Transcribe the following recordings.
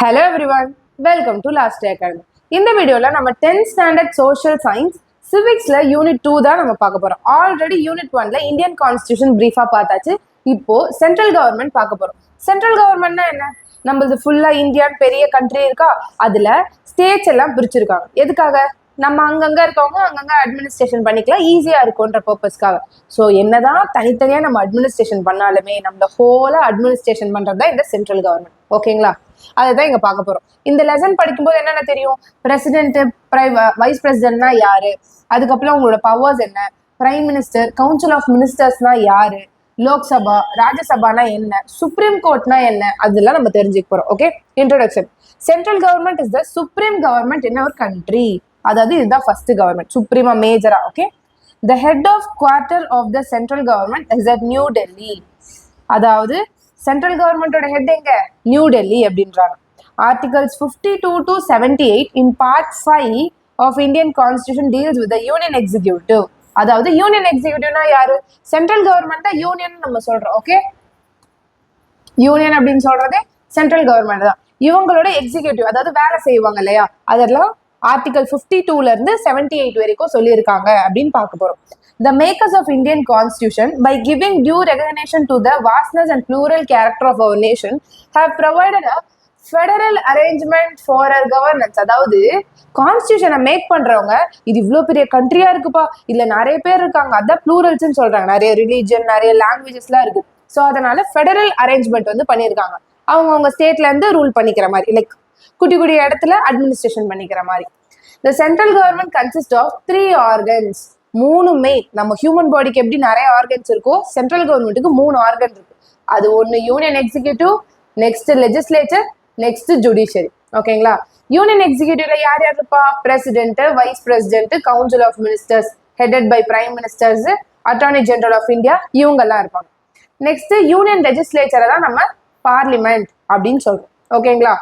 Hello everyone, welcome to Last Day Academy. இந்த வீடியோல நம்ம 10th ஸ்டாண்டர்ட் சோஷியல் சயின்ஸ் சிவிக்ஸ்ல யூனிட் 2 தான் நம்ம பார்க்க போறோம். ஆல்ரெடி யூனிட் 1ல இந்தியன் கான்ஸ்டிடியூஷன் பிரீஃபா பார்த்தாச்சு. இப்போ சென்ட்ரல் கவர்மெண்ட் பார்க்க போறோம். சென்ட்ரல் கவர்மெண்ட்னா என்ன? நம்மளது ஃபுல்லா இந்தியான் பெரிய கண்ட்ரி இருக்கா, அதுல ஸ்டேட்ஸ் எல்லாம் பிரிச்சிருக்காங்க. எதுக்காக? நம்ம அங்கங்க இருக்கவங்க அங்கங்க அட்மினிஸ்ட்ரேஷன் பண்ணிக்கலாம், ஈஸியா இருக்கும்ன்ற பர்பஸ்க்காக. ஸோ என்னதான் தனித்தனியா நம்ம அட்மினிஸ்ட்ரேஷன் பண்ணாலுமே நம்மள ஹோலா அட்மினிஸ்ட்ரேஷன் பண்றது தான் இந்த சென்ட்ரல் கவர்மெண்ட். ஓகேங்களா? அதுதான் இங்க பார்க்க போறோம். இந்த லெசன் படிக்கும்போது என்னென்ன தெரியும்? பிரசிடென்ட், வைஸ் பிரசிடென்ட்னா யாரு, அதுக்கப்புறம் உங்களோட பவர்ஸ் என்ன, பிரைம் மினிஸ்டர், கவுன்சில் ஆஃப் மினிஸ்டர்ஸ்னா யாரு, லோக்சபா, ராஜ்யசபானா என்ன, சுப்ரீம் கோர்ட்னா என்ன, அதெல்லாம் நம்ம தெரிஞ்சுக்க போறோம். Okay, introduction. Central government is the supreme government in our country. அதாவது இதுதான் ஃபர்ஸ்ட் கவர்மெண்ட், சுப்ரீமா மேஜரா. Okay, the head of quarter of the central government is at New Delhi. அதாவது சென்ட்ரல் கவர்மெண்டோட ஹெட் எங்க? நியூ டெல்லி அப்படின்றாங்க. Articles 52 to 78 in part 5 of Indian constitution deals with the union executive. அதாவது யூனியன் எக்ஸிக்யூட்டிவ்னா யாரு? சென்ட்ரல் கவர்மெண்ட் தான் யூனியன் நம்ம சொல்றோம். ஓகே, யூனியன் அப்படின்னு சொல்றதே சென்ட்ரல் கவர்மெண்ட் தான். இவங்களோட எக்ஸிக்யூட்டிவ், அதாவது வேலை செய்வாங்க இல்லையா, அதெல்லாம் ஆர்டிகல் 52ல இருந்து 78 வரைக்கும் சொல்லியிருக்காங்க அப்படின்னு பார்க்க போறோம். The makers of Indian Constitution, by giving due recognition to the vastness and plural character of our nation, have provided a federal arrangement for our governance. அதாவது கான்ஸ்டியூஷனை மேக் பண்றவங்க இது இவ்வளோ பெரிய கண்ட்ரியா இருக்குப்பா, இல்ல நிறைய பேர் இருக்காங்க, அதான் ப்ளூரல்ஸ்ன்னு சொல்றாங்க, நிறைய ரிலீஜன், நிறைய லாங்குவேஜஸ்லாம் இருக்கு. ஸோ அதனால ஃபெடரல் அரேஞ்ச்மெண்ட் வந்து பண்ணியிருக்காங்க. அவங்க ஸ்டேட்ல இருந்து ரூல் பண்ணிக்கிற மாதிரி, லைக் குட்டி குட்டி இடத்துல அட்மினிஸ்ட்ரேஷன் பண்ணிக்கிற மாதிரி. The central government consists of 3 organs. மூணுமே நம்ம ஹியூமன் பாடிக்கு எப்படி நிறைய ஆர்கன்ஸ் இருக்கோ, சென்ட்ரல் கவர்மெண்ட்டுக்கு 3 ஆர்கன் இருக்கு. அது ஒன்று union executive, next legislature, next judiciary. ஓகேங்களா? யூனியன் எக்ஸிக்யூட்டிவ்ல யார் யார் இருப்பா? President, vice president, council of ministers headed by prime ministers, attorney general of India, இவங்கெல்லாம் இருப்பாங்க. நெக்ஸ்ட் யூனியன் லெஜிஸ்லேச்சரை தான் நம்ம பார்லிமெண்ட் அப்படின்னு சொல்றோம். ஓகேங்களா?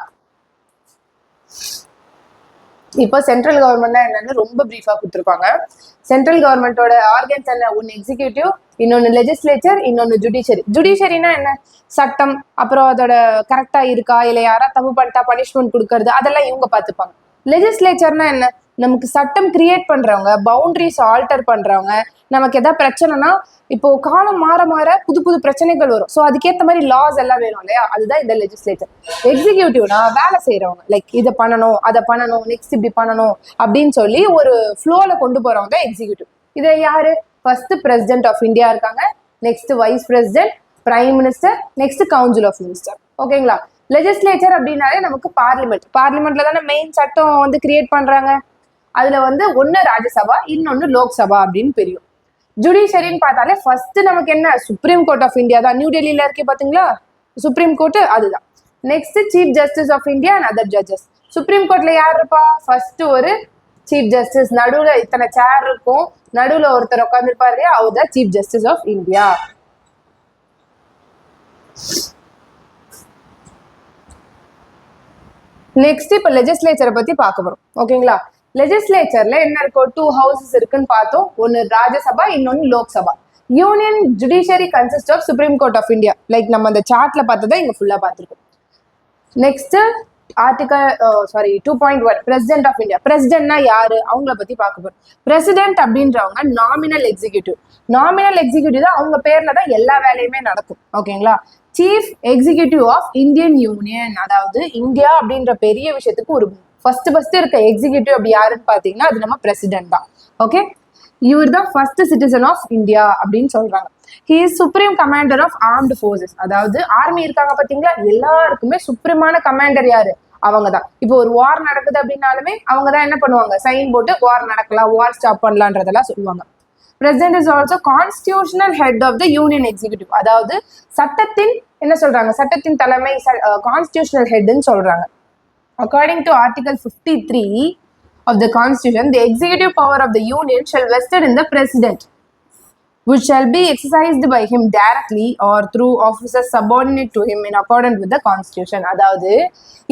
இப்போ சென்ட்ரல் கவர்மெண்ட்னா என்னன்னு ரொம்ப பிரீஃபா கொடுத்துருப்பாங்க. சென்ட்ரல் கவர்மெண்டோட ஆர்கன்ஸ் என்ன? ஒன்னு எக்ஸிக்யூட்டிவ், இன்னொன்னு லெஜிஸ்லேச்சர், இன்னொன்னு ஜுடிஷியரி. ஜுடிஷியரினா என்ன? சட்டம், அப்புறம் அதோட கரெக்டா இருக்கா, இல்லை யாரா தப்பு பண்ணிட்டா பனிஷ்மெண்ட் கொடுக்கறது, அதெல்லாம் இவங்க பார்த்துப்பாங்க. லெஜிஸ்லேச்சர்னா என்ன? நமக்கு சட்டம் கிரியேட் பண்றவங்க, பவுண்டரிஸ் ஆல்டர் பண்றவங்க. நமக்கு எதாவது பிரச்சனைனா, இப்போ காலம் மாற மாற புது புது பிரச்சனைகள் வரும். ஸோ அதுக்கேற்ற மாதிரி லாஸ் எல்லாம் வேணும் இல்லையா, அதுதான் இந்த லெஜிஸ்லேச்சர். எக்ஸிக்யூட்டிவ்னா வேலை செய்யறவங்க, லைக் இதை பண்ணணும், அதை பண்ணணும், நெக்ஸ்ட் இப்படி பண்ணணும் அப்படின்னு சொல்லி ஒரு ஃப்ளோல கொண்டு போறவங்க தான் எக்ஸிக்யூட்டிவ். இதை யாரு? ஃபர்ஸ்ட் பிரசிடென்ட் ஆஃப் இந்தியா இருக்காங்க, next vice president, prime minister, next council of minister. ஓகேங்களா? லெஜிஸ்லேச்சர் அப்படின்னாலே நமக்கு பார்லிமெண்ட். பார்லிமெண்ட்ல தானே மெயின் சட்டம் வந்து கிரியேட் பண்றாங்க. அதுல வந்து ஒன்னு ராஜ்யசபா, இன்னொன்னு லோக்சபா அப்படின்னு பிரியும். ஜுடிஷியரின்னு பார்த்தாலே ஃபர்ஸ்ட் நமக்கு என்ன? சுப்ரீம் கோர்ட் ஆஃப் இந்தியா தான். நியூ டெல்லியில இருக்கே பாத்தீங்களா சுப்ரீம் கோர்ட், அதுதான். Next chief justice of India and other judges. Supreme கோர்ட்ல யார் இருப்பா? ஃபர்ஸ்ட் ஒரு சீஃப் ஜஸ்டிஸ், நடுவுல இத்தனை சேர் இருக்கும், நடுவுல ஒருத்தர் உட்காந்துருப்பாரு இல்லையா, அவர் தான் chief justice of India. Next இப்ப லெஜிஸ்லேச்சரை பத்தி பார்க்க போறோம். ஓகேங்களா? லெஜிஸ்லேச்சர்ல என்ன இருக்கும்? 2 ஹவுசஸ் இருக்குன்னு பார்த்தோம். ஒன்னு ராஜ்யசபா, இன்னொன்னு Lok Sabha. Union judiciary consist of supreme court of India. Like நம்ம அந்த சார்ட்ல பார்த்ததை இங்க ஃபுல்லா பார்த்துருக்கோம். Next article 2.1 president of India. பிரசிடென்ட்னா யாரு? அவங்கள பத்தி பார்க்க போறோம். பிரசிடென்ட் அப்படின்றவங்க நாமினல் எக்ஸிக்யூட்டிவ். நாமினல் எக்ஸிக்யூட்டிவ் தான், அவங்க பேர்ல தான் எல்லா வேலையுமே நடக்கும். ஓகேங்களா? Chief executive of Indian union. அதாவது இந்தியா அப்படின்ற பெரிய விஷயத்துக்கு ஒரு ஃபர்ஸ்ட் இருக்க எக்ஸிக்யூட்டிவ் அப்படி யாருன்னு பாத்தீங்கன்னா அது நம்ம பிரசிடென்ட் தான். ஓகே, இவர் தான் ஃபர்ஸ்ட் சிட்டிசன் ஆஃப் இந்தியா அப்படின்னு சொல்றாங்க. He is supreme commander of armed forces. அதாவது ஆர்மி இருக்காங்க பாத்தீங்களா, எல்லாருக்குமே சுப்ரீமான கமாண்டர் யாரு? அவங்க தான். இப்போ ஒரு வார் நடக்குது அப்படின்னாலுமே அவங்க தான் என்ன பண்ணுவாங்க? சைன் போட்டு வார் நடக்கலாம், வார் ஸ்டாப் பண்ணலான்றதெல்லாம் சொல்லுவாங்க. President is also constitutional head of the union executive. அதாவது சட்டத்தின் என்ன சொல்றாங்க? சட்டத்தின் தலைமை, கான்ஸ்டிடியூஷனல் ஹெட்னு சொல்றாங்க. According to Article 53 of the Constitution, the executive power of the Union shall vested in the President, which shall be exercised by him directly or through officers subordinate to him in accordance with the Constitution. அதாவது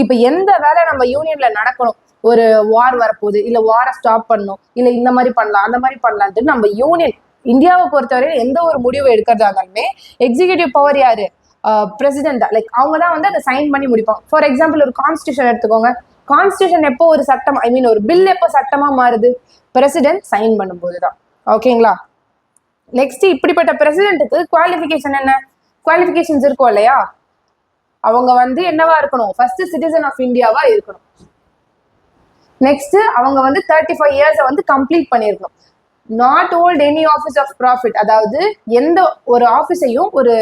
இப்ப எந்த வேலை நம்ம யூனியன்ல நடக்கணும், ஒரு வார் வரப்போகுது, இல்ல வாரை stop பண்ணணும், இல்ல இந்த மாதிரி பண்ணலாம், அந்த மாதிரி பண்ணலான்ட்டு நம்ம யூனியன் இந்தியாவை பொறுத்தவரை எந்த ஒரு முடிவு எடுக்கிறதா இருந்தாலுமே எக்ஸிக்யூட்டிவ் பவர் யாரு? பிரசிடென்ட் தான், லைக் அவங்க தான் வந்து அதை சைன் பண்ணி முடிப்பாங்க. ஃபார் எக்ஸாம்பிள் ஒரு கான்ஸ்டியூஷன் எடுத்துக்கோங்க. கான்ஸ்டியூஷன் எப்போ ஒரு சட்டம், ஐ மீன் ஒரு பில் எப்போ சட்டமா மாறுது, பிரசிடென்ட் சைன் பண்ணும்போது தான். ஓகேங்களா. நெக்ஸ்ட், இப்படிப்பட்ட பிரசிடென்ட்டுக்கு குவாலிஃபிகேஷன் என்ன, குவாலிஃபிகேஷன்ஸ் இருக்கும் இல்லையா. அவங்க வந்து என்னவா இருக்கணும், ஃபர்ஸ்ட் சிட்டிசன் ஆஃப் இந்தியாவா இருக்கணும். நெக்ஸ்ட், அவங்க வந்து 35 இயர்ஸை வந்து கம்ப்ளீட் பண்ணியிருக்கணும். Not hold any office of profit, அதாவது எந்த ஒரு ஆஃபீஸையும் ஒரு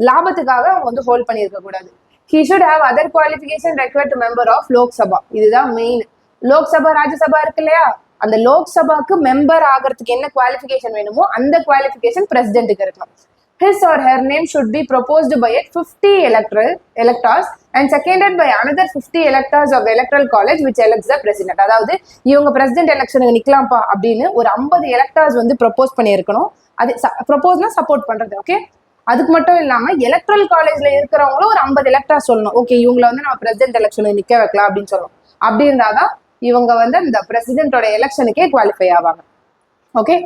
லாபத்துக்காக அவங்க வந்து ஹோல்ட் பண்ணியிருக்க கூடாது. He should have other qualification required to member of Lok Sabha. இதுதான் மெயின். லோக்சபா ராஜ்யசபா இருக்கு இல்லையா, அந்த லோக்சபாக்கு மெம்பர் ஆகிறதுக்கு என்ன குவாலிஃபிகேஷன் வேணுமோ அந்த குவாலிஃபிகேஷன் பிரசிடென்ட்டுக்கு இருக்கணும். His or her name should be proposed by 50 electors and seconded by another 50 electors of the electoral college which elects the president. அதாவது இவங்க பிரசிடென்ட் எலெக்ஷனுக்கு நிக்கலாம்ப்பா அப்படின்னு ஒரு 50 எலக்டர்ஸ் வந்து ப்ரொபோஸ் பண்ணியிருக்கணும். அது ப்ரொபோஸ்னா சப்போர்ட் பண்றது. ஓகே, அதுக்கு மட்டும் இல்லாம எலக்ட்ரல் காலேஜ்ல இருக்கிறவங்களும் ஒரு 50 எலக்டர்ஸ் சொல்லணும். ஓகே, இவங்களை வந்து நம்ம பிரசிடென்ட் எலெக்ஷனுக்கு நிக்க வைக்கலாம் அப்படின்னு சொல்லணும். அப்படி இருந்தாதான் இவங்க வந்து இந்த பிரசிடென்டோட எலெக்ஷனுக்கே குவாலிஃபை ஆவாங்க. Okay,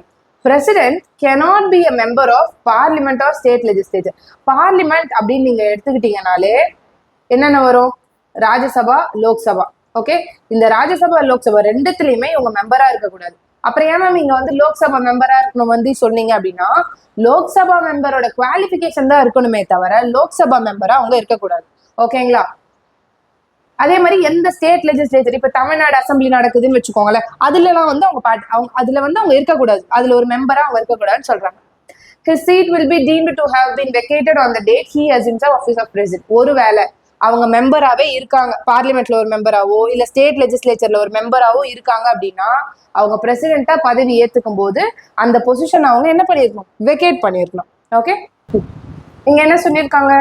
President cannot be a member of parliament or state legislature. Parliament அப்படின்னு நீங்க எடுத்துக்கிட்டீங்கனாலே என்னென்ன வரும், ராஜ்யசபா, லோக்சபா. ஓகே, இந்த ராஜ்யசபா லோக்சபா ரெண்டுத்துலயுமே இவங்க மெம்பரா இருக்கக்கூடாது. அப்புறம் ஏன்னா நீங்க வந்து லோக்சபா மெம்பரா இருக்கணும் வந்து சொன்னீங்க அப்படின்னா, லோக்சபா மெம்பரோட குவாலிஃபிகேஷன் தான் இருக்கணுமே தவிர லோக்சபா மெம்பரா அவங்க இருக்கக்கூடாது. ஓகேங்களா. அதே மாதிரி எந்த ஸ்டேட் லெஜிஸ்லேச்சர், இப்ப தமிழ்நாடு அசம்பிளி நடக்குதுன்னு வச்சுக்கோங்களேன், அதுல எல்லாம் வந்து அவங்க அதுல வந்து அவங்க இருக்கக்கூடாது, அதுல ஒரு மெம்பரா அவங்க இருக்கக்கூடாதுன்னு சொல்றாங்க. His seat will be deemed to have been vacated on the date he assumes the office of president. ஒருவேளை அவங்க மெம்பராகவே இருக்காங்க, பார்லிமெண்ட்ல ஒரு மெம்பராவோ இல்ல ஸ்டேட் லெஜிஸ்லேச்சர்ல ஒரு மெம்பராவோ இருக்காங்க அப்படின்னா அவங்க பிரசிடென்ட்டா பதவி ஏத்துக்கும் போது அந்த பொசிஷன் அவங்க என்ன பண்ணிருக்கணும், வெக்கேட் பண்ணிருக்கணும். ஓகே, இங்க என்ன சொல்லியிருக்காங்க,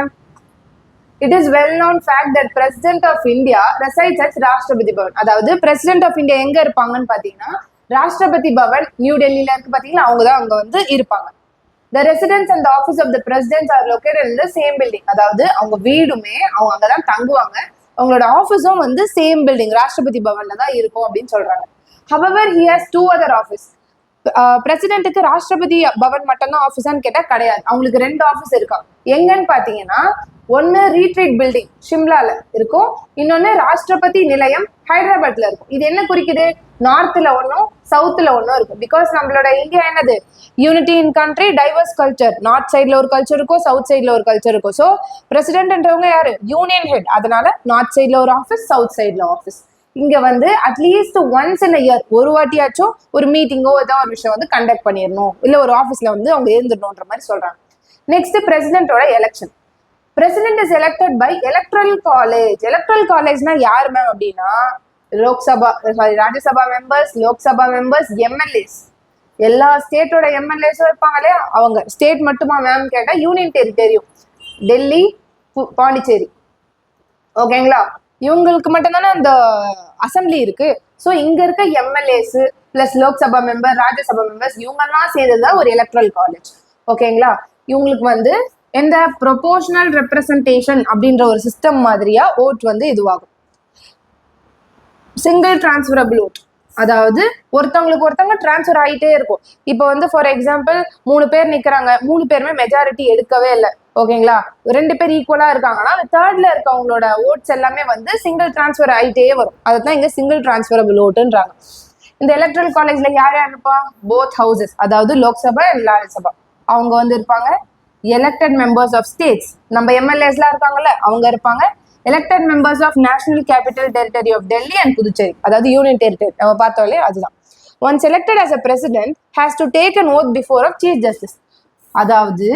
it is well known fact that president of India resides at ராஷ்டிரபதி பவன். அதாவது பிரசிடென்ட் ஆஃப் இந்தியா எங்க இருப்பாங்கன்னு பாத்தீங்கன்னா ராஷ்டிரபதி பவன் நியூ டெல்லியில இருக்கு பாத்தீங்கன்னா, அவங்க தான் அங்க வந்து இருப்பாங்க. The residence and the office of the president are located in the same building. அதாவது அவங்க வீடுமே அவங்க அங்கதான் தங்குவாங்க, அவங்களோட ஆஃபீஸும் வந்து சேம் பில்டிங் ராஷ்டிரபதி பவன்ல தான் இருக்கும் அப்படின்னு சொல்றாங்க. However, he has two other office. பிரசிடென்ட்டுக்கு ராஷ்டிரபதி பவன் மட்டும்தான் ஆஃபீஸான்னு கேட்டா கிடையாது, அவங்களுக்கு 2 ஆஃபீஸ் இருக்கா. எங்கன்னு பாத்தீங்கன்னா ஒன்னு ரீட்ரீட் பில்டிங் ஷிம்லால இருக்கும், இன்னொன்னு ராஷ்டிரபதி நிலையம் ஹைதராபாத்ல இருக்கும். இது என்ன குறிக்குது, நார்த்ல ஒன்னும் சவுத்ல ஒன்னும் இருக்கும். பிகாஸ் நம்மளோட இந்தியா என்னது, யூனிட்டி இன் கண்ட்ரி டைவர்ஸ் கல்ச்சர். நார்த் சைட்ல ஒரு கல்ச்சர் இருக்கும், சவுத் சைட்ல ஒரு கல்ச்சர் இருக்கும். ஸோ பிரசிடென்ட்ன்றவங்க யாரு, யூனியன் ஹெட். அதனால நார்த் சைட்ல ஒரு ஆஃபீஸ், சவுத் சைட்ல ஆஃபீஸ். இங்க வந்து அட்லீஸ்ட் ஒன்ஸ் இன் இயர் ஒரு வாட்டியாச்சும் ஒரு மீட்டிங்கோ ஏதோ ஒரு விஷயம் வந்து கண்டக்ட் பண்ணிடணும், இல்ல ஒரு ஆஃபீஸ்ல வந்து அவங்க இருந்துடணும்ன்ற மாதிரி சொல்றாங்க. நெக்ஸ்ட், பிரசிடென்ட்டோட election. President is elected by electoral college. Electoral காலேஜ்னா யார் மேம் அப்படின்னா Lok Sabha Rajya Sabha members, Lok Sabha members, MLAs, எல்லா ஸ்டேட்டோட எம்எல்ஏஸும் இருப்பாங்க இல்லையா. அவங்க ஸ்டேட் மட்டுமா மேம் கேட்டா யூனியன் டெரிட்டரியும், டெல்லி, பாண்டிச்சேரி. ஓகேங்களா, இவங்களுக்கு மட்டும்தானே அந்த அசம்பிளி இருக்கு. ஸோ இங்க இருக்க MLAs plus Lok Sabha member, Rajya Sabha members இவங்கெல்லாம் சேர்ந்ததுதான் ஒரு எலக்ட்ரல் காலேஜ். ஓகேங்களா, இவங்களுக்கு வந்து எந்த ப்ரொபோர்ஷனல் ரெப்ரசன்டேஷன் அப்படின்ற ஒரு சிஸ்டம் மாதிரியா ஓட் வந்து இதுவாகும். சிங்கிள் டிரான்ஸ்ஃபரபிள் ஓட், அதாவது ஒருத்தவங்களுக்கு ஒருத்தவங்க டிரான்ஸ்ஃபர் ஆகிட்டே இருக்கும். இப்போ வந்து ஃபார் எக்ஸாம்பிள் 3 பேர் நிக்கிறாங்க, 3 பேருமே மெஜாரிட்டி எடுக்கவே இல்லை. ஓகேங்களா, 2 பேர் ஈக்குவலா இருக்காங்கன்னா அந்த தேர்ட்ல இருக்கவங்களோட ஓட்ஸ் எல்லாமே வந்து சிங்கிள் டிரான்ஸ்ஃபர் ஆகிட்டே வரும். அதுதான் இங்க சிங்கிள் டிரான்ஸ்ஃபரபிள் ஓட்டுன்றாங்க. இந்த எலக்ட்ரல் காலேஜ்ல யார் யார் இருப்பா, போத் ஹவுசஸ், அதாவது லோக்சபா அண்ட் ராஜ்யசபா அவங்க வந்து இருப்பாங்க. எலெக்டட் மெம்பர்ஸ் ஆஃப் ஸ்டேட்ஸ், நம்ம எம்எல்ஏஸ்லாம் இருக்காங்கல்ல அவங்க இருப்பாங்க. Elected members of national capital territory of Delhi and Puducherry, அதாவது யூனியன் டெரிட்டரி நம்ம பார்த்தோம்லே அதுதான். Once elected as a president has to take an oath before of chief justice. அதாவது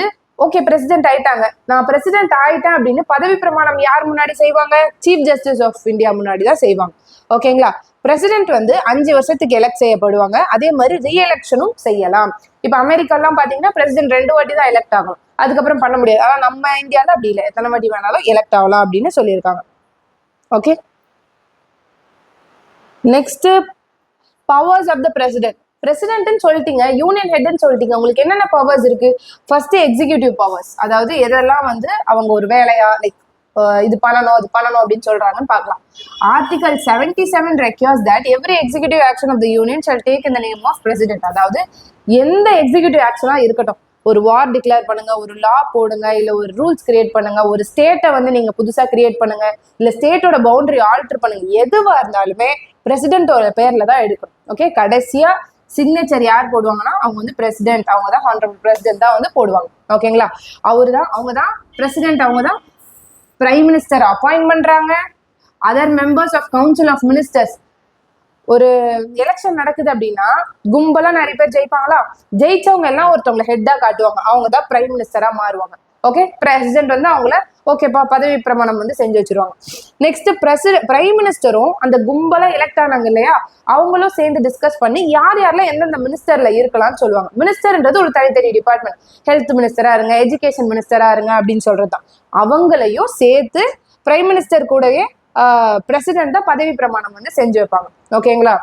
ஓகே பிரசிடென்ட் ஆயிட்டாங்க, நான் பிரசிடென்ட் ஆயிட்டேன் அப்படின்னு பதவி பிரமாணம் யார் முன்னாடி செய்வாங்க, சீஃப் ஜஸ்டிஸ் ஆஃப் இந்தியா முன்னாடி தான் செய்வாங்க. ஓகேங்களா, பிரசிடென்ட் வந்து 5 வருஷத்துக்கு எலெக்ட் செய்யப்படுவாங்க. அதே மாதிரி ரீஎலெக்ஷனும் செய்யலாம். இப்ப அமெரிக்காலாம் பாத்தீங்கன்னா பிரசிடென்ட் 2 வாட்டி தான் எலெக்ட் ஆகணும், அதுக்கப்புறம் பண்ண முடியாது. ஆனா நம்ம இந்தியாவில் அப்படி இல்லை, எத்தனை வாட்டி வேணாலும் எலெக்ட் ஆகலாம் அப்படின்னு சொல்லியிருக்காங்க. Okay, next powers of the president. பிரசிடென்ட்னு சொல்லிட்டீங்க, யூனியன் ஹெட்னு சொல்லிட்டீங்க, உங்களுக்கு என்னென்ன பவர்ஸ் இருக்கு. ஃபர்ஸ்ட் எக்ஸிக்யூட்டிவ் பவர்ஸ், அதாவது எதெல்லாம் வந்து அவங்க ஒரு வேலையா லைக் இது பண்ணணும் அது பண்ணணும் அப்படின்னு சொல்றாங்கன்னு பார்க்கலாம். Article 77 requires that every executive action of the union shall take in the name of president. அதாவது எந்த எக்ஸிக்யூட்டிவ் ஆக்ஷனா இருக்கட்டும் ஒரு வார் டிக்ளேர் பண்ணுங்க, ஒரு லா போடுங்க, இல்ல ஒரு ரூல்ஸ் கிரியேட் பண்ணுங்க, ஒரு ஸ்டேட்டை வந்து நீங்க புதுசா கிரியேட் பண்ணுங்க, இல்ல ஸ்டேட்டோட பவுண்டரி ஆல்டர் பண்ணுங்க, எதுவா இருந்தாலுமே பிரசிடென்ட்டோட பேர்ல தான் எடுக்கணும். ஓகே, கடைசியா சிக்னேச்சர் யார் போடுவாங்கன்னா அவங்க வந்து பிரசிடென்ட், அவங்க தான் ஹானரபிள் பிரசிடென்ட் தான் வந்து போடுவாங்க. ஓகேங்களா, அவங்க தான் பிரசிடென்ட், அவங்க தான் பிரைம் மினிஸ்டர் அப்பாயிண்ட் பண்றாங்க. Other members of council of ministers. ஒரு எலெக்ஷன் நடக்குது அப்படின்னா கும்பலா நிறைய பேர் ஜெயிப்பாங்களா, ஜெயிச்சவங்க எல்லாம் ஒருத்தவங்களை ஹெட்டா காட்டுவாங்க, அவங்க தான் பிரைம் மினிஸ்டரா மாறுவாங்க. ஓகே, பிரசிடென்ட் வந்து அவங்கள ஓகேப்பா பதவி பிரமாணம் வந்து செஞ்சு வச்சிருவாங்க. நெக்ஸ்ட் பிரைம் மினிஸ்டரும் அந்த கும்பலா எலெக்ட் ஆனாங்க இல்லையா, அவங்களும் சேர்ந்து டிஸ்கஸ் பண்ணி யார் யாரெல்லாம் எந்தெந்த மினிஸ்டர்ல இருக்கலாம்னு சொல்லுவாங்க. மினிஸ்டர்ன்றது ஒரு தனித்தனி டிபார்ட்மெண்ட், ஹெல்த் மினிஸ்டரா இருங்க, எஜுகேஷன் மினிஸ்டரா இருங்க அப்படின்னு சொல்றதுதான். அவங்களையும் சேர்த்து பிரைம் மினிஸ்டர் கூடவே பிரசிடென்ட் தான் பதவி பிரமாணம் வந்து செஞ்சு வைப்பாங்க. ஓகேங்களா,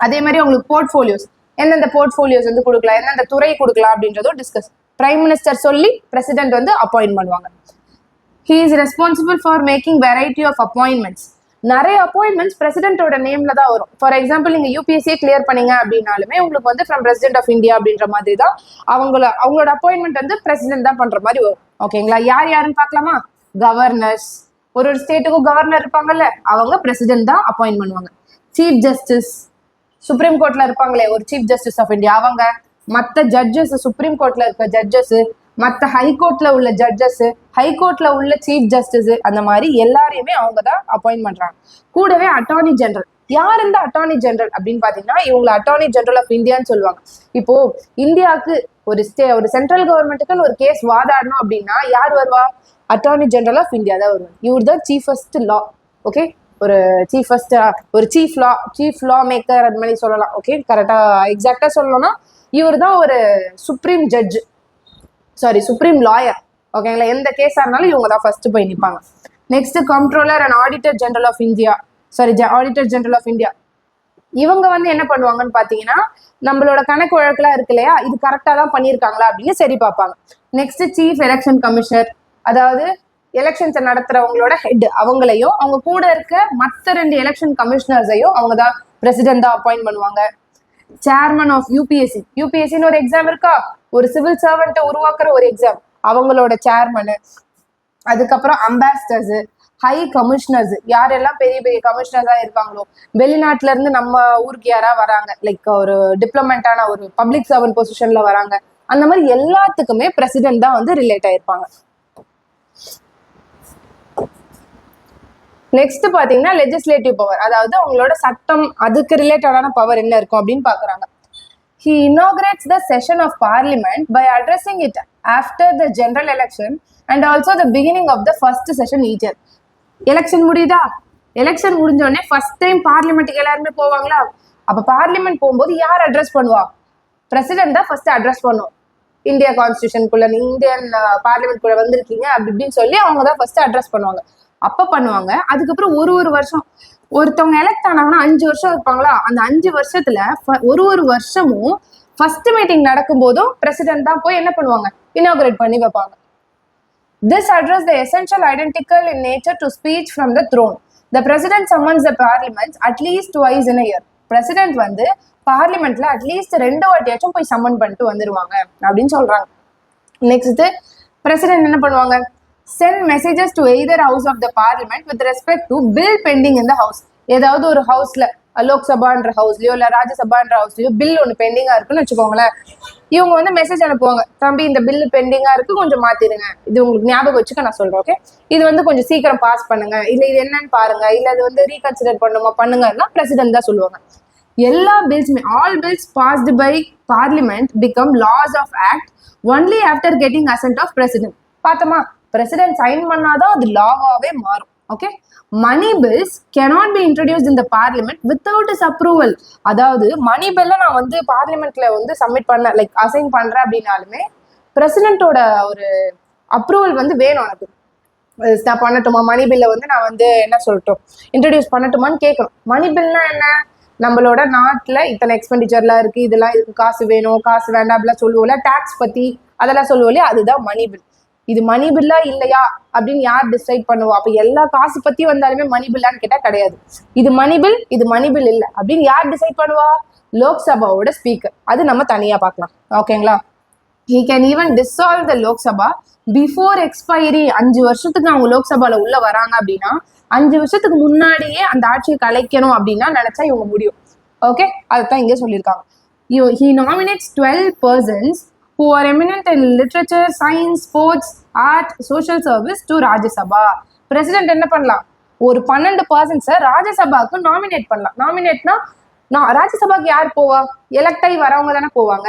அதே மாதிரி உங்களுக்கு போர்ட்ஃபோலியோஸ், எந்தெந்த போர்ட்ஃபோலியோஸ் வந்து கொடுக்கலாம், எந்தெந்த துறை கொடுக்கலாம் அப்படின்றதும் டிஸ்கஸ் பிரைம் மினிஸ்டர் சொல்லி பிரசிடென்ட் வந்து அப்பாயிண்ட் பண்ணுவாங்க. He is responsible for making variety of appointments. நிறைய அப்பாயின்மெண்ட்ஸ் பிரசிடென்ட்டோட நேம்ல தான் வரும். ஃபார் எக்ஸாம்பிள் நீங்க யூபிஎஸ்சியை கிளியர் பண்ணீங்க அப்படின்னாலுமே உங்களுக்கு வந்து ஃப்ரம் பிரசிடென்ட் ஆஃப் இந்தியா அப்படின்ற மாதிரி தான் அவங்களோட அப்பாயின்மெண்ட் வந்து பிரசிடென்ட் தான் பண்ற மாதிரி வரும். ஓகேங்களா, யார் யாருன்னு பார்க்கலாமா. கவர்னர்ஸ், ஒரு ஸ்டேட்டுக்கும் கவர்னர் இருப்பாங்கல்ல, அவங்க பிரசிடென்ட் தான் அப்பாயிண்ட் பண்ணுவாங்க. சீஃப் ஜஸ்டிஸ், சுப்ரீம் கோர்ட்ல இருப்பாங்களே ஒரு சீஃப் ஜஸ்டிஸ் ஆஃப் இந்தியா, அவங்க. மற்ற ஜட்ஜஸ், சுப்ரீம் கோர்ட்ல இருக்க ஜட்ஜஸ், மற்ற ஹைகோர்ட்ல உள்ள ஜட்ஜஸ், ஹைகோர்ட்ல உள்ள சீஃப் ஜஸ்டிஸ், அந்த மாதிரி எல்லாரையுமே அவங்க தான் அப்பாயிண்ட் பண்றாங்க. கூடவே அட்டார்னி ஜெனரல். யார் இந்த அட்டார்னி ஜெனரல் அப்படின்னு பாத்தீங்கன்னா இவங்களை அட்டார்னி ஜெனரல் ஆஃப் இந்தியான்னு சொல்லுவாங்க. இப்போ இந்தியாவுக்கு ஒரு சென்ட்ரல் கவர்மெண்ட்டுக்குன்னு ஒரு கேஸ் வாதாடணும் அப்படின்னா யார் வருவா, அட்டார்னி ஜெனரல் ஆஃப் இந்தியா தான் வருவாங்க. இவர் தான் சீஃபஸ்ட் லா. ஓகே, ஒரு சீஃப் லா மேக்கர் அது மாதிரி சொல்லலாம். ஓகே, கரெக்டா எக்ஸாக்டா சொல்லணும்னா இவர் தான் ஒரு சுப்ரீம் லாயர். ஓகேங்களா, எந்த கேஸா இருந்தாலும் இவங்க தான் ஃபர்ஸ்ட் போய் நிற்பாங்க. Next controller and auditor general of India. இவங்க வந்து என்ன பண்ணுவாங்கன்னு பாத்தீங்கன்னா நம்மளோட கணக்கு வழக்குலாம் இருக்கு இல்லையா, இது கரெக்டா தான் பண்ணியிருக்காங்களா அப்படின்னு சரி பார்ப்பாங்க. நெக்ஸ்ட் சீஃப் எலெக்ஷன் கமிஷனர், அதாவது எலெக்ஷன்ஸை நடத்துறவங்களோட ஹெட், அவங்களையும் அவங்க கூட இருக்க மற்ற 2 எலெக்ஷன் கமிஷனர்ஸையும் அவங்க தான் பிரசிடென்ட் தான் அப்பாயிண்ட் பண்ணுவாங்க. சேர்மன் ஆஃப் யூபிஎஸ்சின்னு ஒரு எக்ஸாம் இருக்கா, ஒரு சிவில் சர்வெண்ட்டை உருவாக்குற ஒரு எக்ஸாம், அவங்களோட சேர்மனு. அதுக்கப்புறம் அம்பாசிடர்ஸ், ஹை கமிஷனர்ஸ், யாரெல்லாம் பெரிய பெரிய கமிஷனர்ஸா இருக்காங்களோ, வெளிநாட்டுல இருந்து நம்ம ஊருக்கு யாரா வராங்க, லைக் ஒரு டிப்ளமேட்டான ஒரு பப்ளிக் சர்வன்ட் பொசிஷன்ல வராங்க, அந்த மாதிரி எல்லாத்துக்குமே பிரசிடென்ட் தான் வந்து ரிலேட் ஆயிருப்பாங்க. நெக்ஸ்ட் பாத்தீங்கன்னா லெஜிஸ்லேட்டிவ் பவர், அதாவது அவங்களோட சட்டம் அதுக்கு ரிலேட்டடான பவர் என்ன இருக்கும் அப்படின்னு பாக்குறாங்க. He inaugurates the session of parliament by addressing it after the general election and also the beginning of the first session each year. Election முடியுதா, எலெக்ஷன் முடிஞ்ச உடனே ஃபர்ஸ்ட் டைம் பார்லிமெண்ட்டுக்கு எல்லாருமே போவாங்களா, அப்ப பார்லிமெண்ட் போகும்போது யார் அட்ரஸ் பண்ணுவா, பிரசிடென்ட் தான் ஃபர்ஸ்ட் அட்ரஸ் பண்ணும். இந்தியா கான்ஸ்டியூஷனுக்குள்ள இந்தியன் பார்லிமெண்ட் கூட வந்திருக்கீங்க அப்படி இப்படின்னு சொல்லி அவங்க தான் ஃபர்ஸ்ட் அட்ரஸ் பண்ணுவாங்க. அப்ப பண்ணுவாங்க. அதுக்கப்புறம் ஒரு வருஷம் ஒருத்தவங்க எலெக்ட் ஆனாங்கன்னா 5 வருஷம் இருப்பாங்களா, அந்த 5 வருஷத்துல ஒரு வருஷமும் ஃபர்ஸ்ட் மீட்டிங் நடக்கும் போதும் பிரசிடென்ட் தான் போய் என்ன பண்ணுவாங்க, இனாகுரேட் பண்ணி வைப்பாங்க. This address the essential identical in nature to speech from the throne. The president summons the parliament at least twice in a year. President வந்து பார்லிமெண்ட்ல அட்லீஸ்ட் 2 வாட்டியாச்சும் போய் சம்மன் பண்ணிட்டு வந்துருவாங்க அப்படின்னு சொல்றாங்க. நெக்ஸ்ட் பிரசிடென்ட் என்ன பண்ணுவாங்க, send messages to either house of the parliament with respect to bill pending in the house. ஏதாவது ஒரு ஹவுஸ்ல லோக்சபான்ற ஹவுஸ்லயோ இல்ல ராஜ்யசபான்ற ஹவுஸ்லயோ பில் ஒன்று பெண்டிங்கா இருக்குன்னு வச்சுக்கோங்களேன், இவங்க வந்து மெசேஜ் அனுப்புவாங்க, தம்பி இந்த பில் பெண்டிங்கா இருக்கு கொஞ்சம் மாத்திருங்க, இது உங்களுக்கு ஞாபகம் வச்சுக்க நான் சொல்றேன், ஓகே இது வந்து கொஞ்சம் சீக்கிரம் பாஸ் பண்ணுங்க, இல்ல இது என்னன்னு பாருங்க, இல்ல அது வந்து ரீகன்சிடர் பண்ணுங்கன்னா பிரசிடென்ட் தான் சொல்லுவாங்க. எல்லா பில்ஸுமே all bills passed by parliament become laws of act only after getting assent of president. பார்த்தோமா, பிரசிடென்ட் சைன் பண்ணாதான் அது லாவாவே மாறும். Okay, money bills cannot be introduced in the parliament without his approval. அதாவது மணி பில்ல நான் வந்து பார்லிமெண்ட்ல வந்து சப்மிட் பண்ண லைக் அசைன் பண்றேன் அப்படின்னாலுமே பிரசிடென்ட்டோட ஒரு அப்ரூவல் வந்து வேணும். எனக்கு நான் பண்ணட்டுமா மணி பில்ல வந்து நான் வந்து என்ன சொல்லட்டும் இன்ட்ரடியூஸ் பண்ணட்டுமான்னு கேட்கணும். மணி பில்னா என்ன, நம்மளோட நாட்டுல இத்தனை எக்ஸ்பெண்டிச்சர்லாம் இருக்கு, இதெல்லாம் இதுக்கு காசு வேணும் காசு வேண்டாம் அப்படிலாம் சொல்லுவோம்ல, டாக்ஸ் பத்தி அதெல்லாம் சொல்லுவோம்ல, அதுதான் மணி பில். இது மணி பில்லா இல்லையா அப்படின்னு யார் டிசைட் பண்ணுவோம், அப்ப எல்லா காசு பத்தி வந்தாலுமே மணி பில்லான்னு கேட்டா கிடையாது. இது மணி பில் இல்லை அப்படின்னு யார் டிசைட் பண்ணுவா, லோக்சபாவோட ஸ்பீக்கர். அது நம்ம தனியா பார்க்கலாம். ஓகேங்களா, he can even dissolve the Lok Sabha before expiry. 5 வருஷத்துக்கு அவங்க லோக்சபால உள்ள வராங்க அப்படின்னா 5 வருஷத்துக்கு முன்னாடியே அந்த ஆட்சியை கலைக்கணும் அப்படின்னா நினைச்சா இவங்க முடியும். ஓகே, அதுதான் இங்கே சொல்லியிருக்காங்க. He nominates 12 persons who are eminent in literature, science, sports, art, social service to Rajya Sabha. President என்ன பண்ணலாம், ஒரு 12 பர்சன்ஸை ராஜ்யசபாவுக்கு நாமினேட் பண்ணலாம். நாமினேட்னா ராஜ்யசபாக்கு யார் போவா, எலெக்ட் ஆகி வரவங்க தானே போவாங்க,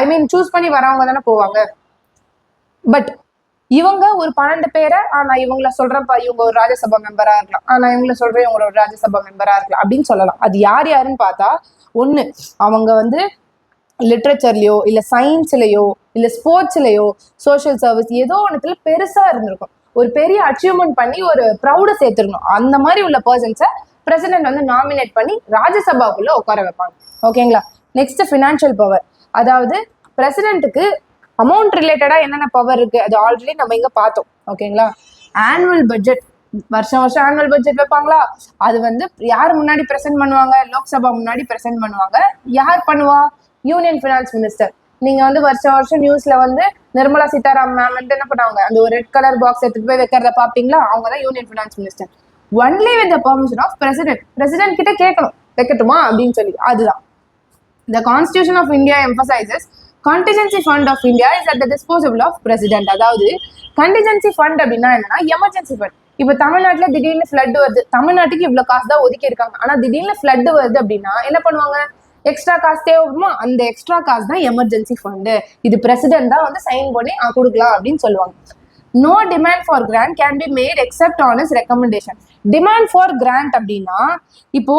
ஐ மீன் சூஸ் பண்ணி வரவங்க தானே போவாங்க. பட் இவங்க ஒரு 12 பேரை நான் இவங்கள சொல்றேன்ப்பா இவங்க ஒரு ராஜ்யசபா மெம்பரா இருக்கலாம், நான் இவங்கள சொல்றேன் இவங்க ஒரு ராஜ்யசபா மெம்பரா இருக்கலாம் அப்படின்னு சொல்லலாம். அது யார் யாருன்னு பார்த்தா, ஒண்ணு அவங்க வந்து லிட்ரேச்சர்லயோ இல்ல சயின்ஸ்லயோ இல்ல ஸ்போர்ட்ஸ்லயோ சோஷியல் சர்வீஸ் ஏதோ ஒன்றுத்துல பெருசா இருந்திருக்கும், ஒரு பெரிய அச்சீவ்மெண்ட் பண்ணி ஒரு ப்ரௌட சேர்த்துருக்கணும். அந்த மாதிரி உள்ள பர்சன்ஸை பிரசிடென்ட் வந்து நாமினேட் பண்ணி ராஜ்யசபாக்குள்ள உட்கார வைப்பாங்க. ஓகேங்களா. Next financial power. அதாவது பிரசிடென்ட்டுக்கு அமௌண்ட் ரிலேட்டடா என்னென்ன பவர் இருக்கு அது ஆல்ரெடி நம்ம இங்க பார்த்தோம். ஓகேங்களா. ஆனுவல் பட்ஜெட், வருஷம் வருஷம் ஆனுவல் பட்ஜெட் வைப்பாங்களா, அது வந்து யார் முன்னாடி பிரசென்ட் பண்ணுவாங்க, லோக்சபா முன்னாடி பிரசென்ட் பண்ணுவாங்க. யார் பண்ணுவா, யூனியன் ஃபினான்ஸ் மினிஸ்டர். நீங்க வந்து வருஷம் வருஷம் நியூஸ்ல வந்து நிர்மலா சீதாராமன் மேம் வந்து என்ன பண்ணுவாங்க, அந்த ஒரு ரெட் கலர் பாக்ஸ் எடுத்துட்டு போய் வைக்கிறத பாப்பீங்களா, அவங்க தான் union finance minister. Only with the permission of president. President கிட்ட கேட்கணும் வைக்கட்டுமா அப்படின்னு சொல்லி. அதுதான் the Constitution of India emphasizes contingency fund of India is at the disposal of president. அதாவது contingency fund அப்படின்னா என்னன்னா எமர்ஜென்சி ஃபண்ட். இப்போ தமிழ்நாட்டில் திடீர்னு ஃப்ளட் வருது, தமிழ்நாட்டுக்கு இவ்வளோ காசு தான் ஒதுக்கி இருக்காங்க, ஆனால் திடீர்னு ஃப்ளட் வருது அப்படின்னா என்ன பண்ணுவாங்க, எக்ஸ்ட்ரா காசு தேவைப்படுமா, அந்த எக்ஸ்ட்ரா காசு தான் எமர்ஜென்சி ஃபண்டு. இது பிரசிடென்ட் தான் வந்து சைன் பண்ணி கொடுக்கலாம் அப்படின்னு சொல்லுவாங்க. No demand for grant can be made except on his recommendation. Demand for grant அப்படின்னா இப்போ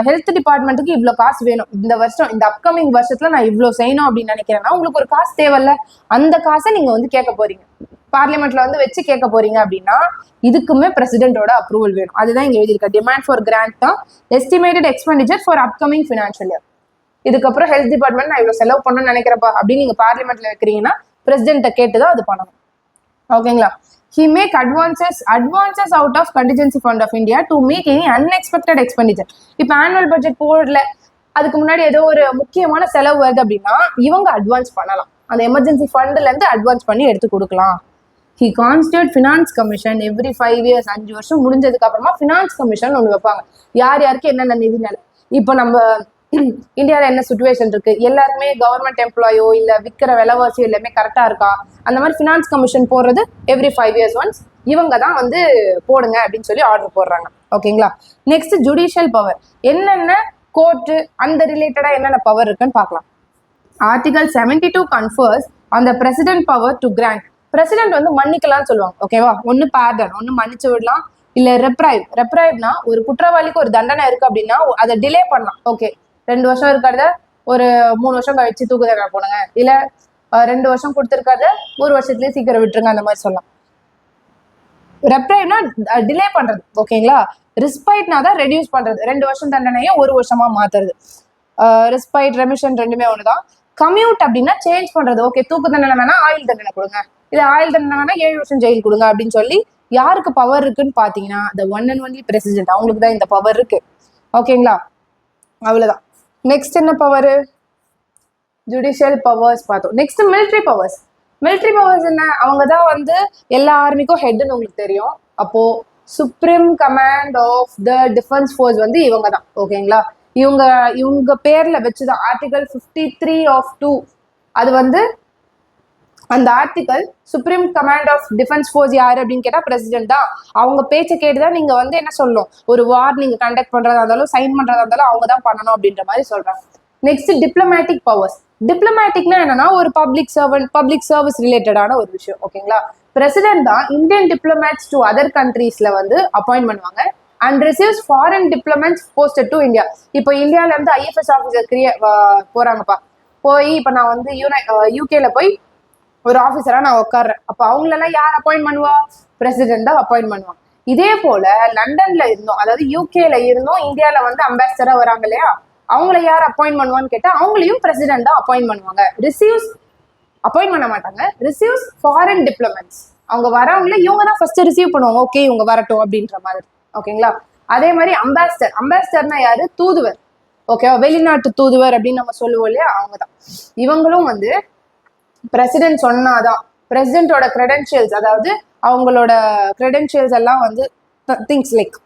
ஹெல்த் டிபார்ட்மெண்ட்டுக்கு இவ்வளோ காசு வேணும் இந்த வருஷம், இந்த அப்கமிங் வருஷத்துல நான் இவ்வளோ செய்யணும் அப்படின்னு நினைக்கிறேன்னா உங்களுக்கு ஒரு காசு தேவையில்ல, அந்த காசை நீங்க வந்து கேட்க போறீங்க, பார்லிமெண்ட்ல வந்து வச்சு கேட்க போறீங்க அப்படின்னா இதுக்குமே பிரசிடென்ட்டோட அப்ரூவல் வேணும். அதுதான் இங்க எழுதியிருக்க. டிமாண்ட் ஃபார் கிராண்ட் தான் estimated expenditure for upcoming financial year. இதுக்கப்புறம் ஹெல்த் டிபார்ட்மெண்ட் நான் இவ்வளோ செலவு பண்ணணும்னு நினைக்கிறப்பா அப்படின்னு நீங்க பார்லிமெண்ட்ல வைக்கிறீங்கன்னா பிரசிடென்ட்டை கேட்டுதான் அது பண்ணணும். ஓகேங்களா. He make advances out of contingency fund of India to meet any unexpected expenditure. இப்போ ஆனுவல் பட்ஜெட் போடல, அதுக்கு முன்னாடி ஏதோ ஒரு முக்கியமான செலவு வருது அப்படின்னா இவங்க அட்வான்ஸ் பண்ணலாம், அந்த எமர்ஜென்சி ஃபண்ட்ல இருந்து அட்வான்ஸ் பண்ணி எடுத்து கொடுக்கலாம். He constitute finance commission every 5 years. 5 வருஷம் முடிஞ்சதுக்கு அப்புறமா ஃபினான்ஸ் கமிஷன் ஒன்று வைப்பாங்க. யார் யாருக்கு என்னென்ன நிதி நிலை, இப்போ நம்ம இந்தியாவில் என்ன சுச்சுவேஷன் இருக்கு, எல்லாருமே கவர்மெண்ட் எம்ப்ளாயோ இல்ல விற்கிற விலைவாசியோ எல்லாமே கரெக்டா இருக்கா, அந்த மாதிரி ஃபினான்ஸ் கமிஷன் போடுறது எவ்ரி 5 years ஒன்ஸ் இவங்க தான் வந்து போடுங்க அப்படின்னு சொல்லி ஆர்டர் போடுறாங்க. ஓகேங்களா. Next judicial power. என்னென்ன கோர்ட்டு அந்த ரிலேட்டடா என்னென்ன பவர் இருக்குன்னு பார்க்கலாம். Article 72 confers on the president power to grant. President வந்து மன்னிக்கலாம்னு சொல்லுவாங்க. ஓகேவா. ஒன்னு பேர்டன், ஒன்னு மன்னிச்சு விடலாம், இல்ல ரெப்ரைவ். ரெப்ரைவ்னா ஒரு குற்றவாளிக்கு ஒரு தண்டனை இருக்கு அப்படின்னா அதை டிலே பண்ணலாம். ஓகே, 2 வருஷம் இருக்கிறத ஒரு 3 வருஷம் கழிச்சு தூக்கு தண்டனை போடுங்க, இல்ல 2 வருஷம் கொடுத்துருக்காத 1 வருஷத்துலயே சீக்கிரம் விட்டுருங்க, அந்த மாதிரி சொல்லலாம். ரெப்ரைவ்னா டிலே பண்றது. ஓகேங்களா. ரிஸ்பைட்னா தான் ரெடியூஸ் பண்றது, 2 வருஷம் தண்டனையை 1 வருஷமா மாத்துறது. ரிஸ்பைட் ரெமிஷன் ரெண்டுமே ஒண்ணுதான். கம்யூட் அப்படின்னா சேஞ்ச் பண்றது. ஓகே, தூக்கு தண்டனை வேணா ஆயுள் தண்டனை கொடுங்க, இல்ல ஆயுள் தண்டனை வேணா 7 வருஷம் ஜெயில் கொடுங்க அப்படின்னு சொல்லி யாருக்கு பவர் இருக்குன்னு பாத்தீங்கன்னா the one and only president, அவங்களுக்கு தான் இந்த பவர் இருக்கு. ஓகேங்களா. அவ்வளவுதான். நெக்ஸ்ட் என்ன பவர், ஜுடிஷியல் பவர்ஸ் பார்த்தோம். Next military powers. Military powers என்ன, அவங்க தான் வந்து எல்லா ஆர்மிக்கும் ஹெட்னு உங்களுக்கு தெரியும். அப்போ supreme command of the defence force வந்து இவங்க தான். ஓகேங்களா. இவங்க பேர்ல வச்சுதான் ஆர்டிகல் 53 ஆஃப் 2 அது வந்து அந்த article supreme command of defence force யாரு அப்படின்னு கேட்டா பிரசிடென்ட் தான். அவங்க பேச்சை கேட்டுதான் நீங்க வந்து என்ன சொல்லணும், ஒரு வார் நீங்க கண்டக்ட் பண்றதா இருந்தாலும் சைன் பண்றதா இருந்தாலும் அவங்க தான் பண்ணணும் அப்படின்ற மாதிரி சொல்றாங்க. Next diplomatic powers. டிப்ளமேட்டிக்னா என்னன்னா ஒரு பப்ளிக் சர்வன்ட், பப்ளிக் சர்வீஸ் ரிலேட்டடான ஒரு விஷயம். ஓகேங்களா. பிரசிடென்ட் தான் இந்தியன் டிப்ளமேட்ஸ் டு அதர் கண்ட்ரீஸ்ல வந்து அப்பாயிண்ட் பண்ணுவாங்க and receives foreign diplomats posted to India. இப்போ இந்தியால இருந்து ஐஎஃப்எஸ் ஆஃபீஸர் போறாங்கப்பா, போய் இப்போ நான் வந்து யூகேல போய் ஒரு ஆஃபீஸரா நான் உட்காடுறேன், அப்ப அவங்களெல்லாம் யார் அப்பாயிண்ட் பண்ணுவா, பிரசிடென்ட் தான் அப்பாயிண்ட் பண்ணுவாங்க. இதே போல லண்டன்ல இருந்தோம், அதாவது யூகேல இருந்தோம் இந்தியால வந்து அம்பாசிடரா வராங்க இல்லையா, அவங்கள யார் அப்பாயிண்ட் பண்ணுவான்னு கேட்டா அவங்களையும் பிரசிடென்ட் தான் அப்பாயிண்ட் பண்ணுவாங்க. ரிசீவ்ஸ் அப்பாயிண்ட் பண்ண மாட்டாங்க, ரிசீவ்ஸ் ஃபாரின் டிப்ளமேட்ஸ். அவங்க வரவங்கள இவங்க தான் ஃபர்ஸ்ட் ரிசீவ் பண்ணுவாங்க, ஓகே இவங்க வரட்டும் அப்படின்ற மாதிரி. ஓகேங்களா. அதே மாதிரி அம்பாசிடர். அம்பாசிடர்னா யாரு, தூதுவர். ஓகேவா, வெளிநாட்டு தூதுவர் அப்படின்னு நம்ம சொல்லுவோம் இல்லையா, அவங்க தான். இவங்களும் வந்து பிரசிடென்ட் சொன்னாதான், பிரசிடென்ட்டோட கிரெடென்ஷியல்ஸ், அதாவது அவங்களோட கிரெடென்ஷியல்ஸ் எல்லாம் வந்து திங்ஸ் லைக்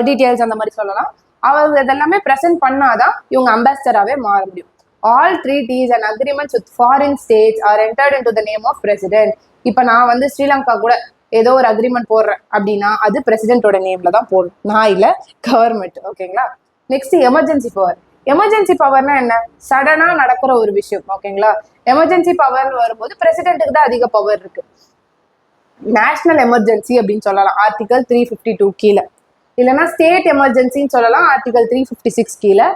டீட்டெயில்ஸ் அந்த மாதிரி சொல்லலாம், அவங்க இதெல்லாமே ப்ரெசென்ட் பண்ணாதான் இவங்க அம்பாசிடராகவே மாற முடியும். All treaties and agreements with foreign states are entered into the name of president. இப்போ நான் வந்து ஸ்ரீலங்கா கூட ஏதோ ஒரு அக்ரிமெண்ட் போடுறேன் அப்படின்னா அது பிரசிடென்ட்டோட நேம்ல தான் போடணும், நான் இல்லை கவர்மெண்ட். ஓகேங்களா. Next emergency power. எமர்ஜென்சி பவர்னா என்ன? சடனா நடக்கிற ஒரு விஷயம். ஓகேங்களா. எமர்ஜென்சி பவர் வரும்போது பிரசிடென்ட்டுக்கு தான் அதிக பவர் இருக்கு. நேஷனல் எமர்ஜென்சி அப்படின்னு சொல்லலாம் ஆர்டிகல் 352 கீழே, இல்லைன்னா ஸ்டேட் எமர்ஜென்சின்னு சொல்லலாம் ஆர்டிகல் 356 கீழே,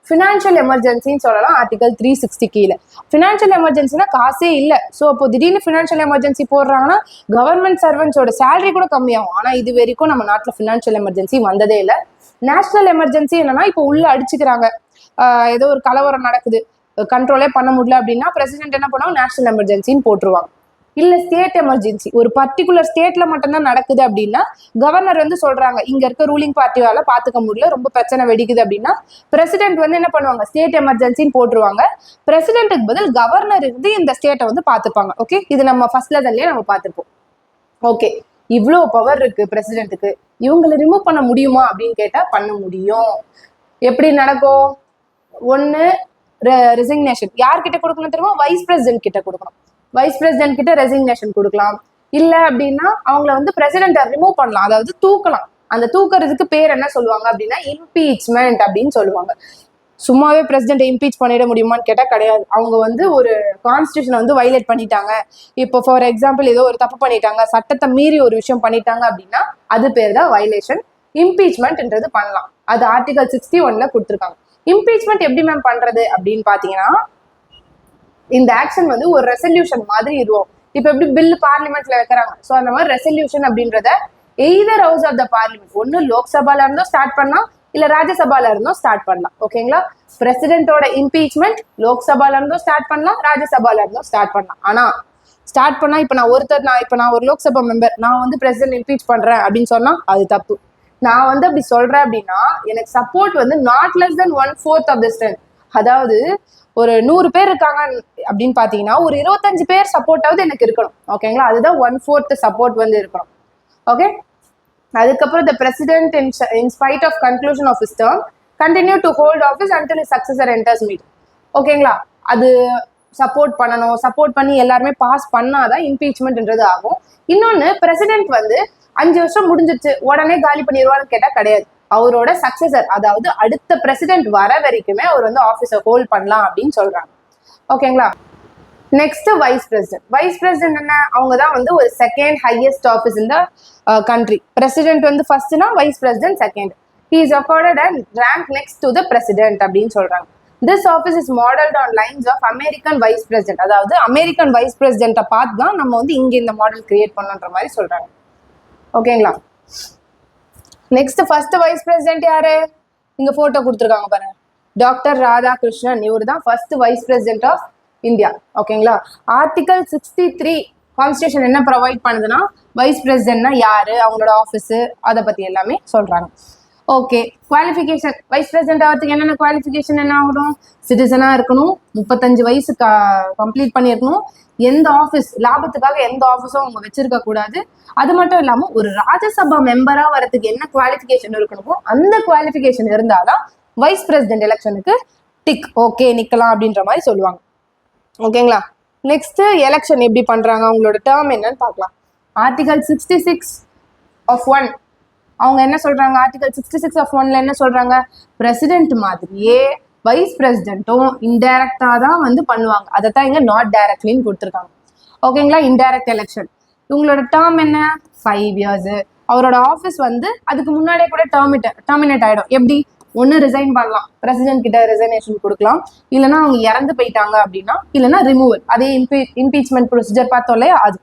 ஃபினான்ஷியல் எமர்ஜென்சின்னு சொல்லலாம் ஆர்டிகல் 360 கீழே. ஃபினான்ஷியல் எமர்ஜென்சினா காசே இல்லை, ஸோ அப்போ திடீர்னு ஃபினான்ஷியல் எமர்ஜென்சி போடுறாங்கன்னா கவர்மெண்ட் சர்வன்ஸோட சேலரி கூட கம்மியாகும். ஆனால் இது வரைக்கும் நம்ம நாட்டில் ஃபினான்ஷியல் எமர்ஜென்சி வந்ததே இல்லை. நேஷனல் எமர்ஜென்சி என்னன்னா இப்போ உள்ள அடிச்சுக்கிறாங்க, ஏதோ ஒரு கலவரம் நடக்குது, கண்ட்ரோலே பண்ண முடியல அப்படின்னா பிரசிடென்ட் என்ன பண்ணுவாங்க, நேஷனல் எமர்ஜென்சின்னு போட்டுருவாங்க. இல்ல ஸ்டேட் எமர்ஜென்சி, ஒரு பர்டிகுலர் ஸ்டேட்ல மட்டும்தான் நடக்குது அப்படின்னா கவர்னர் வந்து சொல்றாங்க இங்க இருக்க ரூலிங் பார்ட்டியால பாத்துக்க முடியல, ரொம்ப பிரச்சனை வெடிக்குது அப்படின்னா பிரசிடென்ட் வந்து என்ன பண்ணுவாங்க, ஸ்டேட் எமர்ஜென்சின்னு போட்டுருவாங்க. பிரசிடென்ட்டுக்கு பதில் கவர்னர் இருந்து இந்த ஸ்டேட்டை வந்து பாத்துப்பாங்க. ஓகே, இது நம்ம ஃபர்ஸ்ட் லெவல்லயே நம்ம பார்த்துருப்போம். ஓகே, இவ்வளோ பவர் இருக்கு பிரசிடென்ட்டுக்கு, இவங்களை ரிமூவ் பண்ண முடியுமா அப்படின்னு கேட்டா பண்ண முடியும். எப்படி நடக்கும்? ஒன்னு ரெசிக்னேஷன் யார்கிட்ட கொடுக்கணும் தெரியுமா? வைஸ் பிரசிடென்ட் கிட்ட கொடுக்கணும். வைஸ் பிரசிடென்ட் கிட்ட ரெசிக்னேஷன் கொடுக்கலாம். இல்ல அப்படின்னா அவங்கள வந்து பிரசிடென்ட்டை ரிமூவ் பண்ணலாம், அதாவது தூக்கலாம். அந்த தூக்குறதுக்கு பேர் என்ன சொல்லுவாங்க அப்படின்னா இம்பீச்மெண்ட் அப்படின்னு சொல்லுவாங்க. சும்மாவே பிரசிடென்ட் இம்பீச் பண்ணிட முடியுமான்னு கேட்டா கிடையாது. அவங்க வந்து ஒரு கான்ஸ்டியூஷனை வந்து வைலேட் பண்ணிட்டாங்க, இப்போ ஃபார் எக்ஸாம்பிள் ஏதோ ஒரு தப்பு பண்ணிட்டாங்க, சட்டத்தை மீறி ஒரு விஷயம் பண்ணிட்டாங்க அப்படின்னா அது பேர் தான் வைலேஷன். இம்பீச்மெண்ட்ன்றது பண்ணலாம், அது ஆர்டிகல் 61ல கொடுத்துருக்காங்க. இம்பீச்மெண்ட் எப்படி மேம் பண்றது அப்படின்னு பாத்தீங்கன்னா, இந்த ஆக்ஷன் வந்து ஒரு ரெசல்யூஷன் மாதிரி இருக்கும். இப்போ எப்படி பில் பார்லிமெண்ட்ல வைக்கிறாங்க, ஸோ அந்த மாதிரி ரெசல்யூஷன் அப்படின்றத either house of the parliament, ஒன்னு லோக்சபால இருந்தும் ஸ்டார்ட் பண்ணலாம், இல்ல ராஜ்யசபால இருந்தும் ஸ்டார்ட் பண்ணலாம். ஓகேங்களா. பிரசிடென்ட்டோட இம்பீச்மெண்ட் லோக்சபால இருந்தும் ஸ்டார்ட் பண்ணலாம், ராஜ்யசபால இருந்தும் ஸ்டார்ட் பண்ணலாம். ஆனா ஸ்டார்ட் பண்ணா இப்போ நான் ஒரு லோக்சபா மெம்பர், நான் வந்து பிரசிடென்ட் இம்பீச் பண்றேன் அப்படின்னு சொன்னா அது தப்பு. நான் வந்து அப்படி சொல்றேன் அப்படின்னா எனக்கு சப்போர்ட் வந்து not less than 1/4 of the strength, அதாவது ஒரு 100 பேர் இருக்காங்க அப்படின்னு பாத்தீங்கன்னா ஒரு 25 பேர் சப்போர்ட்டாவது எனக்கு இருக்கணும். ஓகேங்களா, அதுதான் 1/4 சப்போர்ட் வந்து இருக்கணும். ஓகே, அதுக்கப்புறம் the president in spite of conclusion of his term continue to hold office until his successor enters meeting. ஓகேங்களா, அது சப்போர்ட் பண்ணணும், சப்போர்ட் பண்ணி எல்லாருமே பாஸ் பண்ணாதான் இம்பீச்மெண்ட்ன்றது ஆகும். இன்னொன்னு, பிரசிடென்ட் வந்து 5 வருஷம் முடிஞ்சிச்சு உடனே காலி பண்ணிடுவான்னு கேட்டா கிடையாது. அவரோட சக்சஸர், அதாவது அடுத்த பிரசிடென்ட் வர வரைக்குமே அவர் வந்து ஆஃபீஸை ஹோல்ட் பண்ணலாம் அப்படின்னு சொல்றாங்க. ஓகேங்களா. Next vice president. Vice president என்ன? அவங்க தான் வந்து ஒரு செகண்ட் ஹையஸ்ட் ஆஃபீஸ் இந்த கண்ட்ரி. பிரசிடென்ட் வந்து ஃபர்ஸ்ட்னா vice president second. He is accorded and rank next to the president அப்படின்னு சொல்றாங்க. This office is modelled on lines of American vice president, அதாவது அமெரிக்கன் வைஸ் பிரசிடென்ட்டை பார்த்து தான் நம்ம வந்து இங்க இந்த மாடல் கிரியேட் பண்ணன்ற மாதிரி சொல்றாங்க. ஓகேங்களா. நெக்ஸ்ட் ஃபர்ஸ்ட் வைஸ் பிரசிடென்ட் யாரு? இங்க போட்டோ கொடுத்துருக்காங்க பாருங்க, டாக்டர் ராதாகிருஷ்ணன். இவர் தான் first vice president of India. ஓகேங்களா. ஆர்டிகல் 63 கான்ஸ்டியூஷன் என்ன ப்ரொவைட் பண்ணுதுன்னா வைஸ் பிரசிடென்ட்னா யாரு, அவங்களோட ஆஃபீஸ், அதை பத்தி எல்லாமே சொல்றாங்க. Okay, qualification. வைஸ் பிரசிடென்ட் ஆகிறதுக்கு என்னென்ன குவாலிஃபிகேஷன் என்ன ஆகணும்? சிட்டிசனா இருக்கணும், 35 வயசு கம்ப்ளீட் பண்ணியிருக்கணும், எந்த ஆஃபீஸ் லாபத்துக்காக எந்த ஆஃபீஸும் அவங்க வச்சிருக்க கூடாது. அது மட்டும் இல்லாம ஒரு ராஜ்யசபா மெம்பரா வரதுக்கு என்ன குவாலிஃபிகேஷன் இருக்கணுமோ அந்த குவாலிஃபிகேஷன் இருந்தாதான் வைஸ் பிரசிடென்ட் எலெக்ஷனுக்கு டிக் ஓகே நிக்கலாம் அப்படின்ற மாதிரி சொல்லுவாங்க. ஓகேங்களா. நெக்ஸ்ட் எலெக்ஷன் எப்படி பண்றாங்க, அவங்களோட டேர்ம் என்னன்னு பார்க்கலாம். ஆர்டிகல் 66 of 1 அவங்க என்ன சொல்றாங்க, ஆர்டிகல் 66 of 1ல என்ன சொல்றாங்க, பிரசிடென்ட் மாதிரியே வைஸ் பிரசிடென்ட்டும் இன்டைரக்டா தான் வந்து பண்ணுவாங்க, அதை தான் இங்க நாட் டைரக்ட்லின்னு கொடுத்துருக்காங்க. ஓகேங்களா. Indirect election. இவங்களோட டேர்ம் என்ன, 5 years. அவரோட ஆஃபீஸ் வந்து அதுக்கு முன்னாடியே கூட டெர்மினேட் ஆயிடும். எப்படி? ஒன்னு ரிசைன் பண்ணலாம், பிரசிடென்ட் கிட்ட ரிசைனேஷன் கொடுக்கலாம், இல்லைன்னா அவங்க இறந்து போயிட்டாங்க அப்படின்னா, இல்லைன்னா ரிமூவல், அதே இம்பீச்மெண்ட் ப்ரொசீஜர் பார்த்தோம் இல்லையா அது.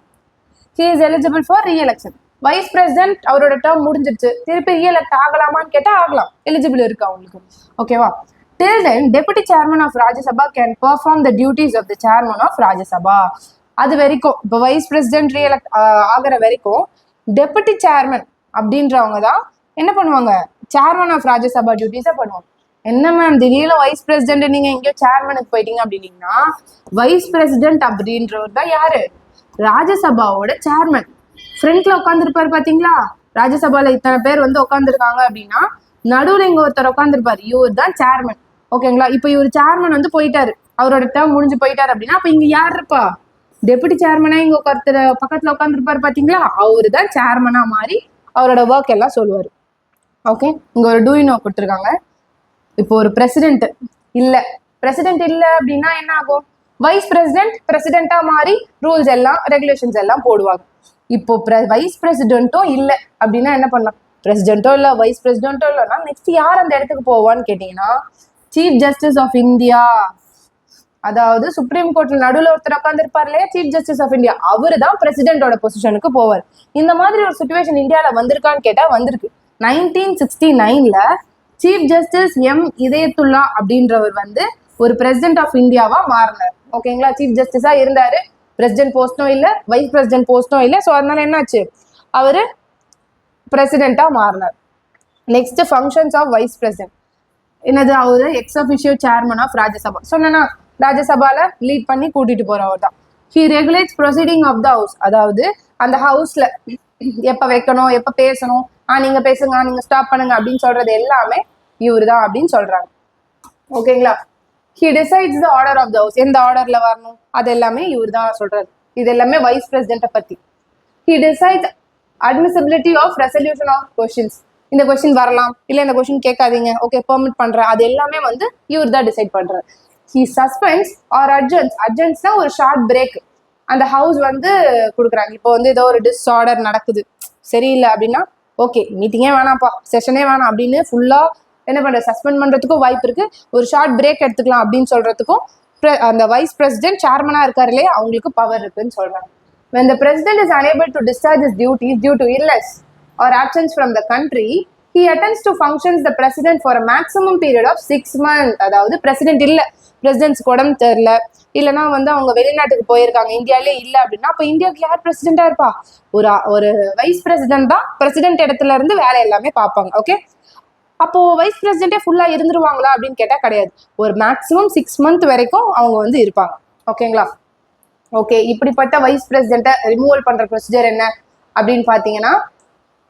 He is eligible for re-election. Vice president அவரோட டேர்ம் முடிஞ்சிருச்சு, திருப்பி ரீஎலெக்ட் ஆகலாமான்னு கேட்டா ஆகலாம், எலிஜிபிள் இருக்கு அவங்களுக்கு. ஓகேவா. Till then, Deputy Chairman of Rajya Sabha can perform the duties of the Chairman of Rajya Sabha. அது வரைக்கும் இப்போ வைஸ் பிரசிடென்ட் ரீஎலெக்ட் ஆகிற வரைக்கும் டெபுட்டி சேர்மன் அப்படின்றவங்க தான் என்ன பண்ணுவாங்க, சேர்மன் ஆஃப் ராஜ்யசபா டியூட்டிஸை பண்ணுவாங்க. என்ன மேம் திடீர்னு வைஸ் பிரசிடென்ட் நீங்க எங்கேயோ சேர்மனுக்கு போயிட்டீங்க அப்படின்னீங்கன்னா, வைஸ் பிரசிடென்ட் அப்படின்றவர் தான் யாரு? ராஜ்யசபாவோட சேர்மன். ஃப்ரண்ட்ல உட்காந்துருப்பாரு பாத்தீங்களா? ராஜ்யசபால இத்தனை பேர் வந்து உட்காந்துருக்காங்க அப்படின்னா நடுவுல இங்க ஒருத்தர் உட்காந்துருப்பாரு, இவர் தான் சேர்மன். ஓகேங்களா? இப்ப இவர் சேர்மன் வந்து போயிட்டாரு, அவரோட டேர்ம் முடிஞ்சு போயிட்டாரு அப்படின்னா அப்ப இங்க யார் இருப்பா? டெபுட்டி சேர்மனா இங்க ஒருத்தர் பக்கத்துல உட்காந்துருப்பாரு பாத்தீங்களா? அவரு தான் சேர்மனா மாறி அவரோட ஒர்க் எல்லாம் சொல்லுவாரு. ஓகே, இங்க ஒரு டூயினோ கொடுத்துருக்காங்க. இப்போ ஒரு பிரசிடென்ட் இல்ல, பிரசிடென்ட் இல்ல அப்படின்னா என்ன ஆகும்? வைஸ் பிரசிடென்ட் பிரசிடென்டா மாறி ரூல்ஸ் எல்லாம் ரெகுலேஷன்ஸ் எல்லாம் போடுவாங்க. இப்போ வைஸ் பிரசிடென்ட்டும் இல்ல அப்படின்னா என்ன பண்ணலாம்? பிரசிடென்ட்டோ இல்ல வைஸ் பிரசிடென்ட்டோ இல்லைன்னா நெக்ஸ்ட் யார் அந்த இடத்துக்கு போவான்னு கேட்டீங்கன்னா, சீஃப் ஜஸ்டிஸ் ஆஃப் இந்தியா. அதாவது சுப்ரீம் கோர்ட்ல நடுவில் ஒருத்தர் உட்காந்துருப்பார் இல்லையா, சீஃப் ஜஸ்டிஸ் ஆஃப் இந்தியா, அவரு தான் பிரசிடென்டோட பொசிஷனுக்கு போவார். இந்த மாதிரி ஒரு சுச்சுவேஷன் இந்தியாவில் வந்திருக்கான்னு கேட்டா வந்திருக்கு. 1969ல சீஃப் ஜஸ்டிஸ் எம் இதயத்துல்லா அப்படின்றவர் வந்து ஒரு பிரசிடென்ட் ஆஃப் இந்தியாவா மாறினார். ஓகேங்களா? சீஃப் ஜஸ்டிஸா இருந்தாரு, பிரசிடென்ட் போஸ்டும் இல்லை, வைஸ் பிரசிடென்ட் போஸ்டும் இல்லை. ஸோ அதனால என்னாச்சு, அவரு பிரசிடென்டா மாறினார். Next functions of vice president என்னது? அவரு ex officio chairman of Rajya Sabha. சொன்னா ராஜ்யசபால லீட் பண்ணி கூட்டிட்டு போறவர் தான். He regulates proceeding of the house. அதாவது அந்த ஹவுஸ்ல எப்ப வைக்கணும், எப்ப பேசணும், நீங்க பேசுங்க, நீங்க ஸ்டாப் பண்ணுங்க அப்படின்னு சொல்றது எல்லாமே இவரு தான் அப்படின்னு சொல்றாங்க. ஓகேங்களா? He decides the order of the house. எந்த ஆர்டர்ல வரணும் அது எல்லாமே இவர் தான் சொல்றாரு. இது எல்லாமே வைஸ் பிரசிடென்ட்டை பத்தி. He decides admissibility of resolution of questions. இந்த கொஸ்டின் வரலாம், இல்ல இந்த கொஸ்டின் கேட்காதீங்க, ஓகே பெர்மிட் பண்றேன், அது எல்லாமே வந்து இவர் தான் டிசைட் பண்றாரு. He சஸ்பெண்ட்ஸ் R அட்ஜென்ட்ஸ். அட்ஜென்ட்ஸ்னா ஒரு ஷார்ட் பிரேக் அந்த ஹவுஸ் வந்து கொடுக்குறாங்க. இப்போ வந்து ஏதோ ஒரு டிஸ்ஆர்டர் நடக்குது, சரியில்லை அப்படின்னா ஓகே மீட்டிங்கே வேணாம்ப்பா, செஷனே வேணாம் அப்படின்னு ஃபுல்லா என்ன பண்ற சஸ்பெண்ட் பண்றதுக்கும் வாய்ப்பு இருக்கு. ஒரு ஷார்ட் பிரேக் எடுத்துக்கலாம் அப்படின்னு சொல்றதுக்கும் அந்த வைஸ் பிரசிடென்ட் சேர்மனா இருக்காரு இல்லையா, அவங்களுக்கு பவர் இருக்குன்னு சொல்றாங்க. When the president is unable to discharge his duties due to illness or absence from the country, he attends to functions the president for a maximum period of 6 months. அதாவது president இல்ல, பிரசிடென்ட்ஸ்க்கு உடம்பு தெரியல, இல்லைன்னா வந்து அவங்க வெளிநாட்டுக்கு போயிருக்காங்க, இந்தியாலே இல்லை அப்படின்னா அப்ப இந்தியாவுக்கு யார் பிரசிடென்டா இருப்பா? ஒரு வைஸ் பிரசிடென்ட் தான் பிரசிடென்ட் இடத்துல இருந்து வேலை எல்லாமே பார்ப்பாங்க. ஓகே, அப்போ வைஸ் பிரசிடென்டே ஃபுல்லா இருந்துருவாங்களா அப்படின்னு கேட்டா கிடையாது. ஒரு மேக்ஸிமம் 6 மந்த் வரைக்கும் அவங்க வந்து இருப்பாங்க. ஓகேங்களா? ஓகே, இப்படிப்பட்ட வைஸ் பிரசிடென்ட்டை ரிமூவல் பண்ற ப்ரொசீஜர் என்ன அப்படின்னு பாத்தீங்கன்னா,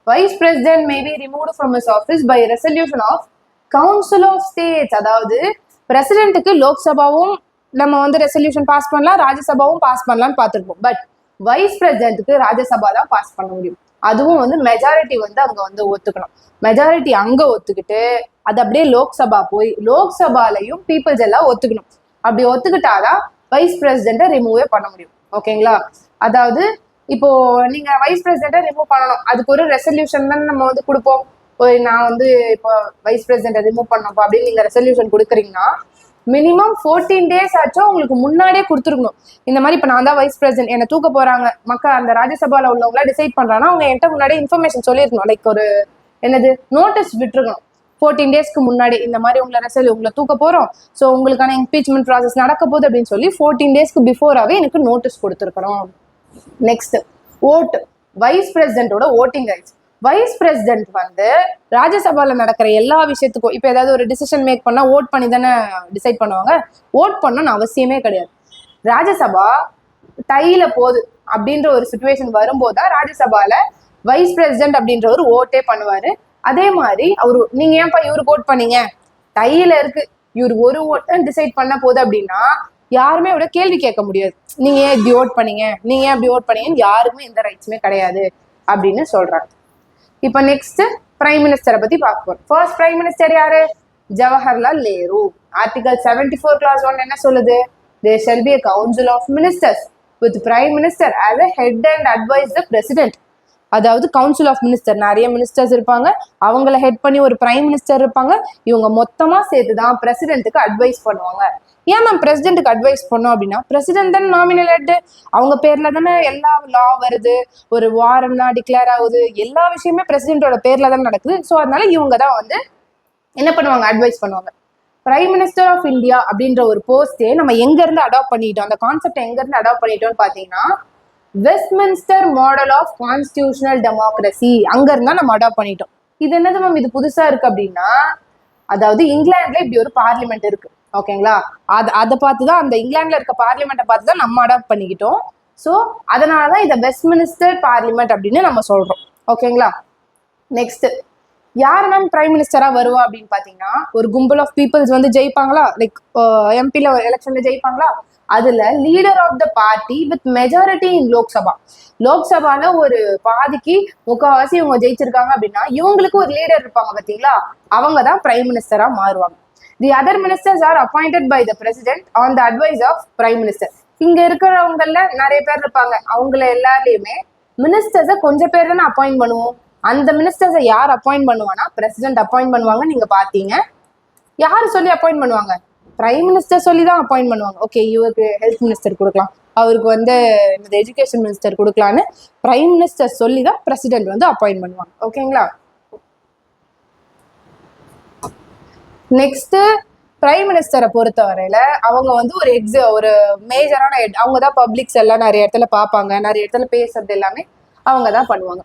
vice president may be removed from his office by resolution of council of states. அதாவது பிரசிடென்ட்டுக்கு லோக்சபாவும் நம்ம வந்து ரெசல்யூஷன் பாஸ் பண்ணலாம், ராஜ்யசபாவும் பாஸ் பண்ணலாம்னு பார்த்துருப்போம். பட் வைஸ் பிரசிடென்ட்டுக்கு ராஜ்யசபா தான் பாஸ் பண்ண முடியும். அதுவும் வந்து மெஜாரிட்டி வந்து அங்க வந்து ஒத்துக்கணும். மெஜாரிட்டி அங்க ஒத்துக்கிட்டு அது அப்படியே லோக்சபா போய் லோக்சபாலையும் பீப்புள்ஸ் எல்லாம் ஒத்துக்கணும். அப்படி ஒத்துக்கிட்டாதான் வைஸ் பிரசிடென்ட்டை ரிமூவே பண்ண முடியும். ஓகேங்களா? அதாவது இப்போ நீங்க வைஸ் பிரசிடென்ட்டை ரிமூவ் பண்ணணும், அதுக்கு ஒரு ரெசல்யூஷன் தான் நம்ம வந்து கொடுப்போம். நான் வந்து இப்போ வைஸ் பிரசிடென்ட்டை ரிமூவ் பண்ணப்போ அப்படின்னு நீங்க ரெசல்யூஷன் கொடுக்குறீங்கன்னா மினிமம் 14 days ஆச்சும் உங்களுக்கு முன்னாடியே கொடுத்துருக்கணும். இந்த மாதிரி இப்போ நான் தான் வைஸ் பிரசிடென்ட், என்னை தூக்க போறாங்க மக்கள், அந்த ராஜ்யசபால உள்ளவங்களா டிசைட் பண்றாங்கன்னா அவங்க என்கிட்ட முன்னாடியே இன்ஃபர்மேஷன் சொல்லியிருக்கணும். லைக் ஒரு என்னது நோட்டீஸ் விட்டுருக்கணும் 14 daysக்கு முன்னாடி, இந்த மாதிரி உங்களை தூக்க போறோம், ஸோ உங்களுக்கான இம்பீச்மெண்ட் ப்ராசஸ் நடக்க போகுது அப்படின்னு சொல்லி 14 daysக்கு பிஃபோராகவே எனக்கு நோட்டீஸ் கொடுத்துருக்கணும். நெக்ஸ்ட் ஓட், வைஸ் பிரசிடென்ட்டோட ஓட்டிங் ரைட்ஸ். வைஸ் பிரசிடென்ட் வந்து ராஜ்யசபால நடக்கிற எல்லா விஷயத்துக்கும், இப்போ ஏதாவது ஒரு டிசிஷன் மேக் பண்ணா ஓட் பண்ணி தானே டிசைட் பண்ணுவாங்க. ஓட் பண்ணணும்னு அவசியமே கிடையாது. ராஜ்யசபா டைல போகுது அப்படின்ற ஒரு சுச்சுவேஷன் வரும்போது தான் ராஜ்யசபால வைஸ் பிரசிடென்ட் அப்படின்றவர் ஓட்டே பண்ணுவாரு. அதே மாதிரி அவரு நீங்க ஏன்பா இவருக்கு ஓட் பண்ணீங்க, டையில இருக்கு, இவரு ஒரு ஓட்டை டிசைட் பண்ண போகுது அப்படின்னா யாருமே விட கேள்வி கேட்க முடியாது. நீங்க ஏன் இப்படி ஓட் பண்ணீங்க, நீங்க ஏன் அப்படி ஓட் பண்ணீங்கன்னு யாருக்குமே எந்த ரைட்ஸுமே கிடையாது அப்படின்னு சொல்றாங்க. இப்ப நெக்ஸ்ட் பிரைம் மினிஸ்டரை பத்தி பார்க்க போறோம். ஃபர்ஸ்ட் பிரைம் மினிஸ்டர் யாரு? ஜவஹர்லால் நேரு. ஆர்டிகல் 74 clause 1 என்ன சொல்லுது? There shall be a council of ministers with prime minister as a head and advise the president. அதாவது கவுன்சில் ஆஃப் மினிஸ்டர், நிறைய மினிஸ்டர்ஸ் இருப்பாங்க, அவங்கள ஹெட் பண்ணி ஒரு பிரைம் மினிஸ்டர் இருப்பாங்க. இவங்க மொத்தமா சேர்த்துதான் பிரசிடென்ட்டுக்கு அட்வைஸ் பண்ணுவாங்க. ஏன் மேம் பிரசிடென்ட்டுக்கு அட்வைஸ் பண்ணோம் அப்படின்னா, பிரசிடென்ட் தான் நாமினல் ஹெட், அவங்க பேர்ல தானே எல்லா லா வருது, ஒரு வாரம்லாம் டிக்ளேர் ஆகுது, எல்லா விஷயமே பிரசிடென்ட்டோட பேர்ல தானே நடக்குது. ஸோ அதனால இவங்க தான் வந்து என்ன பண்ணுவாங்க, அட்வைஸ் பண்ணுவாங்க. பிரைம் மினிஸ்டர் ஆஃப் இந்தியா அப்படின்ற ஒரு போஸ்டே நம்ம எங்க இருந்து அடாப்ட் பண்ணிட்டோம், அந்த கான்செப்ட் எங்க இருந்து அடாப்ட் பண்ணிட்டோம்னு பாத்தீங்கன்னா, Westminster model of constitutional democracy, அங்க இருந்தா நம்ம அடாப்ட் பண்ணிட்டோம். இது என்னது மேம் இது புதுசா இருக்கு அப்படின்னா, அதாவது இங்கிலாந்துல இப்படி ஒரு பார்லிமெண்ட் இருக்கு, ஓகேங்களா? அதை பார்த்துதான், அந்த இங்கிலாந்துல இருக்க பார்லிமெண்ட்டை பார்த்துதான் நம்ம அடாப்ட் பண்ணிக்கிட்டோம். ஸோ அதனாலதான் இதை வெஸ்ட்மினிஸ்டர் பார்லிமெண்ட் அப்படின்னு நம்ம சொல்றோம், ஓகேங்களா? நெக்ஸ்ட், யார் மேம் பிரைம் மினிஸ்டரா வருவா அப்படின்னு பாத்தீங்கன்னா, ஒரு கும்பல் ஆஃப் பீப்புள்ஸ் வந்து ஜெயிப்பாங்களா, லைக் எம்பில எலெக்ஷன்ல ஜெயிப்பாங்களா, அதுல leader of the party with majority in Lok Sabha. லோக்சபால ஒரு பாதிக்கு முக்கால்வாசி இவங்க ஜெயிச்சிருக்காங்க அப்படின்னா இவங்களுக்கு ஒரு லீடர் இருப்பாங்க பாத்தீங்களா, அவங்க தான் பிரைம் மினிஸ்டரா மாறுவாங்க. The other ministers are appointed by the president on the advice of prime minister. இங்க இருக்கிறவங்கல நிறைய பேர் இருப்பாங்க, அவங்கள எல்லாரையுமே மினிஸ்டர்ஸை கொஞ்சம் பேர் தானே அப்பாயிண்ட் பண்ணுவோம். அந்த மினிஸ்டர்ஸை யார் அப்பாயிண்ட் பண்ணுவானா, பிரசிடென்ட் அப்பாயிண்ட் பண்ணுவாங்க. நீங்க பாத்தீங்க, யாரு சொல்லி அப்பாயிண்ட் பண்ணுவாங்க, பிரைம் மினிஸ்டர் சொல்லி தான் அப்பாயிண்ட் பண்ணுவாங்க. ஓகே, இவருக்கு ஹெல்த் மினிஸ்டர் கொடுக்கலாம், அவருக்கு வந்து எஜுகேஷன் மினிஸ்டர் கொடுக்கலான்னு பிரைம் மினிஸ்டர் சொல்லி தான் பிரசிடென்ட் வந்து அப்பாயிண்ட் பண்ணுவாங்க, ஓகேங்களா? நெக்ஸ்ட், பிரைம் மினிஸ்டரை பொறுத்த வரையில அவங்க வந்து ஒரு மேஜரான ஹெட். அவங்க தான் பப்ளிக்ஸ் எல்லாம் நிறைய இடத்துல பார்ப்பாங்க, நிறைய இடத்துல பேசுறது எல்லாமே அவங்க தான் பண்ணுவாங்க.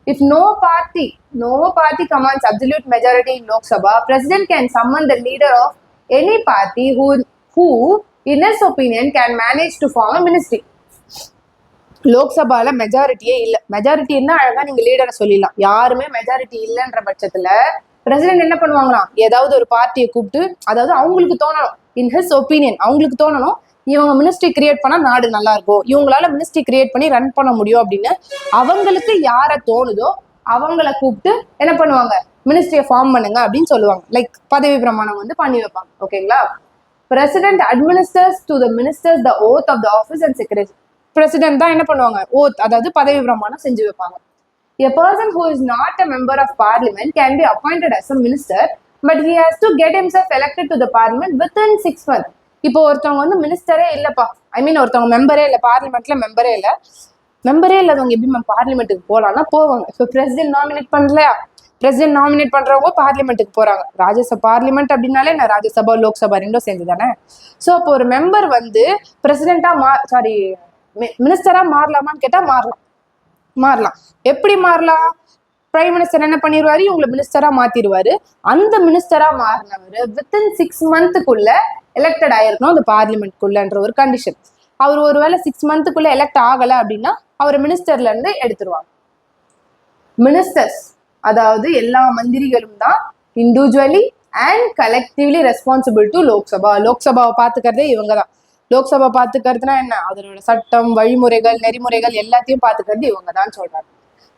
If no party commands absolute majority in Lok Sabha, President can summon the leader of any party who in his opinion can manage to form a ministry. லோக்சபால மெஜாரிட்டியே இல்ல, மெஜாரிட்டி இருந்தா அழகா நீங்க லீடரை சொல்லிடலாம். யாருமே மெஜாரிட்டி இல்லைன்ற பட்சத்துல பிரசிடென்ட் என்ன பண்ணுவாங்களாம், ஏதாவது ஒரு பார்ட்டியை கூப்பிட்டு, அதாவது அவங்களுக்கு தோணணும், இன் ஹிஸ் ஒப்பீனியன் அவங்களுக்கு தோணணும், இவங்க மினிஸ்ட்ரி கிரியேட் பண்ணா நாடு நல்லா இருக்கும், இவங்களால மினிஸ்ட்ரி கிரியேட் பண்ணி ரன் பண்ண முடியும் அப்படின்னு அவங்களுக்கு யார தோணுதோ அவங்கள கூப்பிட்டு என்ன பண்ணுவாங்க, மினிஸ்ட்ரியை ஃபார்ம் பண்ணுங்க அப்படின்னு சொல்லுவாங்க. லைக் பதவி பிரமாணம் வந்து பண்ணி வைப்பாங்க, ஓகேங்களா? President administers to the ministers the oath of the office and secretary. President தான் என்ன பண்ணுவாங்க, ஓத் அதாவது பதவி பிரமாணம் செஞ்சு வைப்பாங்க. A person who is not a member of parliament can be appointed as a minister, but he has to get himself elected to the parliament within 6 months. இப்போ ஒருத்தவங்க வந்து மினிஸ்டரே இல்லப்பா, ஒருத்தவங்க மெம்பரே இல்லை, பார்லிமெண்ட்ல மெம்பரே இல்லாதவங்க எப்படி மேம் பார்லிமெண்ட்டுக்கு போகலாம்னா போவாங்க. இப்போ பிரசிடென்ட் நாமினேட் பண்ணலையா, பிரசிடென்ட் நாமினேட் பண்றவங்க பார்லிமெண்ட்டுக்கு போறாங்க. ராஜ்யசபா பார்லிமெண்ட் அப்படின்னாலே நான் ராஜ்யசபா லோக்சபா ரெண்டும் சேர்ந்து தானே. ஸோ அப்போ ஒரு மெம்பர் வந்து பிரசிடென்டா மினிஸ்டரா மாறலாமான்னு கேட்டா மாறலாம். எப்படி மாறலாம், பிரைம் மினிஸ்டர் என்ன பண்ணிடுவாரு, இவங்களை மினிஸ்டரா மாத்திடுவாரு. அந்த மினிஸ்டரா மாறினவர் வித்தின் 6 மந்த்துக்குள்ள எலெக்டட் ஆயிருக்கணும் அந்த பார்லிமெண்ட்குள்ளன்ற ஒரு கண்டிஷன். அவர் ஒருவேளை 6 மந்த்துக்குள்ள எலெக்ட் ஆகல அப்படின்னா அவர் மினிஸ்டர்ல இருந்து எடுத்துருவாங்க. மினிஸ்டர்ஸ் அதாவது எல்லா மந்திரிகளும் தான் individually and collectively responsible to Lok Sabha. லோக்சபாவை பார்த்துக்கிறதே இவங்க தான். லோக்சபா பார்த்துக்கிறதுனா என்ன, அதனோட சட்டம், வழிமுறைகள், நெறிமுறைகள் எல்லாத்தையும் பார்த்துக்கிறது இவங்க தான் சொல்றாங்க.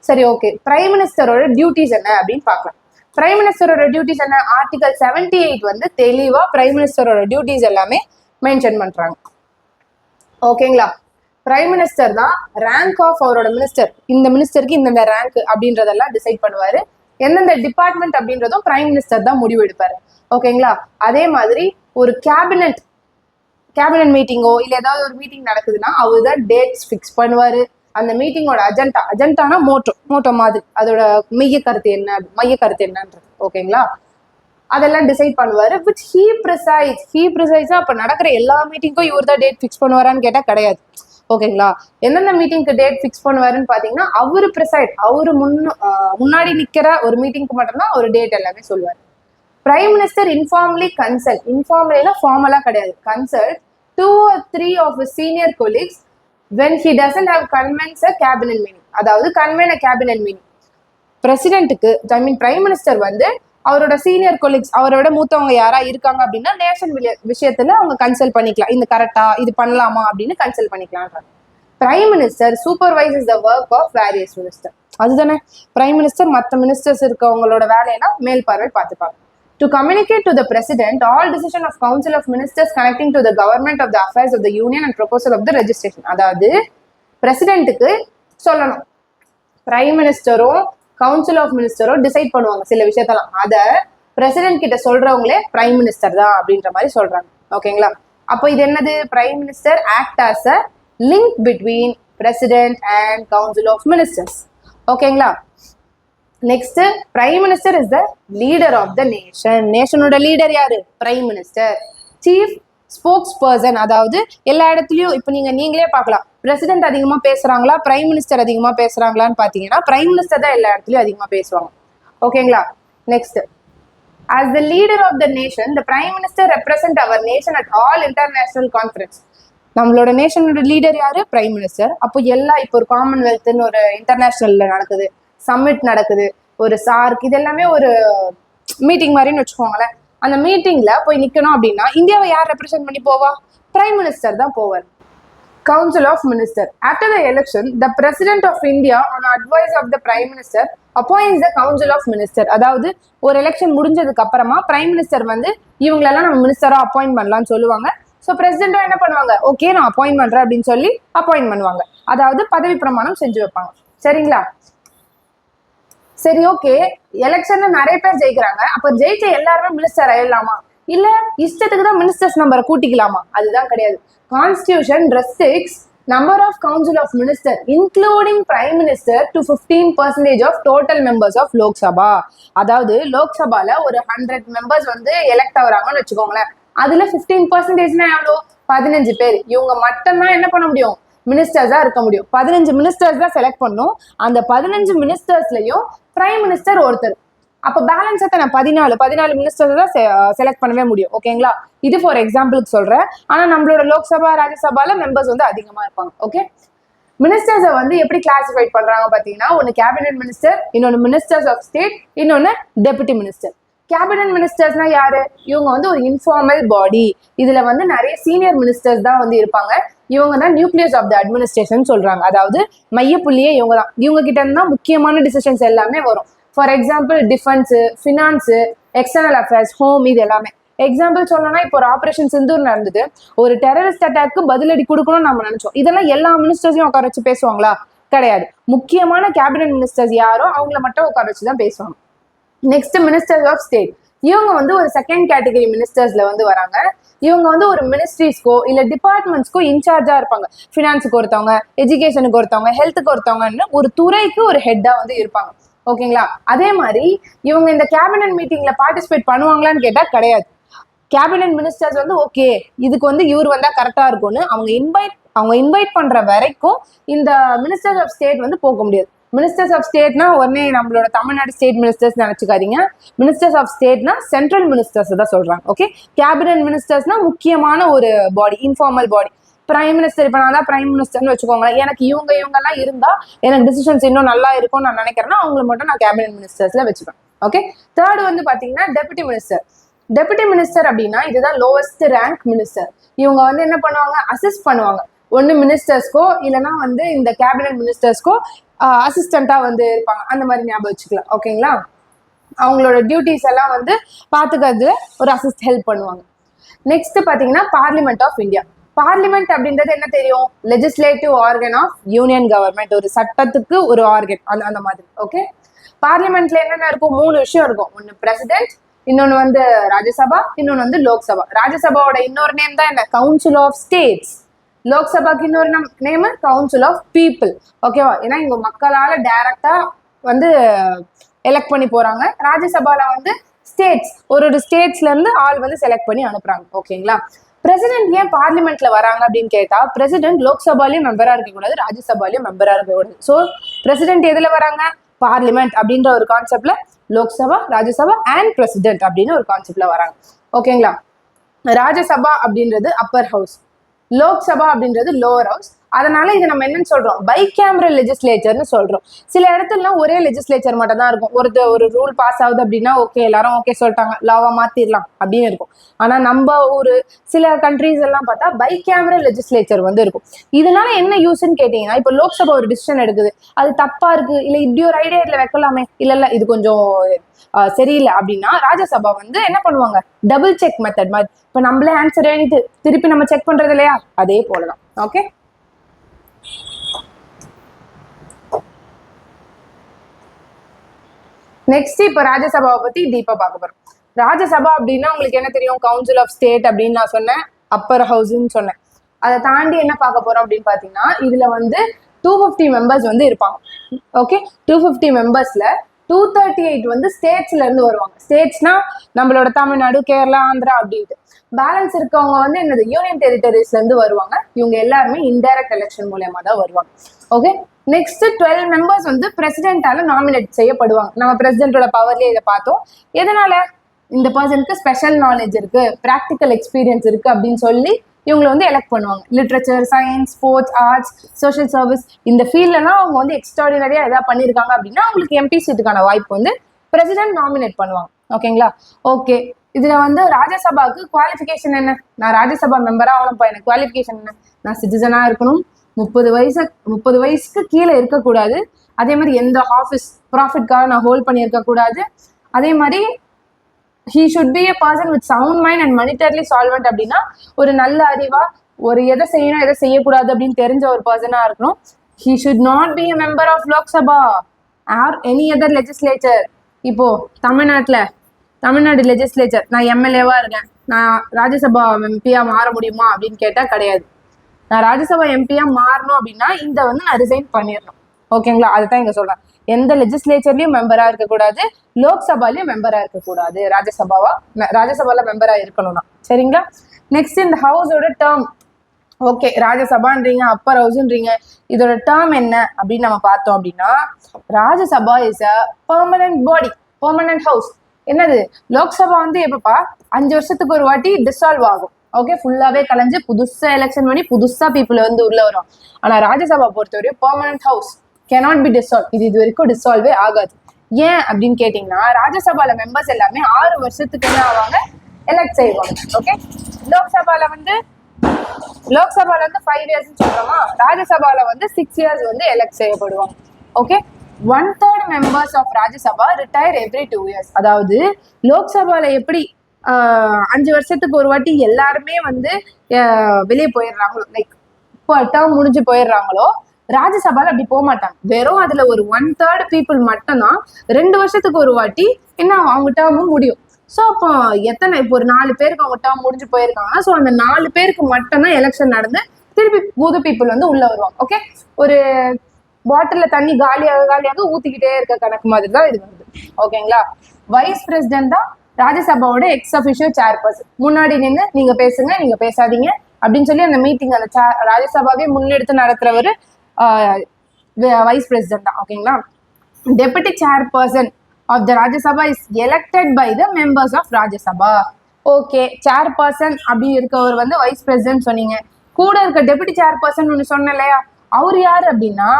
சரி, ஓகே, பிரைம் மினிஸ்டரோட டியூட்டிஸ் என்ன அப்படின்னு பார்க்கலாம். பிரைம் மினிஸ்டரோட டியூட்டிஸ் என்ன, ஆர்டிகல் 78 வந்து தெளிவா பிரைம் மினிஸ்டரோட டியூட்டிஸ் எல்லாமே மென்ஷன் பண்றாங்க, ஓகேங்களா? பிரைம் மினிஸ்டர் தான் ரேங்க் ஆஃப் அவரோட மினிஸ்டர், இந்த மினிஸ்டருக்கு இந்தந்த ரேங்க் அப்படின்றதெல்லாம் டிசைட் பண்ணுவாரு. எந்தெந்த டிபார்ட்மெண்ட் அப்படின்றதும் பிரைம் மினிஸ்டர் தான் முடிவு எடுப்பாரு, ஓகேங்களா? அதே மாதிரி ஒரு கேபினெட் மீட்டிங்கோ இல்லை ஏதாவது ஒரு மீட்டிங் நடக்குதுன்னா அவர் தான் டேட்ஸ் ஃபிக்ஸ் பண்ணுவாரு. அந்த மீட்டிங்கோட அஜெண்டானா மோட்டோ மாதிரி அதோட மைய கருத்து என்னன்றது, ஓகேங்களா? அதெல்லாம் டிசைட் பண்ணுவாரு. விச் ஹீ ப்ரிசைஸா அப்ப நடக்கிற எல்லா மீட்டிங்கும் இவர் தான் டேட் ஃபிக்ஸ் பண்ணுவாரான்னு கேட்டா கிடையாது, ஓகேங்களா? எந்தெந்த மீட்டிங்க்கு டேட் ஃபிக்ஸ் பண்ணுவாருன்னு பாத்தீங்கன்னா அவரு முன்னாடி நிக்கிற ஒரு மீட்டிங்க்கு மட்டும்தான் ஒரு டேட் எல்லாமே சொல்லுவாரு. பிரைம் மினிஸ்டர் இன்ஃபார்ம்லி கன்சல்ட், இன்ஃபார்ம்லினா ஃபார்மலா கிடையாது, consult 2 or 3 of his senior colleagues when he doesn't have convenes a cabinet meeting. அதாவது convene a cabinet meeting. பிரசிடென்ட்டுக்கு பிரைம் மினிஸ்டர் வந்து அவரோட சீனியர் கொலீக்ஸ், அவரோட மூத்தவங்க யாரா இருக்காங்க அப்படின்னா நேஷன் விஷயத்துல அவங்க கன்சல்ட் பண்ணிக்கலாம், இந்த கரெக்டா இது பண்ணலாமா அப்படின்னு கன்சல்ட் பண்ணிக்கலாம். Prime minister supervises the work of various minister. அதுதானே பிரைம் மினிஸ்டர் மற்ற மினிஸ்டர்ஸ் இருக்கவங்களோட வேலையெல்லாம் மேல் பார்வை பார்த்துப்பாங்க. To communicate to the president all decision of council of ministers connecting to the government of the affairs of the union and proposal of the registration. அதாவது பிரசிடென்ட்டுக்கு சொல்லணும், prime மினிஸ்டரும் council of மினிஸ்டரும் decide பண்ணுவாங்க சில விஷயத்தெல்லாம், அதை பிரசிடென்ட் கிட்ட சொல்றவங்களே prime minister தான் அப்படின்ற மாதிரி சொல்றாங்க, ஓகேங்களா? அப்போ இது என்னது, prime minister act as a link between president and council of ministers, ஓகேங்களா? Next, prime minister is the leader of the nation. நேஷனோட லீடர் யாரு, prime minister. Chief spokesperson, அதாவது எல்லா இடத்துலயும் இப்போ நீங்களே பார்க்கலாம், பிரசிடென்ட் அதிகமா பேசுறாங்களா பிரைம் மினிஸ்டர் அதிகமா பேசுறாங்களான்னு பாத்தீங்கன்னா பிரைம் மினிஸ்டர் தான் எல்லா இடத்துலயும் அதிகமா பேசுவாங்க, ஓகேங்களா? Next, As the leader of the nation, the Prime Minister represent our nation at all international conference. நம்மளோட நேஷனோட லீடர் யாரு? Prime minister. அப்போ இப்போ ஒரு காமன்வெல்த்னு ஒரு இன்டர்நேஷனல்ல நடக்குது, சம்மிட் நடக்குது, ஒரு சார்க், இது எல்லாமே ஒரு மீட்டிங் மாதிரின்னு வச்சுக்கோங்களேன். அந்த மீட்டிங்ல போய் நிக்கணும் அப்படின்னா இந்தியாவை யார் ரெப்ரசென்ட் பண்ணி போவா? பிரைம் மினிஸ்டர் தான் போவார். Council of Minister. After the election, the President of India, on advice of the Prime Minister, appoints the Council of Minister. அதாவது ஒரு எலெக்ஷன் முடிஞ்சதுக்கு அப்புறமா பிரைம் மினிஸ்டர் வந்து இவங்களெல்லாம் நம்ம மினிஸ்டரா அப்பாயிண்ட் பண்ணலாம்னு சொல்லுவாங்க. ஸோ பிரசிடென்ட்டும் என்ன பண்ணுவாங்க? ஓகே, நான் அப்பாயிண்ட் பண்றேன் அப்படின்னு சொல்லி அப்பாயிண்ட் பண்ணுவாங்க. அதாவது பதவி பிரமாணம் செஞ்சு வைப்பாங்க. சரிங்களா? சரி, ஓகே, எலெக்ஷன்ல நிறைய பேர் ஜெயிக்கிறாங்க. அப்ப ஜெயிச்ச எல்லாருமே மினிஸ்டர் ஆயிடலாமா? இல்ல இஷ்டத்துக்கு தான் மினிஸ்டர்ஸ் நம்பரை கூட்டிக்கலாமா? அதுதான் கிடையாது. Constitution restricts number of council of minister including prime minister to 15% of total members of Lok Sabha. அதாவது லோக் சபால ஒரு 100 மெம்பர்ஸ் வந்து எலெக்ட் ஆகுறாங்கன்னு வச்சுக்கோங்களேன். அதுல 15% எவ்வளோ? 15 பேர். இவங்க மட்டும்தான் என்ன பண்ண முடியும்? மினிஸ்டர்ஸா இருக்க முடியும். 15 மினிஸ்டர்ஸ் தான் செலக்ட் பண்ணும். அந்த 15 மினிஸ்டர்ஸ்லயும் பிரைம் மினிஸ்டர் ஒருத்தர். அப்போ பேலன்ஸ் எத்தனை? 14 மினிஸ்டர்ஸ் தான் செலக்ட் பண்ணவே முடியும். ஓகேங்களா? இது ஃபார் எக்ஸாம்பிளுக்கு சொல்றேன். ஆனா நம்மளோட லோக்சபா ராஜ்யசபால மெம்பர்ஸ் வந்து அதிகமா இருப்பாங்க. ஓகே, மினிஸ்டர்ஸை வந்து எப்படி கிளாசிஃபைட் பண்றாங்க பாத்தீங்கன்னா, ஒன்னு கேபினெட் மினிஸ்டர், இன்னொன்னு மினிஸ்டர்ஸ் ஆஃப் ஸ்டேட், இன்னொன்னு டெபுட்டி மினிஸ்டர். கேபினெட் மினிஸ்டர்ஸ்னா யாரு? இவங்க வந்து ஒரு இன்ஃபார்மல் பாடி. இதுல வந்து நிறைய சீனியர் மினிஸ்டர்ஸ் தான் வந்து இருப்பாங்க. இவங்க தான் நியூக்ளியஸ் ஆஃப் த அட்மினிஸ்ட்ரேஷன் சொல்றாங்க. அதாவது மையப்புள்ளியே இவங்க தான். இவங்க கிட்ட இருந்தா முக்கியமான டிசிஷன்ஸ் எல்லாமே வரும். For example defence, finance, external affairs, home, இது எல்லாமே. எக்ஸாம்பிள் சொல்லணும்னா இப்போ ஒரு ஆப்ரேஷன் சிந்தூர் நடந்தது. ஒரு டெரரிஸ்ட் அட்டாக்கு பதிலடி கொடுக்கணும்னு நம்ம நினைச்சோம். இதெல்லாம் எல்லா மினிஸ்டர்ஸையும் உட்கார வச்சு பேசுவாங்களா? கிடையாது. முக்கியமான கேபினெட் மினிஸ்டர்ஸ் யாரோ அவங்கள மட்டும் உட்கார வச்சு தான் பேசுவாங்க. Next ministers of state. இவங்க வந்து ஒரு செகண்ட் கேட்டகரி மினிஸ்டர்ஸ்ல வந்து வராங்க. இவங்க வந்து ஒரு மினிஸ்ட்ரிஸ்க்கோ இல்ல டிபார்ட்மெண்ட்ஸ்க்கோ இன்சார்ஜா இருப்பாங்க. ஃபினான்ஸுக்கு ஒருத்தவங்க, எஜுகேஷனுக்கு ஒருத்தவங்க, ஹெல்த்துக்கு ஒருத்தவங்கன்னு ஒரு துறைக்கு ஒரு ஹெட்டா வந்து இருப்பாங்க. ஓகேங்களா? அதே மாதிரி இவங்க இந்த கேபினெட் மீட்டிங்ல பார்ட்டிசிபேட் பண்ணுவாங்களான்னு கேட்டா கிடையாது. கேபினெட் மினிஸ்டர்ஸ் வந்து ஓகே, இதுக்கு வந்து இவர் வந்தா கரெக்டா இருக்கும்னு அவங்க இன்வைட் பண்ற வரைக்கும் இந்த மினிஸ்டர்ஸ் ஆஃப் ஸ்டேட் வந்து போக முடியாது. மினிஸ்டர்ஸ் ஆஃப் ஸ்டேட்னா உடனே நம்மளோட தமிழ்நாடு ஸ்டேட் மினிஸ்டர்ஸ் நினைச்சுக்காதீங்க. மினிஸ்டர்ஸ் ஆஃப் ஸ்டேட்னா சென்ட்ரல் மினிஸ்டர்ஸ் தான் சொல்றாங்க. ஓகே, கேபினெட் மினிஸ்டர்ஸ்னா முக்கியமான ஒரு body, informal body. Prime minister, இப்போ நான் தான் பிரைம் மினிஸ்டர்னு வச்சுக்கோங்களேன். எனக்கு இவங்கெல்லாம் இருந்தா எனக்கு டிசிஷன்ஸ் இன்னும் நல்லா இருக்கும்னு நான் நினைக்கிறேன்னா அவங்களை மட்டும் நான் கேபினெட் மினிஸ்டர்ஸ்ல வச்சுப்பேன். ஓகே, தேர்ட் வந்து பாத்தீங்கன்னா டெபுட்டி மினிஸ்டர். டெபுட்டி மினிஸ்டர் அப்படின்னா இதுதான் லோவஸ்ட் ரேங்க் மினிஸ்டர். இவங்க வந்து என்ன பண்ணுவாங்க? அசிஸ்ட் பண்ணுவாங்க. ஒன்னு மினிஸ்டர்ஸ்க்கோ இல்லைன்னா வந்து இந்த கேபினெட் மினிஸ்டர்ஸ்க்கோ அசிஸ்டண்டா வந்து இருப்பாங்க. அந்த மாதிரி ஞாபகம் வச்சுக்கலாம். ஓகேங்களா? அவங்களோட டியூட்டிஸ் எல்லாம் வந்து பாத்துக்கிறது ஒரு அசிஸ்ட் ஹெல்ப் பண்ணுவாங்க. நெக்ஸ்ட் பாத்தீங்கன்னா பார்லிமெண்ட் ஆஃப் இந்தியா. பார்லிமெண்ட் அப்படின்றது என்ன தெரியும்? Legislative organ of union government. ஒரு சட்டத்துக்கு ஒரு ஆர்கன், அந்த மாதிரி. ஓகே, பார்லிமெண்ட்ல என்னென்ன இருக்கும்? 3 விஷயம் இருக்கும். ஒன்னு பிரசிடென்ட், இன்னொன்னு வந்து ராஜ்யசபா, இன்னொன்னு வந்து லோக்சபா. ராஜ்யசபாவோட இன்னொரு நேம் தான் என்ன? Council of states. லோக்சபாக்கு இன்னொரு நேம் கவுன்சில் ஆஃப் பீப்புள். ஓகேவா? ஏன்னா இவங்க மக்களால டைரக்டா வந்து எலெக்ட் பண்ணி போறாங்க. ராஜ்யசபால வந்து ஸ்டேட்ஸ், ஒரு ஸ்டேட்ஸ்ல இருந்து ஆள் வந்து செலக்ட் பண்ணி அனுப்புறாங்க. ஓகேங்களா? பிரசிடென்ட் ஏன் பார்லிமெண்ட்ல வராங்க அப்படின்னு கேட்டா, பிரசிடென்ட் லோக்சபாலையும் மெம்பரா இருக்கக்கூடாது, ராஜ்யசபாலையும் மெம்பரா இருக்கக்கூடாது. ஸோ பிரசிடென்ட் எதுல வராங்க? பார்லிமெண்ட் அப்படின்ற ஒரு கான்செப்ட்ல லோக்சபா, ராஜ்யசபா அண்ட் பிரசிடென்ட் அப்படின்னு ஒரு கான்செப்ட்ல வராங்க. ஓகேங்களா? ராஜ்யசபா அப்படின்றது அப்பர் ஹவுஸ், லோக்சபா அப்படின்றது லோவர் ஹவுஸ். அதனால இதை நம்ம என்னன்னு சொல்றோம்? பை கேமரல் லெஜிஸ்லேச்சர்னு சொல்றோம். சில இடத்துலலாம் ஒரே லெஜிஸ்லேச்சர் மட்டும் தான் இருக்கும். ஒரு ரூல் பாஸ் ஆகுது அப்படின்னா ஓகே, எல்லாரும் ஓகே சொல்லிட்டாங்க, லாவா மாத்திரலாம் அப்படின்னு இருக்கும். ஆனா நம்ம சில கண்ட்ரீஸ் எல்லாம் பார்த்தா பை கேமரல் லெஜிஸ்லேச்சர் வந்து இருக்கும். இதனால என்ன யூஸ்ன்னு கேட்டீங்கன்னா, இப்போ லோக்சபா ஒரு டிசிஷன் எடுக்குது, அது தப்பா இருக்கு, இல்ல இப்படி ஒரு ஐடியா இதுல வைக்கலாமே, இல்ல இது கொஞ்சம் சரியில்லை அப்படின்னா ராஜ்யசபா வந்து என்ன பண்ணுவாங்க? டபுள் செக் மெத்தட் மாதிரி. இப்ப நம்மளே ஆன்சர் எழுதிட்டு திருப்பி நம்ம செக் பண்றது இல்லையா? அதே போலதான். ஓகே, நெக்ஸ்ட் இப்ப ராஜ்யசபாவை பத்தி டீப்பா பார்க்க போறோம். ராஜ்யசபா அப்படின்னா உங்களுக்கு என்ன தெரியும்? கவுன்சில் ஆஃப் ஸ்டேட் அப்படின்னு நான் சொன்னேன், அப்பர் ஹவுஸ்ன்னு சொன்னேன். அதை தாண்டி என்ன பார்க்க போறோம் அப்படின்னு பாத்தீங்கன்னா, இதுல வந்து 250 மெம்பர்ஸ் வந்து இருப்பாங்க. ஓகே, 250 மெம்பர்ஸ்ல 238 வந்து ஸ்டேட்ஸ்ல இருந்து வருவாங்க. ஸ்டேட்ஸ்னா நம்மளோட தமிழ்நாடு, கேரளா, ஆந்திரா அப்படின்ட்டு. பேலன்ஸ் இருக்கவங்க வந்து என்னது? யூனியன் டெரிட்டரிஸ்ல இருந்து வருவாங்க. இவங்க எல்லாருமே இன்டைரக்ட் எலெக்ஷன் மூலமா தான் வருவாங்க. ஓகே, நெக்ஸ்ட் 12 மெம்பர்ஸ் வந்து பிரசிடென்டால நாமினேட் செய்யப்படுவாங்க. நம்ம பிரசிடென்டோட பவர்லயே இதை பார்த்தோம். எதனால? இந்த பர்சனுக்கு ஸ்பெஷல் நாலேஜ் இருக்கு, ப்ராக்டிக்கல் எக்ஸ்பீரியன்ஸ் இருக்கு அப்படின்னு சொல்லி இவங்களை வந்து எலெக்ட் பண்ணுவாங்க. Literature, science, sports, arts, social service இந்த ஃபீல்ட்லாம் அவங்க வந்து எக்ஸ்ட்ராடினரியா எதாவது பண்ணியிருக்காங்க அப்படின்னா அவங்களுக்கு எம்பி சீட்டுக்கான வாய்ப்பு வந்து பிரசிடென்ட் நாமினேட் பண்ணுவாங்க. ஓகேங்களா? ஓகே, இதுல வந்து ராஜ்யசபாவுக்கு குவாலிஃபிகேஷன் என்ன? நான் ராஜ்யசபா மெம்பரா ஆகணும்ப்பா, எனக்கு குவாலிஃபிகேஷன் என்ன? நான் சிட்டிசனா இருக்கணும், 30 வயசுக்கு கீழே இருக்கக்கூடாது, அதே மாதிரி எந்த ஆஃபீஸ் ப்ராஃபிட்காக நான் ஹோல்ட் பண்ணியிருக்க கூடாது, அதே மாதிரி he should be a person with sound mind and monetarily solvent அப்படின்னா ஒரு நல்ல அறிவா, ஒரு எதை செய்யணும் எதை செய்யக்கூடாது அப்படின்னு தெரிஞ்ச ஒரு பர்சனா இருக்கணும். he should not be a member of Lok Sabha or any other legislature. இப்போ தமிழ்நாடு லெஜிஸ்லேச்சர் நான் எம்எல்ஏவா இருக்கேன், நான் ராஜ்யசபா எம்பியா மாற முடியுமா அப்படின்னு கேட்டா கிடையாது. நான் ராஜ்யசபா எம்பியா மாறணும் அப்படின்னா இந்த வந்து நான் ரிசைன் பண்ணிடணும். ஓகேங்களா? அதுதான் இங்க சொல்றேன். எந்த லெஜிஸ்லேச்சர்லயும் மெம்பரா இருக்கக்கூடாது, லோக்சபாலையும் மெம்பரா இருக்கக்கூடாது. ராஜ்யசபால மெம்பரா இருக்கணும்னா. சரிங்களா? நெக்ஸ்ட் இந்த ஹவுஸோட டேர்ம். ஓகே, ராஜ்யசபான்றீங்க, அப்பர் ஹவுஸ்ன்றீங்க, இதோட டேர்ம் என்ன அப்படின்னு நம்ம பார்த்தோம் அப்படின்னா Rajya Sabha is a permanent body, permanent house. என்னது? லோக்சபா வந்து எப்பப்பா 5 வருஷத்துக்கு ஒரு வாட்டி டிசால்வ் ஆகும். ஓகே, ஃபுல்லாவே கலைஞ்சு புதுசா எலெக்ஷன் பண்ணி புதுசா பீப்புள் வந்து உள்ள வரும். ஆனா ராஜ்யசபா பொறுத்தவரையும் permanent house, cannot be dissolved. இது வரைக்கும் டிசால்வே ஆகாது. ஏன் அப்படின்னு கேட்டீங்கன்னா ராஜ்யசபால மெம்பர்ஸ் எல்லாமே 6 வருஷத்துக்கு என்ன ஆவாங்க? எலெக்ட் செய்வாங்க. ஓகே, லோக்சபால வந்து 5 இயர்ஸ் சொல்றோமா, ராஜ்யசபால வந்து 6 இயர்ஸ் வந்து எலெக்ட் செய்யப்படுவாங்க. Okay, 1/3 members of Rajya Sabha retire every 2 years. அதாவது லோக்சபால எப்படி 5 வருஷத்துக்கு ஒரு வாட்டி எல்லாருமே வந்து வெளியே போயிடுறாங்களோ, லைக் இப்போ டேர்ம் முடிஞ்சு போயிடுறாங்களோ, ராஜ்யசபால அப்படி போக மாட்டாங்க. வெறும் அதுல ஒரு 1/3 பீப்புள் மட்டும்தான் 2 வருஷத்துக்கு ஒரு வாட்டி என்ன அவங்க டேர்மும் முடியும். ஸோ அப்போ இப்போ ஒரு 4 பேருக்கு அவங்க டேர்ம் முடிஞ்சு போயிருக்காங்கன்னா ஸோ அந்த 4 பேருக்கு மட்டும்தான் எலெக்ஷன் நடந்து திருப்பி புது பீப்புள் வந்து உள்ள வருவாங்க. ஓகே, ஒரு பாட்டில தண்ணி காலியாக ஊத்திக்கிட்டே இருக்க கணக்கு மாதிரி தான் இது வருது. ஓகேங்களா? வைஸ் பிரசிடென்ட் தான் ராஜ்யசபாவோட எக்ஸ் அஃபிஷியோ சேர்பர்சன். முன்னாடி நின்று நீங்க பேசுங்க, நீங்க பேசாதீங்க அப்படின்னு சொல்லி அந்த மீட்டிங் அந்த ராஜ்யசபாவே முன்னெடுத்து நடத்துறவர் வைஸ் பிரசிடென்ட் தான். ஓகேங்களா? Deputy chairperson of the Rajya Sabha is elected by the members of Rajya Sabha. Okay, chairperson அப்படி இருக்கவர் வந்து வைஸ் பிரசிடென்ட் சொன்னீங்க. கூட இருக்க டெபுட்டி சேர்பர்சன் ஒன்று சொன்ன இல்லையா, அவர் யாரு அப்படின்னா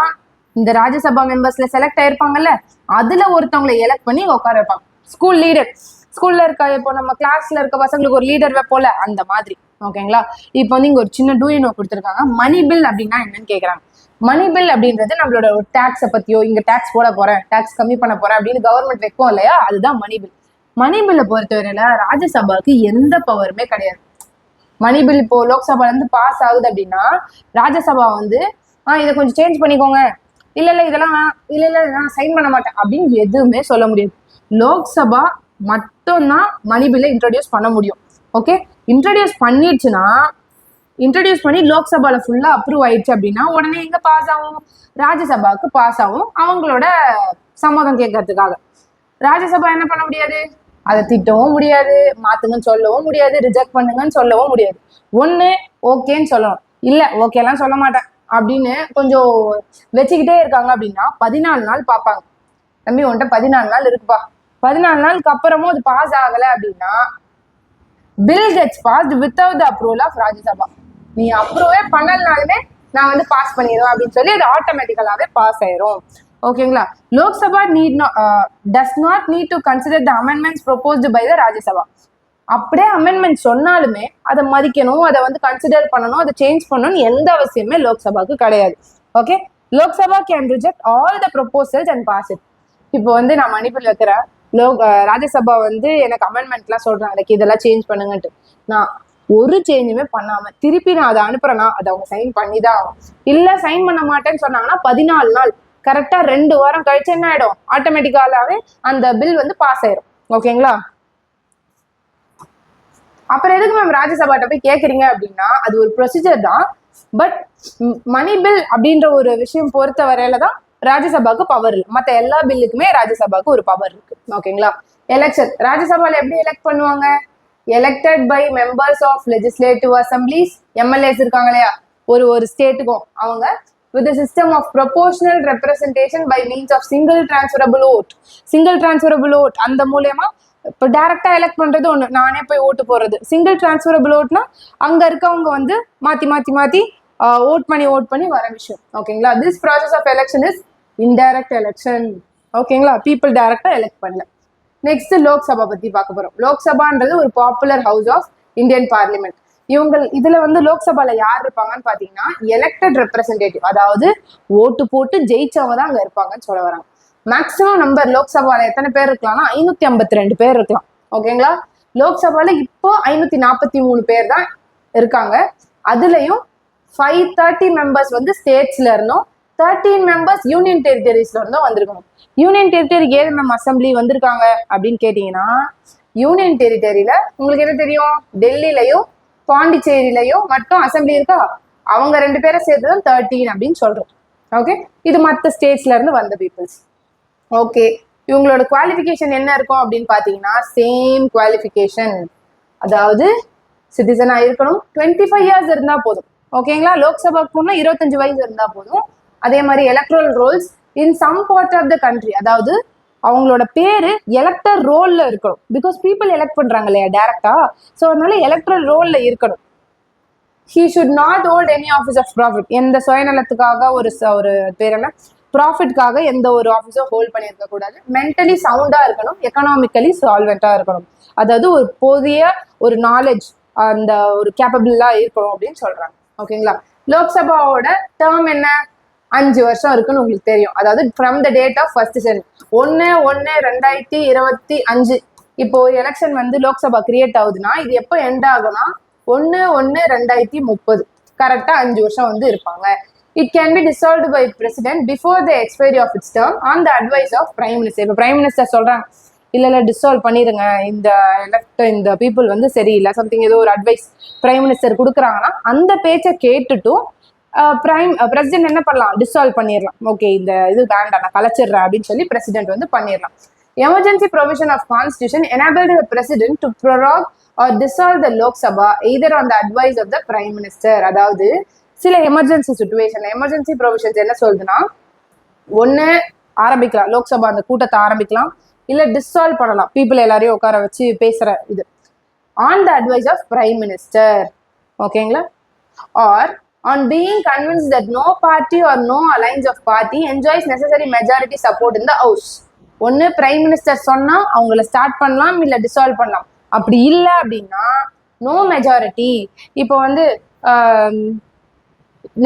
இந்த ராஜ்யசபா மெம்பர்ஸ்ல செலக்ட் ஆயிருப்பாங்கல்ல, அதுல ஒருத்தவங்களை எலெக்ட் பண்ணி உட்கார வைப்பாங்க. ஸ்கூல் லீடர், ஸ்கூல்ல இருக்க இப்போ நம்ம கிளாஸ்ல இருக்க பசங்களுக்கு ஒரு லீடர் வைப்போல அந்த மாதிரி. ஓகேங்களா? இப்போ வந்து இங்க ஒரு சின்ன டூயினோ கொடுத்துருக்காங்க. மணி பில் அப்படின்னா என்னன்னு கேட்கறாங்க. மணி பில் அப்படின்றது நம்மளோட ஒரு டாக்ஸை பத்தியோ, இங்க டாக்ஸ் போட போறேன், டாக்ஸ் கம்மி பண்ண போறேன் அப்படின்னு கவர்மெண்ட் வைக்கும் இல்லையா, அதுதான் மணி பில். மணி பில்லை பொறுத்தவரையில ராஜ்யசபாவுக்கு எந்த பவருமே கிடையாது. மணி பில் இப்போ லோக்சபால இருந்து பாஸ் ஆகுது அப்படின்னா ராஜ்யசபா வந்து இதை கொஞ்சம் சேஞ்ச் பண்ணிக்கோங்க, இல்ல இதெல்லாம் இல்ல நான் சைன் பண்ண மாட்டேன் அப்படின்னு எதுவுமே சொல்ல முடியாது. லோக்சபா மட்டும்தான் மணி பில்லை இன்ட்ரடியூஸ் பண்ண முடியும். ஓகே, இன்ட்ரடியூஸ் பண்ணி லோக்சபால ஃபுல்லா அப்ரூவ் ஆயிடுச்சு அப்படின்னா உடனே எங்க பாஸ் ஆகும்? ராஜ்யசபாவுக்கு பாஸ் ஆகும். அவங்களோட சம்மதம் கேட்கறதுக்காக ராஜ்யசபா என்ன பண்ண முடியாது? அதை திட்டவும் முடியாது, மாத்துங்கன்னு சொல்லவும் முடியாது, ரிஜெக்ட் பண்ணுங்கன்னு சொல்லவும் முடியாது. ஒண்ணு ஓகேன்னு சொல்லணும், இல்ல ஓகேலாம் சொல்ல மாட்டேன் அப்படின்னு கொஞ்சம் வச்சுக்கிட்டே இருக்காங்க அப்படின்னா 14 நாள் பார்ப்பாங்க. தம்பி உன்கிட்ட 14 நாள் இருக்குப்பா, 14 நாளுக்கு அப்புறமும் அது பாஸ் ஆகல அப்படின்னா bill gets passed without the approval of Rajya Sabha. நீ அப்ரூவே பண்ணலனாலுமே நான் வந்து பாஸ் பண்ணிடுவேன் அப்படின்னு சொல்லி அது ஆட்டோமேட்டிக்கலாவே பாஸ் ஆயிரும். ஓகேங்களா? Lok Sabha does not need to consider the amendments proposed by the Rajya Sabha. அப்படியே அமெண்ட்மெண்ட் சொன்னாலுமே அதை மதிக்கணும், அதை வந்து கன்சிடர் பண்ணணும், அதை சேஞ்ச் பண்ணணும்னு எந்த அவசியமே லோக்சபாவுக்கு கிடையாது. Okay, Lok Sabha can reject all the proposals and pass it. இப்போ வந்து நான் மணிப்பூர் வைக்கிறேன், ராஜ்யசபா வந்து எனக்கு அமெண்ட்மெண்ட்லாம் சொல்றாங்க, எனக்கு இதெல்லாம் சேஞ்ச் பண்ணுங்கன்ட்டு. நான் ஒரு சேஞ்சுமே பண்ணாம திருப்பி நான் அதை அனுப்புறேன்னா அதை அவங்க சைன் பண்ணி தான் ஆகும். இல்ல சைன் பண்ண மாட்டேன்னு சொன்னாங்கன்னா 14 நாள் கரெக்டா 2 வாரம் கழிச்சு என்ன ஆயிடும்? ஆட்டோமேட்டிக்காவே அந்த பில் வந்து பாஸ் ஆயிரும். ஓகேங்களா? அப்புறம் எதுக்கு மேம் ராஜ்யசபாட்ட போய் கேட்குறீங்க அப்படின்னா அது ஒரு ப்ரொசீஜர் தான். பட் மணி பில் அப்படின்ற ஒரு விஷயம் பொறுத்த வரையில தான் ராஜ்யசபாவுக்கு பவர் இல்லை. மற்ற எல்லா பில்லுக்குமே ராஜ்யசபாவுக்கு ஒரு பவர் இருக்கு. ஓகேங்களா? எலெக்ஷன் ராஜ்யசபால எப்படி எலெக்ட் பண்ணுவாங்க? Elected by members of legislative assemblies. எம்எல்ஏஸ் இருக்காங்க இல்லையா ஒரு ஸ்டேட்டுக்கும், அவங்க with a system of proportional representation by means of single transferable vote அந்த மூலமா இப்போ டைரக்டா எலெக்ட் பண்றது ஒண்ணு, நானே போய் ஓட்டு போடுறது. சிங்கிள் டிரான்ஸ்ஃபரபிள் ஓட்னா அங்க இருக்கவங்க வந்து மாத்தி மாத்தி மாத்தி ஓட் பண்ணி வர விஷயம். ஓகேங்களா? This process of election is indirect election. ஓகேங்களா? பீப்புள் டைரக்டா எலெக்ட் பண்ணல. நெக்ஸ்ட் லோக்சபா பத்தி பார்க்க போறோம். லோக்சபான்றது ஒரு popular house of Indian parliament. இதுல வந்து லோக்சபால யார் இருப்பாங்கன்னு பாத்தீங்கன்னா எலெக்டட் ரெப்ரசன்டேட்டிவ், அதாவது ஓட்டு போட்டு ஜெயிச்சவங்க தான் அங்க இருப்பாங்கன்னு சொல்ல வராங்க. மேக்சிமம் நம்பர் லோக்சபால எத்தனை பேர் இருக்கலாம்னா 552 பேர் இருக்கலாம். ஓகேங்களா? லோக்சபால இப்போ 543 பேர் தான் இருக்காங்க. அதுலயும் 530 மெம்பர்ஸ் வந்து ஸ்டேட்ஸ்ல இருந்தும் 13 மெம்பர்ஸ் யூனியன் டெரிட்டரிஸ்ல இருந்தும் வந்திருக்கணும். யூனியன் டெரிட்டரிக்கு ஏது மேம் அசம்பிளி வந்திருக்காங்க அப்படின்னு கேட்டீங்கன்னா, யூனியன் டெரிட்டரியில உங்களுக்கு என்ன தெரியும், டெல்லியிலையும் பாண்டிச்சேரியிலையும் மட்டும் அசம்பிளி இருக்கா, அவங்க 2 பேரை சேர்த்துதான் 13 அப்படின்னு சொல்றோம். ஓகே, இது மற்ற ஸ்டேட்ஸ்ல இருந்து வந்த பீப்புள்ஸ். ஓகே, இவங்களோட குவாலிஃபிகேஷன் என்ன இருக்கும் அப்படின்னு பாத்தீங்கன்னா சேம் குவாலிஃபிகேஷன், அதாவது சிட்டிசனா இருக்கணும், 25 இயர்ஸ் இருந்தா போதும். ஓகேங்களா? லோக்சபாக்கு போனா 25 வயசு இருந்தா போதும். அதே மாதிரி electoral rolls in some part of the country, அதாவது அவங்களோட பேரு எலக்டர் ரோல்ல இருக்கணும். பிகாஸ் பீப்புள் எலெக்ட் பண்றாங்க இல்லையா டைரக்டா, ஸோ அதனால எலக்ட்ரல் ரோல்ல இருக்கணும். He should not hold any office of profit, எந்த சுயநலத்துக்காக ஒரு பேர் என்ன ப்ராஃபிட்காக எந்த ஒரு ஆஃபீஸோ ஹோல்ட் பண்ணியிருக்க கூடாது. மென்டலி சவுண்டா இருக்கணும், எக்கனாமிக்கலி சால்வெண்டா இருக்கணும், அதாவது ஒரு போதிய ஒரு நாலேஜ் அந்த ஒரு கேப்பபிளா இருக்கணும் அப்படின்னு சொல்றாங்க. ஓகேங்களா? லோக்சபாவோட டேர்ம் என்ன, 5 வருஷம் இருக்குன்னு உங்களுக்கு தெரியும். அதாவது from the date of first session 1/1/2025. இப்போ எலெக்ஷன் வந்து லோக்சபா கிரியேட் ஆகுதுன்னா இது எப்போ எண்ட் ஆகும்னா 1/1/2030. கரெக்டா 5 வருஷம் வந்து இருப்பாங்க. It can be dissolved by president before the expiry of its term on the advice of prime minister. இப்போ பிரைம் மினிஸ்டர் சொல்றாங்க இல்ல டிசால்வ் பண்ணிருங்க, இந்த பீப்புள் வந்து சரியில்லை, சம்திங் ஏதோ ஒரு அட்வைஸ் பிரைம் மினிஸ்டர் கொடுக்குறாங்கன்னா அந்த பேச்சை கேட்டுட்டும் பிரசிடென்ட் என்ன பண்ணலாம், டிசால்வ் பண்ணிடலாம். ஓகே, இந்த இது வேண்டாம், நான் கலைச்சிடுறேன் அப்படின்னு சொல்லி பிரசிடென்ட் வந்து பண்ணிடலாம். Emergency provision of constitution enabled the president to prorogue or dissolve the Lok Sabha either on the advice of the prime minister. அதாவது சில எமர்ஜென்சி சுச்சுவேஷன்ல எமர்ஜென்சி ப்ரொவிஷன்ஸ் என்ன சொல்லுதுன்னா, ஒன்னு ஆரம்பிக்கலாம், லோக்சபா அந்த கூட்டத்தை ஆரம்பிக்கலாம், இல்ல டிசால்வ் பண்ணலாம், பீப்புள் எல்லாரையும் உட்கார வச்சு பேசுற இது on the advice of prime minister. ஓகேங்களா? Or on being convinced that no party or no alliance of party enjoys necessary majority support in the house. ஒன்னு பிரைம் மினிஸ்டர் சொன்னா அவங்கள ஸ்டார்ட் பண்ணலாம், இல்ல டிசால்வ் பண்ணலாம். அப்படி இல்லை அப்படின்னா நோ மெஜாரிட்டி. இப்போ வந்து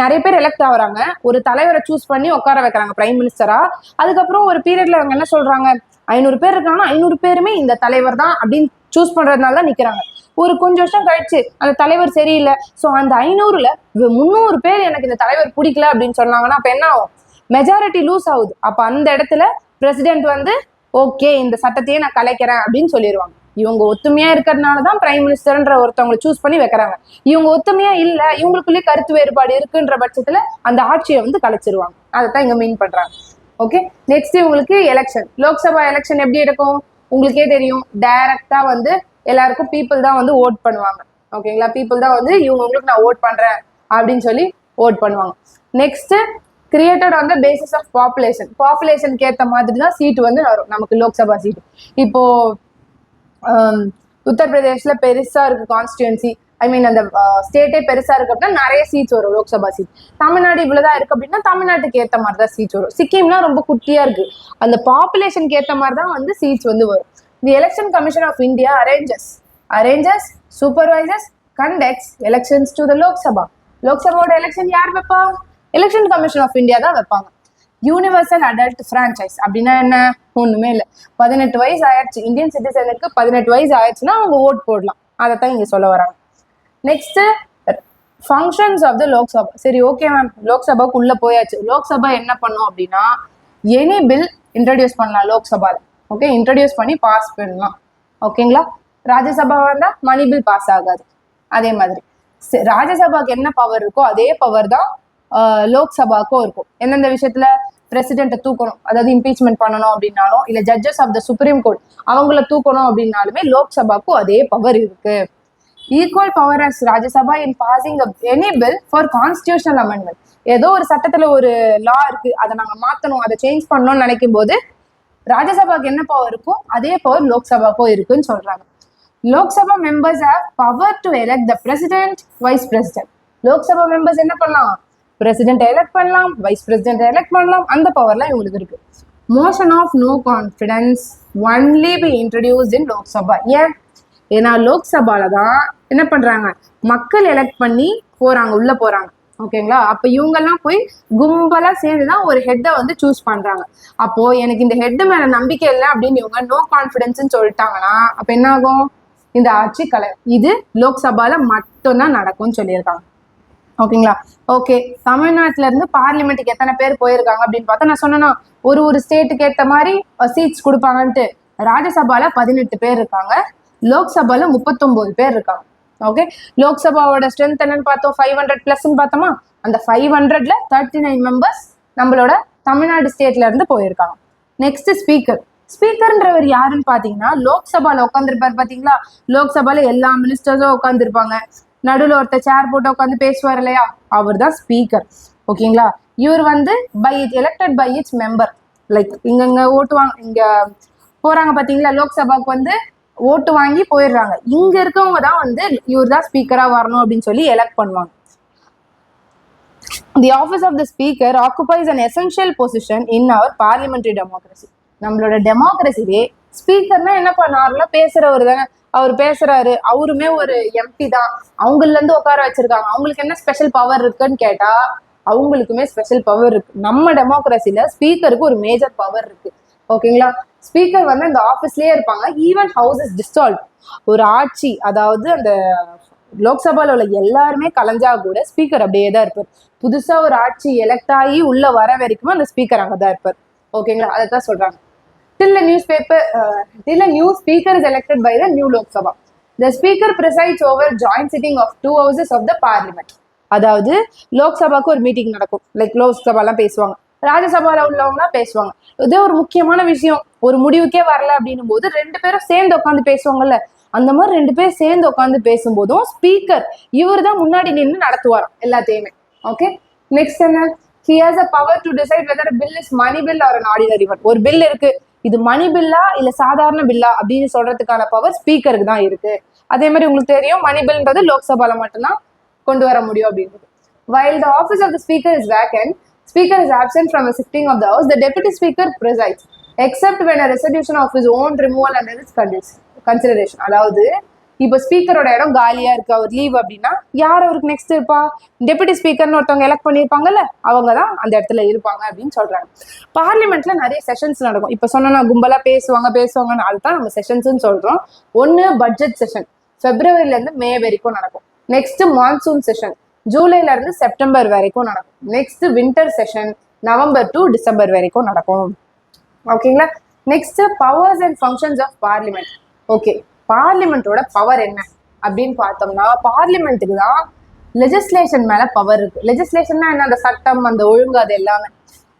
நிறைய பேர் எலெக்ட் ஆகுறாங்க, ஒரு தலைவரை சூஸ் பண்ணி உட்கார வைக்கிறாங்க பிரைம் மினிஸ்டரா. அதுக்கப்புறம் ஒரு பீரியட்ல அவங்க என்ன சொல்றாங்க, 500 பேர் இருக்காங்கன்னா 500 பேருமே இந்த தலைவர் தான் அப்படின்னு சூஸ் பண்றதுனால தான் நிக்கிறாங்க. ஒரு கொஞ்சம் வருஷம் கழிச்சு அந்த தலைவர் சரியில்லை, ஸோ அந்த 500ல 300 பேர் எனக்கு இந்த தலைவர் பிடிக்கல அப்படின்னு சொன்னாங்கன்னா அப்ப என்ன ஆகும், மெஜாரிட்டி லூஸ் ஆகுது. அப்ப அந்த இடத்துல பிரசிடென்ட் வந்து ஓகே இந்த சட்டத்தையே நான் கலைக்கிறேன் அப்படின்னு சொல்லிடுவாங்க. இவங்க ஒத்துமையா இருக்கிறதுனாலதான் பிரைம் மினிஸ்டர்ன்ற ஒருத்தவங்களை சூஸ் பண்ணி வைக்கிறாங்க. இவங்க ஒத்துமையா இல்ல, இவங்களுக்குள்ளே கருத்து வேறுபாடு இருக்குன்ற பட்சத்துல அந்த ஆட்சியை வந்து கலைச்சிருவாங்க. அதைத்தான் இங்க மீன் பண்றாங்க. ஓகே, நெக்ஸ்ட் உங்களுக்கு எலெக்ஷன். லோக்சபா எலெக்ஷன் எப்படி இருக்கும் உங்களுக்கே தெரியும். டைரக்டா வந்து எல்லாருக்கும் பீப்புள் தான் வந்து ஓட் பண்ணுவாங்க. ஓகேங்களா? பீப்புள் தான் வந்து இவங்களுக்கு நான் ஓட் பண்றேன் அப்படின்னு சொல்லி ஓட் பண்ணுவாங்க. Next created on the basis of population. பாப்புலேஷனுக்கு ஏற்ற மாதிரி தான் சீட்டு வந்து வரும் நமக்கு லோக்சபா சீட்டு. இப்போ உத்தரப்பிரதேஷ்ல பெருசா இருக்கு கான்ஸ்டியூன்சி, ஐ மீன் அந்த ஸ்டேட்டே பெருசா இருக்கு அப்படின்னா நிறைய சீட்ஸ் வரும் லோக்சபா சீட். தமிழ்நாடு இவ்வளவுதான் இருக்கு அப்படின்னா தமிழ்நாட்டுக்கு ஏற்ற மாதிரி தான் சீட்ஸ் வரும். சிக்கிம்லாம் ரொம்ப குட்டியா இருக்கு, அந்த பாப்புலேஷனுக்கு ஏற்ற மாதிரி தான் வந்து சீட்ஸ் வந்து வரும். The election commission of India arranges supervises conducts elections to the Lok Sabha. லோக்சபாவோட எலெக்ஷன் யார் வைப்பா, எலெக்ஷன் கமிஷன் ஆஃப் இந்தியா தான் வைப்பாங்க. யூனிவர்சல் அடல்ட் பிரான்ச்சைஸ் அப்படின்னா என்ன, ஒண்ணுமே இல்லை, 18 வயசு ஆயிடுச்சு இந்தியன் சிட்டிசனுக்கு 18 வயசு ஆயிடுச்சுன்னா அவங்க ஓட் போடலாம். அதைத்தான் இங்க சொல்ல வராங்க. Next functions of the Lok Sabha. சரி, ஓகே மேம், லோக்சபாவுக்கு உள்ள போயாச்சு. லோக்சபா என்ன பண்ணும் அப்படின்னா எனி பில் இன்ட்ரடியூஸ் பண்ணலாம் லோக்சபால. ஓகே, இன்ட்ரடியூஸ் பண்ணி பாஸ் பண்ணலாம். ஓகேங்களா? ராஜ்யசபா வந்தா மணி பில் பாஸ் ஆகாது. அதே மாதிரி ராஜ்யசபாக்கு என்ன பவர் இருக்கோ அதே பவர் தான் லோக்சபாக்கும் இருக்கும். எந்தெந்த விஷயத்துல பிரசிடென்ட்டை தூக்கணும், அதாவது இம்பீச்மெண்ட் பண்ணணும் அப்படின்னாலும், இல்ல judges of the supreme court அவங்கள தூக்கணும் அப்படின்னாலுமே லோக்சபாக்கும் அதே பவர் இருக்கு. Equal power as Rajya Sabha in passing any bill for constitutional amendment. ஏதோ ஒரு சட்டத்துல ஒரு லா இருக்கு, அதை நாங்க மாத்தணும், அதை சேஞ்ச் பண்ணணும்னு நினைக்கும் போது ராஜ்யசபாக்கு என்ன பவர் இருக்கும் அதே பவர் லோக்சபாக்கும் இருக்குன்னு சொல்றாங்க. Lok Sabha members have power to elect the president, vice president. Lok Sabha members என்ன பண்ணலாம்? பிரசிடென்ட் எலெக்ட் பண்ணலாம், வைஸ் பிரசிடென்ட் எலெக்ட் பண்ணலாம். அந்த பவர்லாம் இவங்களுக்கு இருக்கு. Motion of no confidence only be introduced in Lok Sabha. ஏன்னா லோக்சபால தான் என்ன பண்றாங்க, மக்கள் எலெக்ட் பண்ணி போறாங்க, உள்ள போறாங்க. ஓகேங்களா? அப்ப இவங்கெல்லாம் போய் கும்பலா சேர்ந்துதான் ஒரு ஹெட்டை வந்து சூஸ் பண்றாங்க. அப்போ எனக்கு இந்த ஹெட் மேல நம்பிக்கை இல்லை அப்படின்னு இவங்க நோ கான்ஃபிடன்ஸ் சொல்லிட்டாங்கன்னா அப்ப என்ன ஆகும்? இந்த ஆட்சி இது லோக்சபால மட்டும்தான் நடக்கும்னு சொல்லியிருக்காங்க. ஓகேங்களா? ஓகே, தமிழ்நாட்டுல இருந்து பார்லிமெண்ட்டுக்கு எத்தனை பேர் போயிருக்காங்க அப்படின்னு பார்த்தா, நான் சொன்னேன்னா ஒரு ஸ்டேட்டுக்கு ஏற்ற மாதிரி சீட்ஸ் கொடுப்பாங்கன்ட்டு. ராஜ்யசபால 18 பேர் இருக்காங்க, லோக்சபால 39 பேர் இருக்காங்க. ஓகே, லோக்சபாவோட ஸ்ட்ரென்த் என்னன்னு பார்த்தோம், 500+ பார்த்தோமா? அந்த 500ல 39 மெம்பர்ஸ் நம்மளோட தமிழ்நாடு ஸ்டேட்ல இருந்து போயிருக்காங்க. Next speaker. ஸ்பீக்கர்ன்றவர் யாருன்னு பாத்தீங்கன்னா, லோக்சபால உட்காந்துருப்பாரு பாத்தீங்களா? லோக்சபால எல்லா மினிஸ்டர்ஸும் உட்காந்துருப்பாங்க, நடுவில் ஒருத்தர் சேர் போட்டு உட்காந்து பேசுவார் இல்லையா, அவர் தான் ஸ்பீக்கர். ஓகேங்களா? இவர் வந்து elected by its member. Like இங்க ஓட்டுவாங்க, இங்க போறாங்க பாத்தீங்களா, லோக்சபாக்கு வந்து ஓட்டு வாங்கி போயிடுறாங்க. இங்க இருக்கவங்க தான் வந்து இவர் தான் ஸ்பீக்கரா வரணும் அப்படின்னு சொல்லி எலெக்ட் பண்ணுவாங்க. The office of the speaker occupies an essential position in our parliamentary democracy. நம்மளோட டெமோக்ரஸிலே ஸ்பீக்கர்னா என்ன பண்ணாருல, பேசுறவர் தானே. அவர் பேசுறாரு, அவருமே ஒரு எம்பி தான், அவங்கள இருந்து உட்கார வச்சிருக்காங்க. அவங்களுக்கு என்ன ஸ்பெஷல் பவர் இருக்குன்னு கேட்டா அவங்களுக்குமே ஸ்பெஷல் பவர் இருக்கு. நம்ம டெமோக்ரஸில ஸ்பீக்கருக்கு ஒரு மேஜர் பவர் இருக்கு. ஓகேங்களா? ஸ்பீக்கர் வந்து இந்த ஆஃபீஸ்லயே இருப்பாங்க. ஈவன் ஹவுஸ் இஸ் டிசால்வ், ஒரு ஆட்சி, அதாவது அந்த லோக்சபால உள்ள எல்லாருமே கலைஞ்சா கூட ஸ்பீக்கர் அப்படியே தான் இருப்பார். புதுசா ஒரு ஆட்சி எலெக்ட் ஆகி உள்ள வர வரைக்கும் அந்த ஸ்பீக்கர் அங்கதான் இருப்பார். ஓகேங்களா? அதைத்தான் சொல்றாங்க. Till a new speaker is elected by the new Lok Sabha. The speaker presides over joint sitting of 2 houses of the parliament. அதாவது லோக்சபாக்கு ஒரு மீட்டிங் நடக்கும், லைக் லோக்சபாலாம் பேசுவாங்க, ராஜ்யசபால உள்ளவங்கலாம் பேசுவாங்க. இதே ஒரு முக்கியமான விஷயம், ஒரு முடிவுக்கே வரல அப்படின்னும் போது 2 பேரும் சேர்ந்து உட்காந்து பேசுவாங்கல்ல, அந்த மாதிரி 2 பேர் சேர்ந்து உட்காந்து பேசும்போதும் ஸ்பீக்கர் இவர் தான் முன்னாடி நின்று நடத்துவாராம் எல்லாத்தையுமே. ஓகே, நெக்ஸ்ட் என்ன? He has a power to decide whether a bill is money bill or an ordinary one. ஒரு பில் இருக்கு, இது மணி பில்லா இல்ல சாதாரண பில்லா அப்படின்னு சொல்றதுக்கான பவர் ஸ்பீக்கருக்கு தான் இருக்கு. அதே மாதிரி உங்களுக்கு தெரியும், மணி பில்ன்றது லோக்சபால மட்டும்தான் கொண்டு வர முடியும் அப்படின்றது. While the office of the speaker is vacant, speaker is absent from a sitting of the house, the deputy speaker presides except when a resolution of his own removal under its consideration. அதாவது இப்போ ஸ்பீக்கரோட இடம் காலியா இருக்கு, அவர் leave அப்படின்னா யார் அவருக்கு next இருப்பா? Deputy ஸ்பீக்கர்னு ஒருத்தவங்க எலெக்ட் பண்ணியிருப்பாங்கல்ல, அவங்க தான் அந்த இடத்துல இருப்பாங்க அப்படின்னு சொல்றாங்க. பார்லிமெண்ட்ல நிறைய செஷன்ஸ் நடக்கும். இப்போ சொன்னா கும்பலா பேசுவாங்கன்னு அதுதான் நம்ம செஷன்ஸ்ன்னு சொல்றோம். ஒன்னு பட்ஜெட் செஷன், பிப்ரவரில இருந்து மே வரைக்கும் நடக்கும். நெக்ஸ்ட் மான்சூன் செஷன், ஜூலைல இருந்து செப்டம்பர் வரைக்கும் நடக்கும். Next winter session, November to December வரைக்கும் நடக்கும். ஓகேங்களா? Next powers and functions of parliament. Okay, பார்லிமெண்டோட பவர் என்ன அப்படின்னு பார்த்தோம்னா, பார்லிமெண்ட்டுக்கு தான் லெஜிஸ்லேஷன் மேல பவர் இருக்கு. லெஜிஸ்லேஷன்னா என்ன? அந்த சட்டம், அந்த ஒழுங்கு, அது எல்லாமே.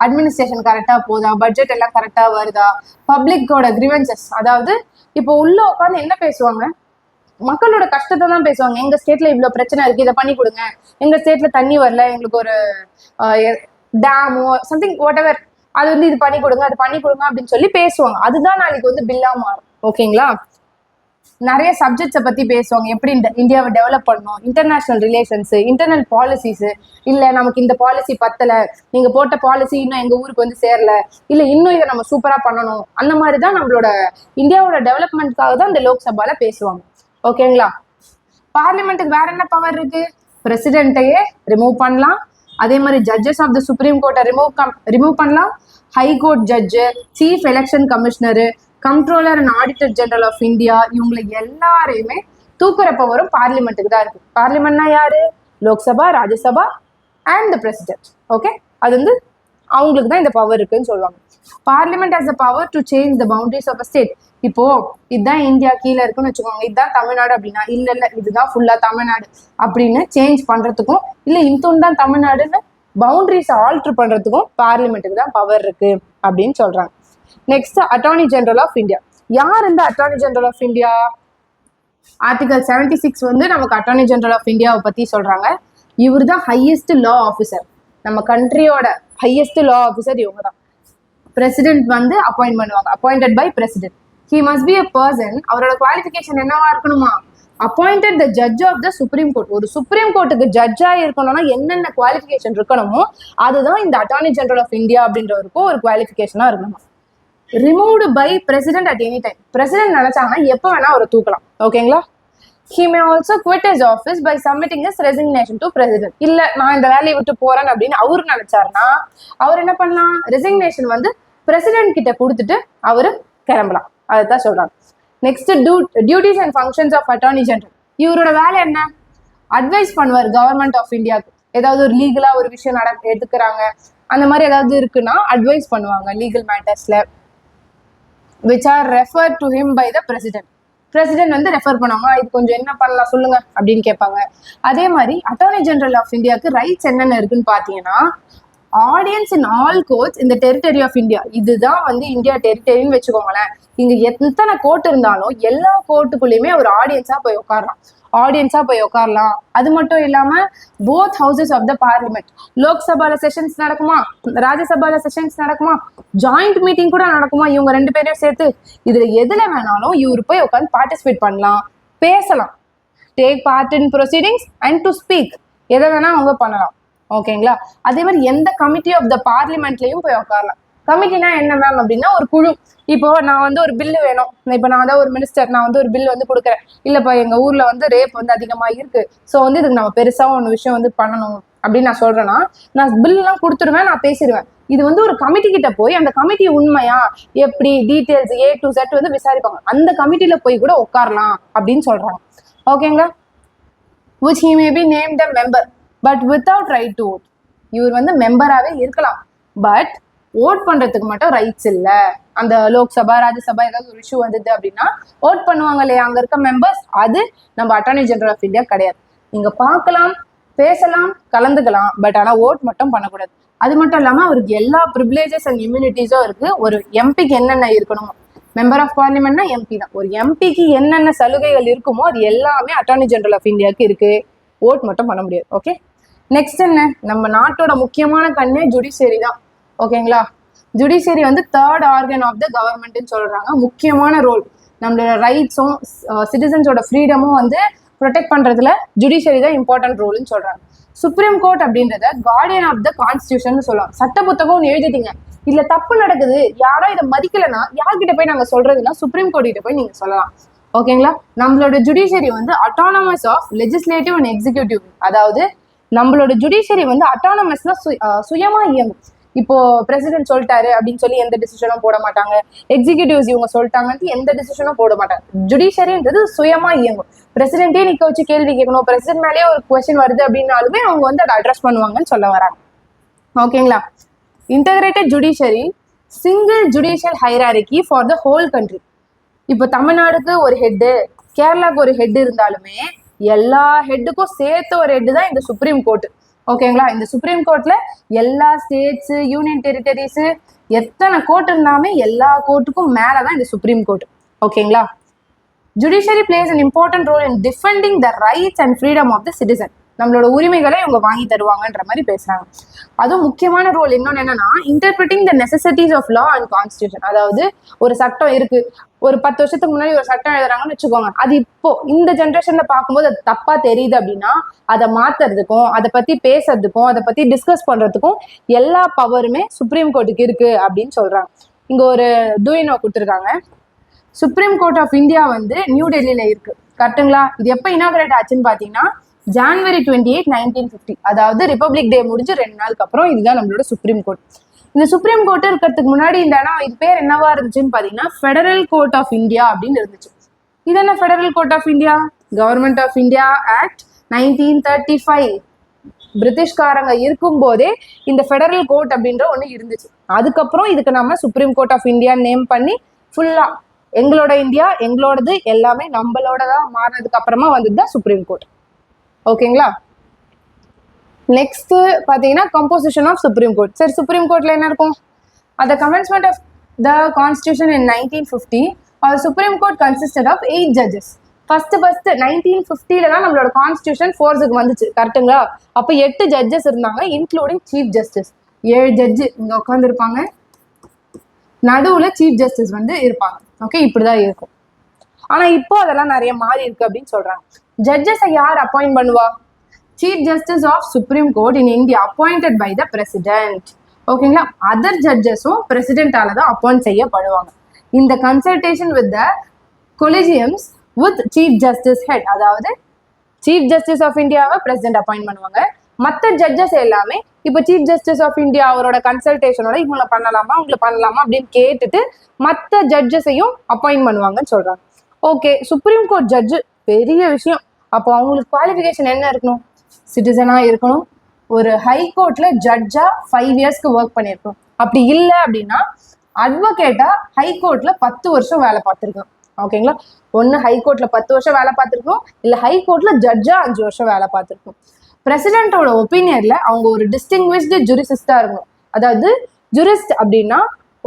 அட்மினிஸ்ட்ரேஷன் கரெக்டா போதா, பட்ஜெட் எல்லாம் கரெக்டா வருதா, பப்ளிக்கோட கிரிவன்சஸ், அதாவது இப்போ உள்ள உட்காந்து என்ன பேசுவாங்க, மக்களோட கஷ்டத்தை தான் பேசுவாங்க. எங்க ஸ்டேட்ல இவ்வளவு பிரச்சனை இருக்கு, இதை பண்ணி கொடுங்க, எங்க ஸ்டேட்ல தண்ணி வரல, எங்களுக்கு ஒரு டேமோ சம்திங் வாட் எவர், அது வந்து இது பண்ணி கொடுங்க, அது பண்ணி கொடுங்க அப்படின்னு சொல்லி பேசுவாங்க. அதுதான் நாளைக்கு வந்து பில்லா மாறும். ஓகேங்களா? நிறைய சப்ஜெக்ட்ஸை பத்தி பேசுவாங்க, எப்படி இந்த இந்தியாவை டெவலப் பண்ணணும், இன்டர்நேஷனல் ரிலேஷன்ஸ், இன்டர்னல் பாலிசிஸ், இல்ல நமக்கு இந்த பாலிசி பத்தல, நீங்க போட்ட பாலிசி இன்னும் எங்க ஊருக்கு வந்து சேரல, இல்ல இன்னும் இதை நம்ம சூப்பரா பண்ணணும், அந்த மாதிரி தான் நம்மளோட இந்தியாவோட டெவலப்மெண்ட்காக தான் இந்த லோக்சபால பேசுவாங்க. ஓகேங்களா? பார்லிமெண்ட்டுக்கு வேற என்ன பவர் இருக்கு? பிரசிடென்ட்டையே ரிமூவ் பண்ணலாம், அதே மாதிரி ஜட்ஜஸ் ஆஃப் த சுப்ரீம் கோர்ட்டை ரிமூவ் பண்ணலாம், high court judge, chief election commissioner, controller and auditor general of India, இவங்களை எல்லாரையுமே தூக்குற பவரும் பார்லிமெண்ட்டுக்கு தான் இருக்கு. பார்லிமெண்ட்னா யாரு? Lok Sabha, Rajya Sabha and the president. Okay, அது வந்து அவங்களுக்கு தான் இந்த பவர் இருக்குன்னு சொல்லுவாங்க. Parliament has the power to change the boundaries of a state. இப்போ இதுதான் இந்தியா கீழே இருக்குன்னு வச்சுக்கோங்க, இதுதான் தமிழ்நாடு அப்படின்னா இல்ல இதுதான் ஃபுல்லா தமிழ்நாடு அப்படின்னு சேஞ்ச் பண்றதுக்கும், இல்ல இந்தோன் தான் தமிழ்நாடுன்னு பவுண்டரிஸ் ஆல்டர் பண்றதுக்கும் பார்லிமெண்ட்டுக்கு தான் பவர் இருக்கு அப்படின்னு சொல்றாங்க. Next attorney general of India. யார் இந்த attorney general of India? Article 76 வந்து நமக்கு அட்டார்னி ஜெனரல் ஆஃப் இந்தியாவை பத்தி சொல்றாங்க. இவர் தான் ஹையஸ்ட் லா ஆஃபீஸர், நம்ம கண்ட்ரியோட ஹையஸ்ட் லா ஆஃபீஸர் இவங்க தான். பிரசிடென்ட் வந்து அப்பாயிண்ட் பண்ணுவாங்க, appointed by president. He must be a person. அவரோட குவாலிஃபிகேஷன் என்னவா இருக்கணுமா? Appointed the judge of the supreme court. ஒரு சுப்ரீம் கோர்ட்டுக்கு ஜட்ஜா இருக்கணும்னா என்னென்ன குவாலிஃபிகேஷன் இருக்கணுமோ அதுதான் இந்த அட்டார்னி ஜெனரல் ஆஃப் இந்தியா அப்படின்றவருக்கும் ஒரு குவாலிஃபிகேஷனா இருக்கணுமா. Removed by president at any time. President நினைச்சாங்கன்னா எப்போ வேணா அவரை தூக்கலாம். ஓகேங்களா? He may also quit his office by submitting his resignation to president. இல்ல நான் இந்த வேலையை விட்டு போறேன் அப்படின்னு அவரு நினைச்சாருன்னா அவர் என்ன பண்ணலாம்? ரெசிக்னேஷன் வந்து பிரசிடென்ட் கிட்ட கொடுத்துட்டு அவரு கிளம்பலாம். அதுதான் சொல்றாங்க. Next duties and functions of attorney general. இவரோட வேலை என்ன? அட்வைஸ் பண்ணுவார் கவர்மெண்ட் ஆஃப் இந்தியாவுக்கு. ஏதாவது ஒரு லீகலா ஒரு விஷயம் எடுத்துக்கிறாங்க அந்த மாதிரி ஏதாவது இருக்குன்னா அட்வைஸ் பண்ணுவாங்க லீகல் மேட்டர்ஸ்ல, which are referred to him by the president. President வந்து ரெஃபர் பண்ணுவாங்க, இது கொஞ்சம் என்ன பண்ணலாம் சொல்லுங்க அப்படின்னு கேட்பாங்க. அதே மாதிரி அட்டார்னி ஜெனரல் ஆஃப் இந்தியாவுக்கு ரைட்ஸ் என்னென்ன இருக்குன்னு பார்த்தீங்கன்னா, ஆடியன்ஸ் இன் ஆல் கோர்ட்ஸ் இந்த டெரிட்டரி ஆஃப் இந்தியா. இதுதான் வந்து இந்தியா டெரிட்டரின்னு வச்சுக்கோங்களேன். இங்க எத்தனை கோர்ட் இருந்தாலும் எல்லா கோர்ட்டுக்குள்ளேயுமே ஒரு ஆடியன்ஸா போய் உட்காரலாம். அது மட்டும் இல்லாம both houses of the parliament, லோக்சபால செஷன்ஸ் நடக்குமா, ராஜ்யசபால செஷன்ஸ் நடக்குமா, ஜாயிண்ட் மீட்டிங் கூட நடக்குமா இவங்க 2 பேரையும் சேர்த்து. இதுல எதுல வேணாலும் இவரு போய் உட்காந்து பார்ட்டிசிபேட் பண்ணலாம், பேசலாம், take part in proceedings and to speak. எதை வேணா அவங்க பண்ணலாம். ஓகேங்களா? அதே மாதிரி எந்த கமிட்டி ஆஃப் த பார்லிமெண்ட்லயும் போய் உட்காரலாம். கமிட்டினா என்ன மேம் அப்படின்னா ஒரு குழு. இப்போ நான் வந்து ஒரு பில்லு வேணும், இப்போ நான் தான் ஒரு மினிஸ்டர், நான் வந்து ஒரு பில் வந்து கொடுக்குறேன். இல்லப்பா எங்க ஊர்ல வந்து ரேப் வந்து அதிகமா இருக்கு, ஸோ வந்து இதுக்கு நம்ம பெருசா ஒன்று விஷயம் வந்து பண்ணணும் அப்படின்னு நான் சொல்றேன்னா நான் பில் எல்லாம் கொடுத்துருவேன், நான் பேசிடுவேன். இது வந்து ஒரு கமிட்டி கிட்ட போய் அந்த கமிட்டி உண்மையா எப்படி டீட்டெயில்ஸ் A to Z வந்து விசாரிப்பாங்க. அந்த கமிட்டியில போய் கூட உட்காரலாம் அப்படின்னு சொல்றாங்க. ஓகேங்களா? which he may be named a member but without right to vote. இவர் வந்து மெம்பராகவே இருக்கலாம், பட் ஓட் பண்றதுக்கு மட்டும் ரைட்ஸ் இல்ல. அந்த லோக்சபா ராஜ்யசபா ஏதாவது ஒரு இஷ்யூ வந்தது அப்படின்னா ஓட் பண்ணுவாங்க இல்லையா அங்க இருக்க மெம்பர்ஸ், அது நம்ம அட்டார்னி ஜெனரல் ஆஃப் இந்தியா கிடையாது. நீங்க பார்க்கலாம், பேசலாம், கலந்துக்கலாம், பட் ஆனா ஓட் மட்டும் பண்ணக்கூடாது. அது மட்டும் இல்லாம அவருக்கு எல்லா ப்ரிவிலேஜஸ் அண்ட் இம்யூனிட்டிஸும் இருக்கு. ஒரு எம்பிக்கு என்னென்ன இருக்கணுமோ, மெம்பர் ஆஃப் பார்லிமெண்ட்னா எம்பி தான், ஒரு எம்பிக்கு என்னென்ன சலுகைகள் இருக்குமோ அது எல்லாமே அட்டார்னி ஜெனரல் ஆஃப் இந்தியாவுக்கு இருக்கு. ஓட் மட்டும் பண்ண முடியாது. ஓகே, நெக்ஸ்ட் என்ன? நம்ம நாட்டோட முக்கியமான கண்ணே ஜுடிஷியரி தான். ஓகேங்களா? ஜுடிஷியரி வந்து 3rd ஆர்கன் ஆஃப் த கவர்மெண்ட்னு சொல்றாங்க. முக்கியமான ரோல், நம்மளோட ரைட்ஸும் சிட்டிசன்ஸோட ஃப்ரீடமும் வந்து ப்ரொடெக்ட் பண்றதுல ஜுடிஷியரி தான் இம்பார்ட்டன்ட் ரோல்னு சொல்றாங்க. சுப்ரீம் கோர்ட் அப்படின்றத கார்டியன் ஆஃப் த கான்ஸ்டியூஷன் சொல்லுவாங்க. சட்ட புத்தகம் எழுதிட்டீங்க, இல்ல தப்பு நடக்குது, யாரோ இதை மதிக்கலைன்னா யார்கிட்ட போய் நாங்க சொல்றதுன்னா சுப்ரீம் கோர்ட் கிட்ட போய் நீங்க சொல்லலாம். ஓகேங்களா? நம்மளோட ஜுடிஷியரி வந்து autonomous of legislative and executive. அதாவது நம்மளோட ஜுடிஷியரி வந்து அட்டானமஸ்னா சுயமா இயங்கும். இப்போ பிரசிடென்ட் சொல்லிட்டாரு அப்படின்னு சொல்லி எந்த டிசிஷனும் போட மாட்டாங்க, எக்ஸிக்யூட்டிவ்ஸ் இவங்க சொல்லிட்டாங்கன்னு எந்த டிசிஷனும் போட மாட்டாங்க. ஜுடிஷியரின்றது சுயமா இயங்கும். பிரசிடென்ட்டே நிக்க வச்சு கேள்வி கேட்கணும், பிரசிடென்ட் மேலேயே ஒரு கொஸ்டின் வருது அப்படின்னாலுமே அவங்க வந்து அதை அட்ரஸ் பண்ணுவாங்கன்னு சொல்ல வராங்க. ஓகேங்களா? Integrated judiciary, single judicial ஹைராரிக்கி for the whole country. இப்போ தமிழ்நாடுக்கு ஒரு ஹெட்டு, கேரளாவுக்கு ஒரு ஹெட் இருந்தாலுமே எல்லா ஹெட்டுக்கும் சேர்த்து ஒரு ஹெட்டு தான் இந்த சுப்ரீம் கோர்ட். ஓகேங்களா? இந்த சுப்ரீம் கோர்ட்ல எல்லா ஸ்டேட்ஸ், யூனியன் டெரிட்டரிஸ், எத்தனை கோர்ட் இருந்தாலுமே எல்லா கோர்ட்டுக்கும் மேலதான் இந்த சுப்ரீம் கோர்ட். ஓகேங்களா? Judiciary plays an important role in defending the rights and freedom of the citizen. நம்மளோட உரிமைகளை இவங்க வாங்கி தருவாங்கன்ற மாதிரி பேசுறாங்க. அதுவும் முக்கியமான ரோல் இன்னொன்னு என்னன்னா, interpreting the necessities of law and constitution. அதாவது ஒரு சட்டம் இருக்கு, ஒரு 10 வருஷத்துக்கு முன்னாடி ஒரு சட்டம் எழுதுறாங்கன்னு வச்சுக்கோங்க, அது இப்போ இந்த ஜென்ரேஷன்ல பார்க்கும்போது அது தப்பா தெரியுது அப்படின்னா அதை மாத்துறதுக்கும், அதை பத்தி பேசுறதுக்கும், அதை பத்தி டிஸ்கஸ் பண்றதுக்கும் எல்லா பவருமே சுப்ரீம் கோர்ட்டுக்கு இருக்கு அப்படின்னு சொல்றாங்க. இங்க ஒரு டூயினோ கொடுத்துருக்காங்க. சுப்ரீம் கோர்ட் ஆஃப் இந்தியா வந்து நியூ டெல்லியில இருக்கு. கரெக்டுங்களா? இது எப்போ இனாகிரேட் ஆச்சுன்னு பாத்தீங்கன்னா January 28, 1950. அதாவது ரிபப்ளிக் டே முடிஞ்சு 2 நாளுக்கு அப்புறம் இதுதான் நம்மளோட சுப்ரீம் கோர்ட். இந்த சுப்ரீம் கோர்ட் இருக்கிறதுக்கு முன்னாடி இந்த இடம் இது பேர் என்னவா இருந்துச்சுன்னு பாத்தீங்கன்னா ஃபெடரல் கோர்ட் ஆஃப் இந்தியா அப்படின்னு இருந்துச்சு. இது என்ன federal court of India? Government of India act 1935. பிரிட்டிஷ்காரங்க இருக்கும் போதே இந்த ஃபெடரல் கோர்ட் அப்படின்ற ஒண்ணு இருந்துச்சு. அதுக்கப்புறம் இதுக்கு நம்ம supreme court of India name பண்ணி ஃபுல்லா எங்களோட இந்தியா, எங்களோடது எல்லாமே நம்மளோடதான் மாறினதுக்கு அப்புறமா வந்ததுதான் சுப்ரீம் கோர்ட். ஓகேங்களா? நெக்ஸ்ட் பாத்தீங்கன்னா கம்போசிஷன் ஆஃப் சுப்ரீம் கோர்ட். சரி, சுப்ரீம் கோர்ட்ல என்ன இருக்கும்? at the commencement of the constitution in 1950 our supreme court consisted of 8 judges. First 1950ல தான் நம்மளோட கான்ஸ்டியூஷன் ஃபோர்ஸுக்கு வந்துச்சு. கரெக்டுங்களா? அப்போ 8 ஜட்ஜஸ் இருந்தாங்க, இன்க்ளூடிங் சீஃப் ஜஸ்டிஸ். 7 ஜட்ஜு இங்க உட்காந்துருப்பாங்க. நடுவுல சீஃப் ஜஸ்டிஸ் வந்து இருப்பாங்க. ஓகே, இப்படிதான் இருக்கும். ஆனா இப்போ அதெல்லாம் நிறைய மாறி இருக்கு அப்படின்னு சொல்றாங்க. ஜட்ஜஸை யார் அப்பாயிண்ட் பண்ணுவா? Chief justice of supreme court in India appointed by the president. ஓகேங்களா, அதர் ஜட்ஜஸும் பிரசிடென்டால தான் அப்பாயிண்ட் செய்யப்படுவாங்க. இந்த consultation with the collegiums with chief justice head, அதாவது சீஃப் ஜஸ்டிஸ் ஆஃப் இந்தியாவை பிரசிடென்ட் அப்பாயிண்ட் பண்ணுவாங்க. மற்ற ஜட்ஜஸ் எல்லாமே இப்போ சீஃப் ஜஸ்டிஸ் ஆஃப் இந்தியா அவரோட கன்சல்டேஷனோட இவங்களை பண்ணலாமா அப்படின்னு கேட்டுட்டு மற்ற ஜட்ஜஸையும் அப்பாயிண்ட் பண்ணுவாங்கன்னு சொல்றாங்க. ஓகே, சுப்ரீம் கோர்ட் ஜட்ஜு பெரிய விஷயம். அப்போ அவங்களுக்கு குவாலிஃபிகேஷன் என்ன இருக்கணும்? சிட்டிசனா இருக்கணும், ஒரு ஹை கோர்ட்ல ஜட்ஜா 5 இயர்ஸ்க்கு ஒர்க் பண்ணியிருக்கணும். அப்படி இல்லை அப்படின்னா அட்வொகேட்டா ஹை கோர்ட்ல 10 வருஷம் வேலை பார்த்துருக்கணும். ஓகேங்களா, ஒன்று ஹை கோர்ட்ல 10 வருஷம் வேலை பார்த்துருக்கணும், இல்லை ஹை கோர்ட்ல ஜட்ஜா 5 வருஷம் வேலை பார்த்துருக்கணும். பிரசிடென்ட்டோட ஒப்பீனியன்ல அவங்க ஒரு டிஸ்டிங்விஷ்டு ஜுரிசிஸ்டா இருக்கணும். அதாவது ஜுரிஸ்ட் அப்படின்னா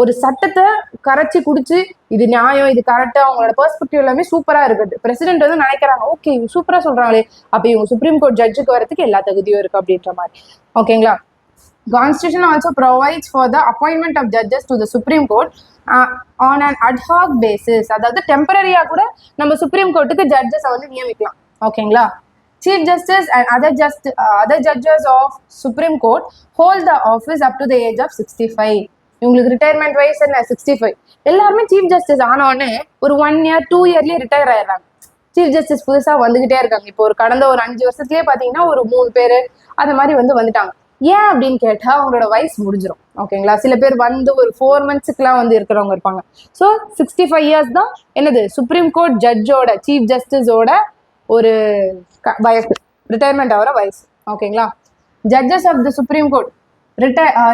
ஒரு சட்டத்தை கரைச்சி குடிச்சு இது நியாயம், இது கரெக்டா, அவங்களோட பெர்ஸ்பெக்டிவ் எல்லாமே சூப்பரா இருக்குது. பிரசிடென்ட் வந்து நினைக்கிறாங்க, ஓகே இவங்க சூப்பரா சொல்றாங்களே, அப்ப இவங்க சுப்ரீம் கோர்ட் ஜட்ஜுக்கு வரதுக்கு எல்லா தகுதியும் இருக்கு அப்படின்ற மாதிரி. ஓகேங்களா, Constitution also provides for the appointment of judges to the Supreme Court on an ad hoc basis. அதாவது டெம்பரரியா கூட நம்ம சுப்ரீம் கோர்ட்டுக்கு ஜட்ஜஸை வந்து நியமிக்கலாம். ஓகேங்களா, Chief Justice and other judges of Supreme Court hold the office up to the age of 65. இவங்களுக்கு retirement வயசு என்ன? 65. எல்லாருமே சீஃப் ஜஸ்டிஸ் ஆனோடனே ஒரு 1 year 2 yearலயே ரிட்டையர் ஆயிடுறாங்க. சீஃப் ஜஸ்டிஸ் புதுசா வந்துகிட்டே இருக்காங்க. இப்போ ஒரு கடந்த ஒரு 5 வருஷத்துலயே பாத்தீங்கன்னா ஒரு 3 பேரு அந்த மாதிரி வந்துட்டாங்க. ஏன் அப்படின்னு கேட்டா அவங்களோட வயசு முடிஞ்சிடும். ஓகேங்களா, சில பேர் வந்து ஒரு 4 monthsக்குலாம் வந்து இருக்கிறவங்க இருப்பாங்க. ஸோ 65 years தான் என்னது சுப்ரீம் கோர்ட் ஜட்ஜோட சீஃப் ஜஸ்டிஸோட ஒரு வயசு, ரிட்டையர்மெண்ட் ஆகிற வயசு. ஓகேங்களா, judges of the supreme court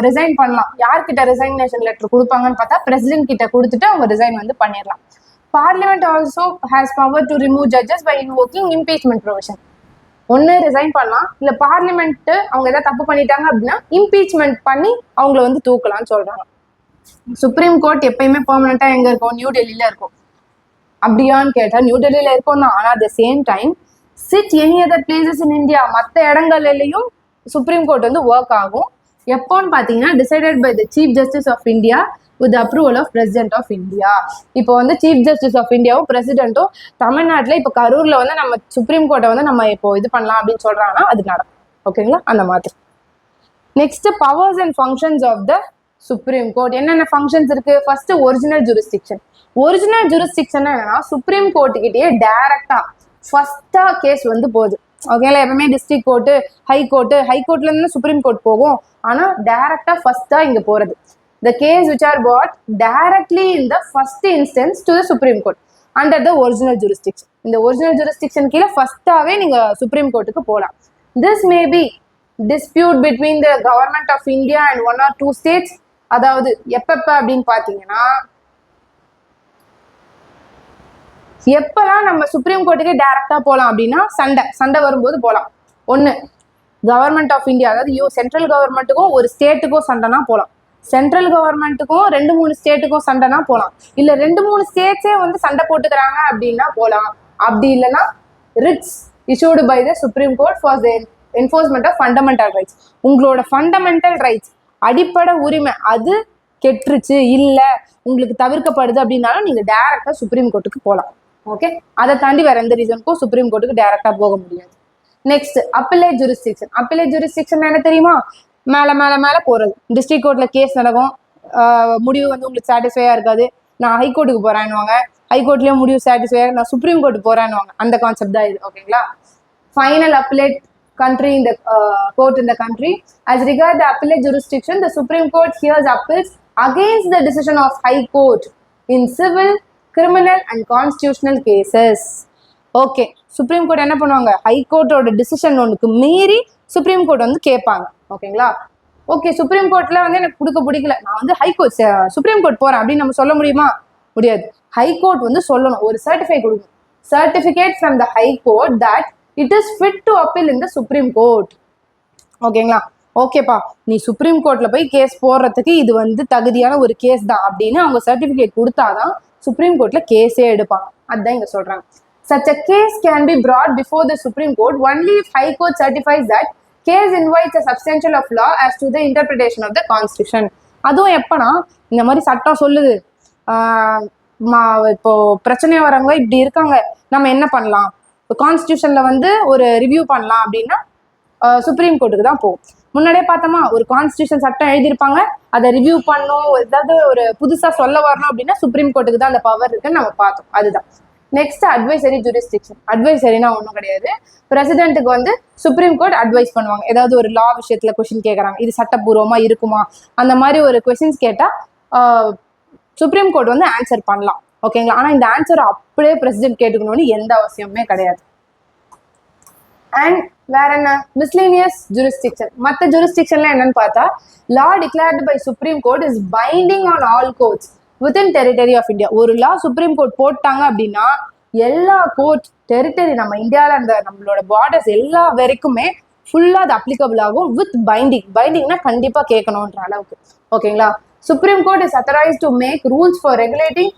resign பண்ணலாம். யார்கிட்ட ரிசைனேஷன் லெட்டர் கொடுப்பாங்கன்னு பார்த்தா பிரசிடென்ட் கிட்ட கொடுத்துட்டு அவங்க ரிசைன் வந்து பண்ணிடலாம். Parliament also has power to remove judges by invoking impeachment provision. ஒன்று ரிசைன் பண்ணலாம், இல்லை பார்லிமெண்ட் அவங்க ஏதாவது தப்பு பண்ணிட்டாங்க அப்படின்னா இம்பீச்மெண்ட் பண்ணி அவங்கள வந்து தூக்கலாம்னு சொல்றாங்க. சுப்ரீம் கோர்ட் எப்பயுமே பெர்மனண்டா எங்க இருக்கும்? நியூ டெல்லியில இருக்கும். அப்படியான்னு கேட்டா நியூ டெல்லியில இருக்கும் தான். ஆனா at the same time sit any other places in India, மற்ற இடங்கள்லயும் சுப்ரீம் கோர்ட் வந்து ஒர்க் ஆகும். எப்போன்னு பாத்தீங்கன்னா decided by the chief justice of India with approval of president of India. இப்போ வந்து சீஃப் ஜஸ்டிஸ் ஆஃப் இந்தியாவும் பிரசிடென்ட்டும் தமிழ்நாட்டில் இப்போ கரூர்ல வந்து நம்ம சுப்ரீம் கோர்ட்டை வந்து நம்ம இப்போ இது பண்ணலாம் அப்படின்னு சொல்றாங்கன்னா அது நடக்கும். ஓகேங்களா, அந்த மாதிரி. Next powers and functions of the supreme court. என்னென்ன ஃபங்க்ஷன்ஸ் இருக்கு? First original jurisdiction. Original jurisdiction என்னன்னா சுப்ரீம் கோர்ட்டுக்கிட்டே டைரக்டா ஃபர்ஸ்டா கேஸ் வந்து போகுது. ஓகேங்களா, எப்பவுமே டிஸ்ட்ரிக்ட் கோர்ட்டு, ஹை கோர்ட்ல இருந்து சுப்ரீம் கோர்ட் போகும். ஆனா டைரக்டா ஃபர்ஸ்டா இங்க போறது. The case which are brought directly in the first instance to the Supreme Court under the original jurisdiction. இந்த original jurisdiction கீழே ஃபர்ஸ்டாவே நீங்க சுப்ரீம் கோர்ட்டுக்கு போகலாம். This may be dispute between the government of India and 1 or 2 states. அதாவது எப்ப அப்படின்னு பாத்தீங்கன்னா எப்பெல்லாம் நம்ம சுப்ரீம் கோர்ட்டுக்கே டைரக்டா போகலாம் அப்படின்னா சண்டை வரும்போது போகலாம். ஒன்று கவர்மெண்ட் ஆஃப் இந்தியா, அதாவது சென்ட்ரல் கவர்மெண்ட்டுக்கும் ஒரு ஸ்டேட்டுக்கும் சண்டைனா போகலாம். சென்ட்ரல் கவர்மெண்ட்டுக்கும் 2-3 ஸ்டேட்டுக்கும் சண்டைனா போகலாம். இல்லை 2-3 ஸ்டேட்ஸே வந்து சண்டை போட்டுக்கிறாங்க அப்படின்னா போகலாம். அப்படி இல்லைன்னா writs issued by the supreme court for the enforcement of fundamental rights. உங்களோட ஃபண்டமெண்டல் ரைட்ஸ், அடிப்படை உரிமை அது கெட்டுருச்சு, இல்லை உங்களுக்கு தவிர்க்கப்படுது அப்படின்னாலும் நீங்கள் டைரக்டா சுப்ரீம் கோர்ட்டுக்கு போகலாம். ஓகே, அதை தாண்டி வேற எந்த ரீசனுக்கும் சுப்ரீம் கோர்ட்டுக்கு டைரக்டா போக முடியாது. Next appellate jurisdiction. Appellate jurisdiction என்ன தெரியுமா? மேலே போறது. டிஸ்ட்ரிக்ட் கோர்ட்ல கேஸ் நடக்கும், முடிவு வந்து உங்களுக்கு சாட்டிஸ்ஃபையா இருக்காது, நான் ஹைகோர்ட்டுக்கு போறேன்னுவாங்க. ஹைகோர்ட்லயும் முடிவு சாட்டிஸ்ஃபையா, நான் சுப்ரீம் கோர்ட்டுக்கு போறேன்னுவாங்க. அந்த கான்செப்ட் தான் இது. ஓகேங்களா, final appellate country in the court in the country. As regard the appellate jurisdiction, the Supreme Court hears appeals against the decision of High Court in civil, criminal and constitutional cases. Okay, supreme court என்ன பண்ணுவாங்க? High கோர்ட்டோட decision ஒன்றுக்கு மீறி supreme court வந்து கேட்பாங்க. ஓகேங்களா, okay supreme கோர்ட்ல வந்து எனக்கு கொடுக்க பிடிக்கல, நான் வந்து ஹை கோர்ட் சுப்ரீம் கோர்ட் போறேன் அப்படின்னு நம்ம சொல்ல முடியுமா? முடியாது. ஹை கோர்ட் வந்து சொல்லணும், ஒரு சர்டிஃபிகேட் கொடுக்கணும். Certificate from the high court that it is fit to appeal in the supreme court. ஓகேங்களா, ஓகேப்பா நீ சுப்ரீம் கோர்ட்ல போய் கேஸ் போடுறதுக்கு இது வந்து தகுதியான ஒரு கேஸ் தான் அப்படின்னு அவங்க சர்டிஃபிகேட் கொடுத்தாதான் சுப்ரீம் கோர்ட்ல கேஸே எடுப்பாங்க. அதுதான் இங்க சொல்றாங்க. Such a case can be brought before the Supreme Court only if High Court certifies that case invites a substantial of law as to the interpretation of the Constitution. அதுவும் எப்பனா இந்த மாதிரி சட்டம் சொல்லுது இப்போ பிரச்சனை வரவங்க இப்படி இருக்காங்க, நம்ம என்ன பண்ணலாம், கான்ஸ்டியூஷன்ல வந்து ஒரு ரிவ்யூ பண்ணலாம் அப்படின்னா சுப்ரீம் கோர்ட்டுக்கு தான் போகும். முன்னாடியே பார்த்தோமா, ஒரு கான்ஸ்டியூஷன் சட்டம் எழுதியிருப்பாங்க, அதை ரிவ்யூ பண்ணும், ஏதாவது ஒரு புதுசா சொல்ல வரணும் அப்படின்னா சுப்ரீம் கோர்ட்டுக்கு தான் அந்த பவர் இருக்குன்னு நம்ம பார்த்தோம். அதுதான். Next advisory jurisdiction. அட்வைசரினா ஒன்றும் கிடையாது, பிரசிடென்ட்டுக்கு வந்து சுப்ரீம் கோர்ட் அட்வைஸ் பண்ணுவாங்க. ஏதாவது ஒரு லா விஷயத்துல கொஸ்டின் கேட்கறாங்க, இது சட்டப்பூர்வமா இருக்குமா, அந்த மாதிரி ஒரு கொஸ்டின்ஸ் கேட்டா சுப்ரீம் கோர்ட் வந்து ஆன்சர் பண்ணலாம். ஓகேங்களா? ஆனா இந்த ஆன்சர் அப்படியே பிரசிடென்ட் கேட்டுக்கணும்னு எந்த அவசியமுமே கிடையாது. அண்ட் வேற என்ன, மிஸ்லேனியஸ் ஜூரிஸ்டிக்ஷன். மற்ற ஜூரிஸ்டிக்ஷன்ல என்னன்னு பார்த்தா, law declared by supreme court is binding on all courts within territory of India. ஒரு லா சுப்ரீம் கோர்ட் போட்டாங்க அப்படின்னா எல்லா கோர்ட் டெரிட்டரி நம்ம இந்தியாவில் அந்த நம்மளோட பார்டர்ஸ் எல்லா வரைக்குமே ஃபுல்லா அது அப்ளிகபிள் ஆகும் வித் பைண்டிங். பைண்டிங்னா கண்டிப்பா கேட்கணுன்ற அளவுக்கு. ஓகேங்களா? Supreme Court is authorized to make rules for regulating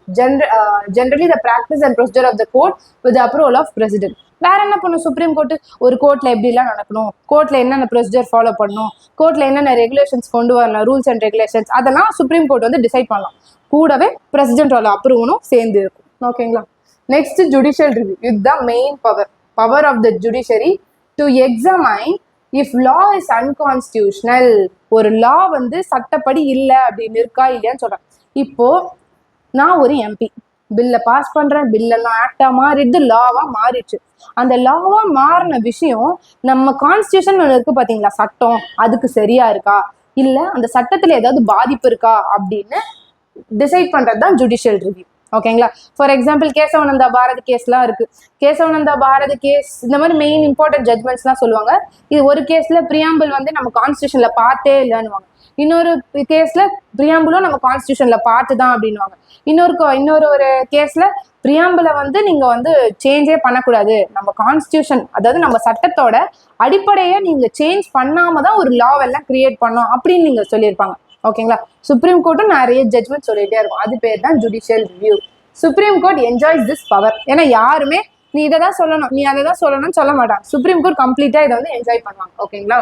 generally the practice and procedure of the court with the approval of president. வேற என்ன பண்ணும் சுப்ரீம் கோர்ட், ஒரு கோர்ட்ல எப்படி எல்லாம் நடக்கணும், கோர்ட்ல என்னென்ன ப்ரொசீஜர் ஃபாலோ பண்ணணும், கோர்ட்ல என்னென்ன ரெகுலேஷன்ஸ் கொண்டு வரலாம், ரூல்ஸ் அண்ட் ரெகுலேஷன்ஸ், அதெல்லாம் சுப்ரீம் கோர்ட் வந்து டிசைட் பண்ணலாம். கூடவே பிரசிடென்டோட அப்ரூவலும் சேர்ந்து இருக்கும். ஓகேங்களா? Next judicial review. இதுதான் main power of the judiciary to examine if law is unconstitutional. ஒரு லா வந்து சட்டப்படி இல்லை அப்படின்னு இருக்கா இல்லையான்னு சொல்றேன். இப்போ நான் ஒரு எம்பி பில்ல பாஸ் பண்றேன், பில்லெல்லாம் ஆக்டா மாறிடுது, லாவா மாறிடுச்சு. அந்த லாவா மாறின விஷயம் நம்ம கான்ஸ்டியூஷன் ஒன்று இருக்கு பாத்தீங்களா, சட்டம், அதுக்கு சரியா இருக்கா இல்ல அந்த சட்டத்துல ஏதாவது பாதிப்பு இருக்கா அப்படின்னு டிசைட் பண்றது தான் ஜுடிஷியல் ரிவ்யூ. ஓகேங்களா? ஃபார் எக்ஸாம்பிள் கேசவானந்தா பாரதி கேஸ்லாம் இருக்கு. கேசவானந்தா பாரதி கேஸ் இந்த மாதிரி மெயின் இம்பார்ட்டன்ட் ஜட்மெண்ட்ஸ்லாம் சொல்லுவாங்க. இது ஒரு கேஸ்ல பிரியாம்பிள் வந்து நம்ம கான்ஸ்டியூஷன்ல பார்த்தே இல்லைன்னுவாங்க. இன்னொரு கேஸ்ல பிரியாம்பிளும் நம்ம கான்ஸ்டியூஷன்ல பார்த்து தான் அப்படின்வாங்க. இன்னொரு ஒரு கேஸ்ல பிரியாம்பிளை வந்து நீங்க வந்து சேஞ்சே பண்ணக்கூடாது, நம்ம கான்ஸ்டியூஷன் அதாவது நம்ம சட்டத்தோட அடிப்படையை நீங்க சேஞ்ச் பண்ணாம தான் ஒரு லா எல்லாம் கிரியேட் பண்ணோம் அப்படின்னு நீங்க சொல்லியிருப்பாங்க. ஓகேங்களா? சுப்ரீம் கோர்ட்டும் நிறைய ஜட்மெண்ட் சொல்லிட்டே இருக்கும். அது பேர் தான் judicial review. Supreme court enjoys this power. ஏன்னா யாருமே நீ இதை தான் சொல்லணும், நீ அதை தான் சொல்லணும்னு சொல்ல மாட்டாங்க. சுப்ரீம் கோர்ட் கம்ப்ளீட்டா இதை வந்து என்ஜாய் பண்ணுவாங்க. ஓகேங்களா?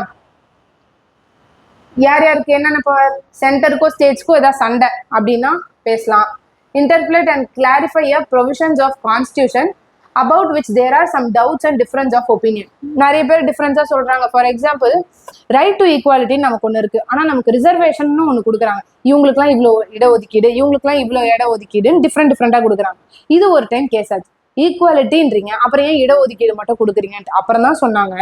யார் யாருக்கு என்னென்ன பவர், சென்டருக்கோ ஸ்டேட்ஸ்க்கோ ஏதாவது சண்டை அப்படின்னா பேசலாம். Interpret and clarify provisions of constitution about which there are some doubts and difference of opinion. நிறைய பேர் டிஃபரன்ஸா சொல்றாங்க. ஃபார் எக்ஸாம்பிள் ரைட் டு ஈக்குவாலிட்டின்னு நமக்கு ஒன்று இருக்கு, ஆனா நமக்கு ரிசர்வேஷன் ஒன்று கொடுக்குறாங்க. இவங்களுக்குலாம் இவ்வளோ இடஒதுக்கீடு, இவங்களுக்குலாம் இவ்வளோ இடஒதுக்கீடுன்னு டிஃப்ரெண்டா கொடுக்குறாங்க. இது ஒரு டைம் கேஸ் ஆச்சு. ஈக்குவாலிட்டின்றீங்க, அப்புறம் ஏன் இடஒதுக்கீடு மட்டும் கொடுக்குறீங்கன்ட்டு அப்புறம் தான் சொன்னாங்க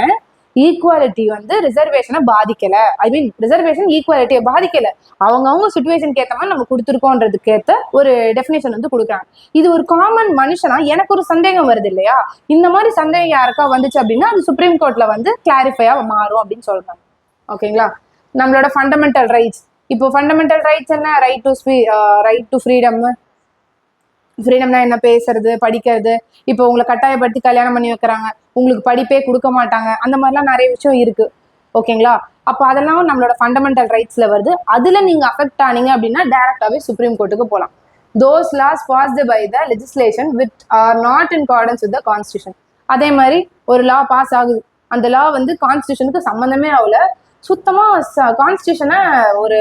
ஈக்குவாலிட்டி வந்து ரிசர்வேஷனை பாதிக்கல, ஐ மீன் ரிசர்வேஷன் ஈக்குவாலிட்டியை பாதிக்கல, அவங்க சுச்சுவேஷனுக்கு ஏற்ற மாதிரி நம்ம கொடுத்துருக்கோன்றதுக்கு ஏற்ற ஒரு டெஃபினேஷன் வந்து கொடுக்குறாங்க. இது ஒரு காமன் மனுஷனா எனக்கு ஒரு சந்தேகம் வருது இல்லையா, இந்த மாதிரி சந்தேகம் யாருக்கா வந்துச்சு அப்படின்னா அது சுப்ரீம் கோர்ட்ல வந்து கிளாரிஃபையா மாறும் அப்படின்னு சொல்றாங்க. ஓகேங்களா? நம்மளோட ஃபண்டமெண்டல் ரைட்ஸ். இப்போ ஃபண்டமெண்டல் ரைட்ஸ் என்ன, ரைட் டு ஃப்ரீடம். ஃப்ரீடம்னா என்ன, பேசுறது, படிக்கிறது. இப்போ உங்களை கட்டாயப்படுத்தி கல்யாணம் பண்ணி வைக்கிறாங்க, உங்களுக்கு படிப்பே கொடுக்க மாட்டாங்க, அந்த மாதிரிலாம் நிறைய விஷயம் இருக்கு. ஓகேங்களா? அப்போ அதெல்லாம் நம்மளோட ஃபண்டமெண்டல் ரைட்ஸ்ல வருது. அதுல நீங்க அஃபெக்ட் ஆனீங்க அப்படின்னா டைரக்டாவே சுப்ரீம் கோர்ட்டுக்கு போகலாம். Those laws passed by the legislation with are not in accordance with the constitution. அதே மாதிரி ஒரு லா பாஸ் ஆகுது, அந்த லா வந்து கான்ஸ்டியூஷனுக்கு சம்மந்தமே ஆகல, சுத்தமா கான்ஸ்டியூஷனை ஒரு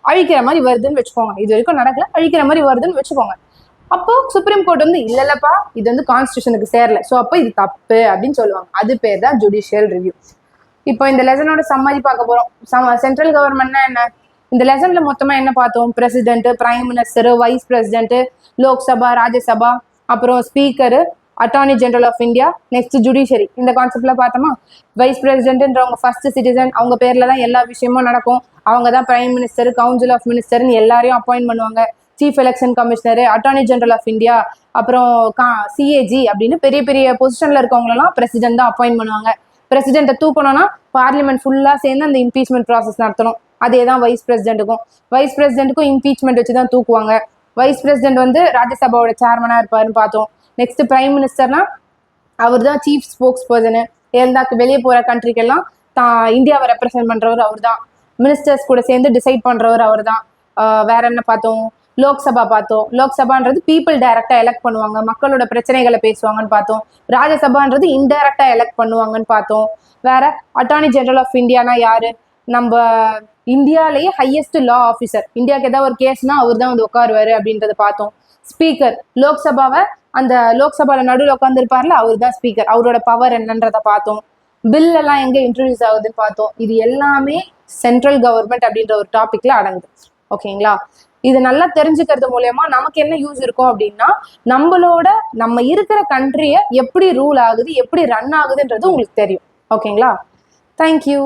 அழிக்கிற மாதிரி வருதுன்னு வச்சுக்கோங்க. இது வரைக்கும் நடக்கல, அழிக்கிற மாதிரி வருதுன்னு வச்சுக்கோங்க. அப்போ சுப்ரீம் கோர்ட் வந்து இல்லப்பா இது வந்து கான்ஸ்டியூஷனுக்கு சேரல, ஸோ அப்போ இது தப்பு அப்படின்னு சொல்லுவாங்க. அது பேர் தான் ஜுடிஷியல் ரிவ்யூ. இப்போ இந்த லெசனோட சம்மரி பார்க்க போறோம். சென்ட்ரல் கவர்மெண்ட்னா என்ன, இந்த லெசன்ல மொத்தமா என்ன பார்த்தோம், president, prime minister, vice president, Lok Sabha, Rajya Sabha, அப்புறம் speaker, attorney general of India, next judiciary. இந்த கான்செப்ட்ல பார்த்தோமா, வைஸ் பிரசிடென்ட்ன்றவங்க ஃபர்ஸ்ட் சிட்டிசன், அவங்க பேர்ல தான் எல்லா விஷயமும் நடக்கும். அவங்க தான் பிரைம் மினிஸ்டர், கவுன்சில் ஆஃப் மினிஸ்டர்னு எல்லாரையும் அப்பாயிண்ட் பண்ணுவாங்க. Chief election commissioner, attorney general of India, அப்புறம் சிஏஜி அப்படின்னு பெரிய பெரிய பொசிஷன்ல இருக்கவங்களெல்லாம் பிரசிடென்ட் தான் அப்பாயிண்ட் பண்ணுவாங்க. பிரசிடென்ட்டை தூக்கணும்னா பார்லிமெண்ட் ஃபுல்லா சேர்ந்து அந்த இம்பீச்மெண்ட் ப்ராசஸ் நடத்தணும். அதே தான் வைஸ் பிரசிடென்ட்டுக்கும் இம்பீச்மெண்ட் வச்சு தான் தூக்குவாங்க. வைஸ் பிரசிடென்ட் வந்து ராஜ்யசபாவோட சேர்மனா இருப்பாருன்னு பார்த்தோம். நெக்ஸ்ட் பிரைம் மினிஸ்டர்னா அவர் தான் சீஃப் ஸ்போக்ஸ் பர்சனு, வெளியே போற கண்ட்ரிக்கெல்லாம் இந்தியாவை ரெப்ரசென்ட் பண்றவர் அவர் தான். மினிஸ்டர்ஸ் கூட சேர்ந்து டிசைட் பண்றவர் அவர் தான். வேற என்ன பார்த்தோம், லோக்சபா பார்த்தோம். லோக்சபான்றது பீப்புள் டைரக்டா எலெக்ட் பண்ணுவாங்க, மக்களோட பிரச்சனைகளை பேசுவாங்கன்னு பார்த்தோம். ராஜ்யசபான்றது இன்டைரக்டா எலெக்ட் பண்ணுவாங்கன்னு பார்த்தோம். வேற அட்டார்னி ஜெனரல் ஆஃப் இந்தியானா யாரு, நம்ம இந்தியாலேயே ஹையஸ்ட் லா ஆஃபீஸர், இந்தியாவுக்கு ஏதாவது ஒரு கேஸ்னா அவர் தான் வந்து உட்காருவாரு அப்படின்றத பார்த்தோம். ஸ்பீக்கர், லோக்சபாவை அந்த லோக்சபால நடுவில் உட்காந்துருப்பார்ல அவர் தான் ஸ்பீக்கர், அவரோட பவர் என்னன்றதை பார்த்தோம். பில் எல்லாம் எங்க இன்ட்ரடியூஸ் ஆகுதுன்னு பார்த்தோம். இது எல்லாமே சென்ட்ரல் கவர்மெண்ட் அப்படின்ற ஒரு டாபிக்ல அடங்குது. ஓகேங்களா? இது நல்லா தெரிஞ்சுக்கிறது மூலயமா நமக்கு என்ன யூஸ் இருக்கும் அப்படின்னா, நம்ம இருக்கிற கண்ட்ரியை எப்படி ரூல் ஆகுது, எப்படி ரன் ஆகுதுன்றது உங்களுக்கு தெரியும். ஓகேங்களா? தேங்க்யூ.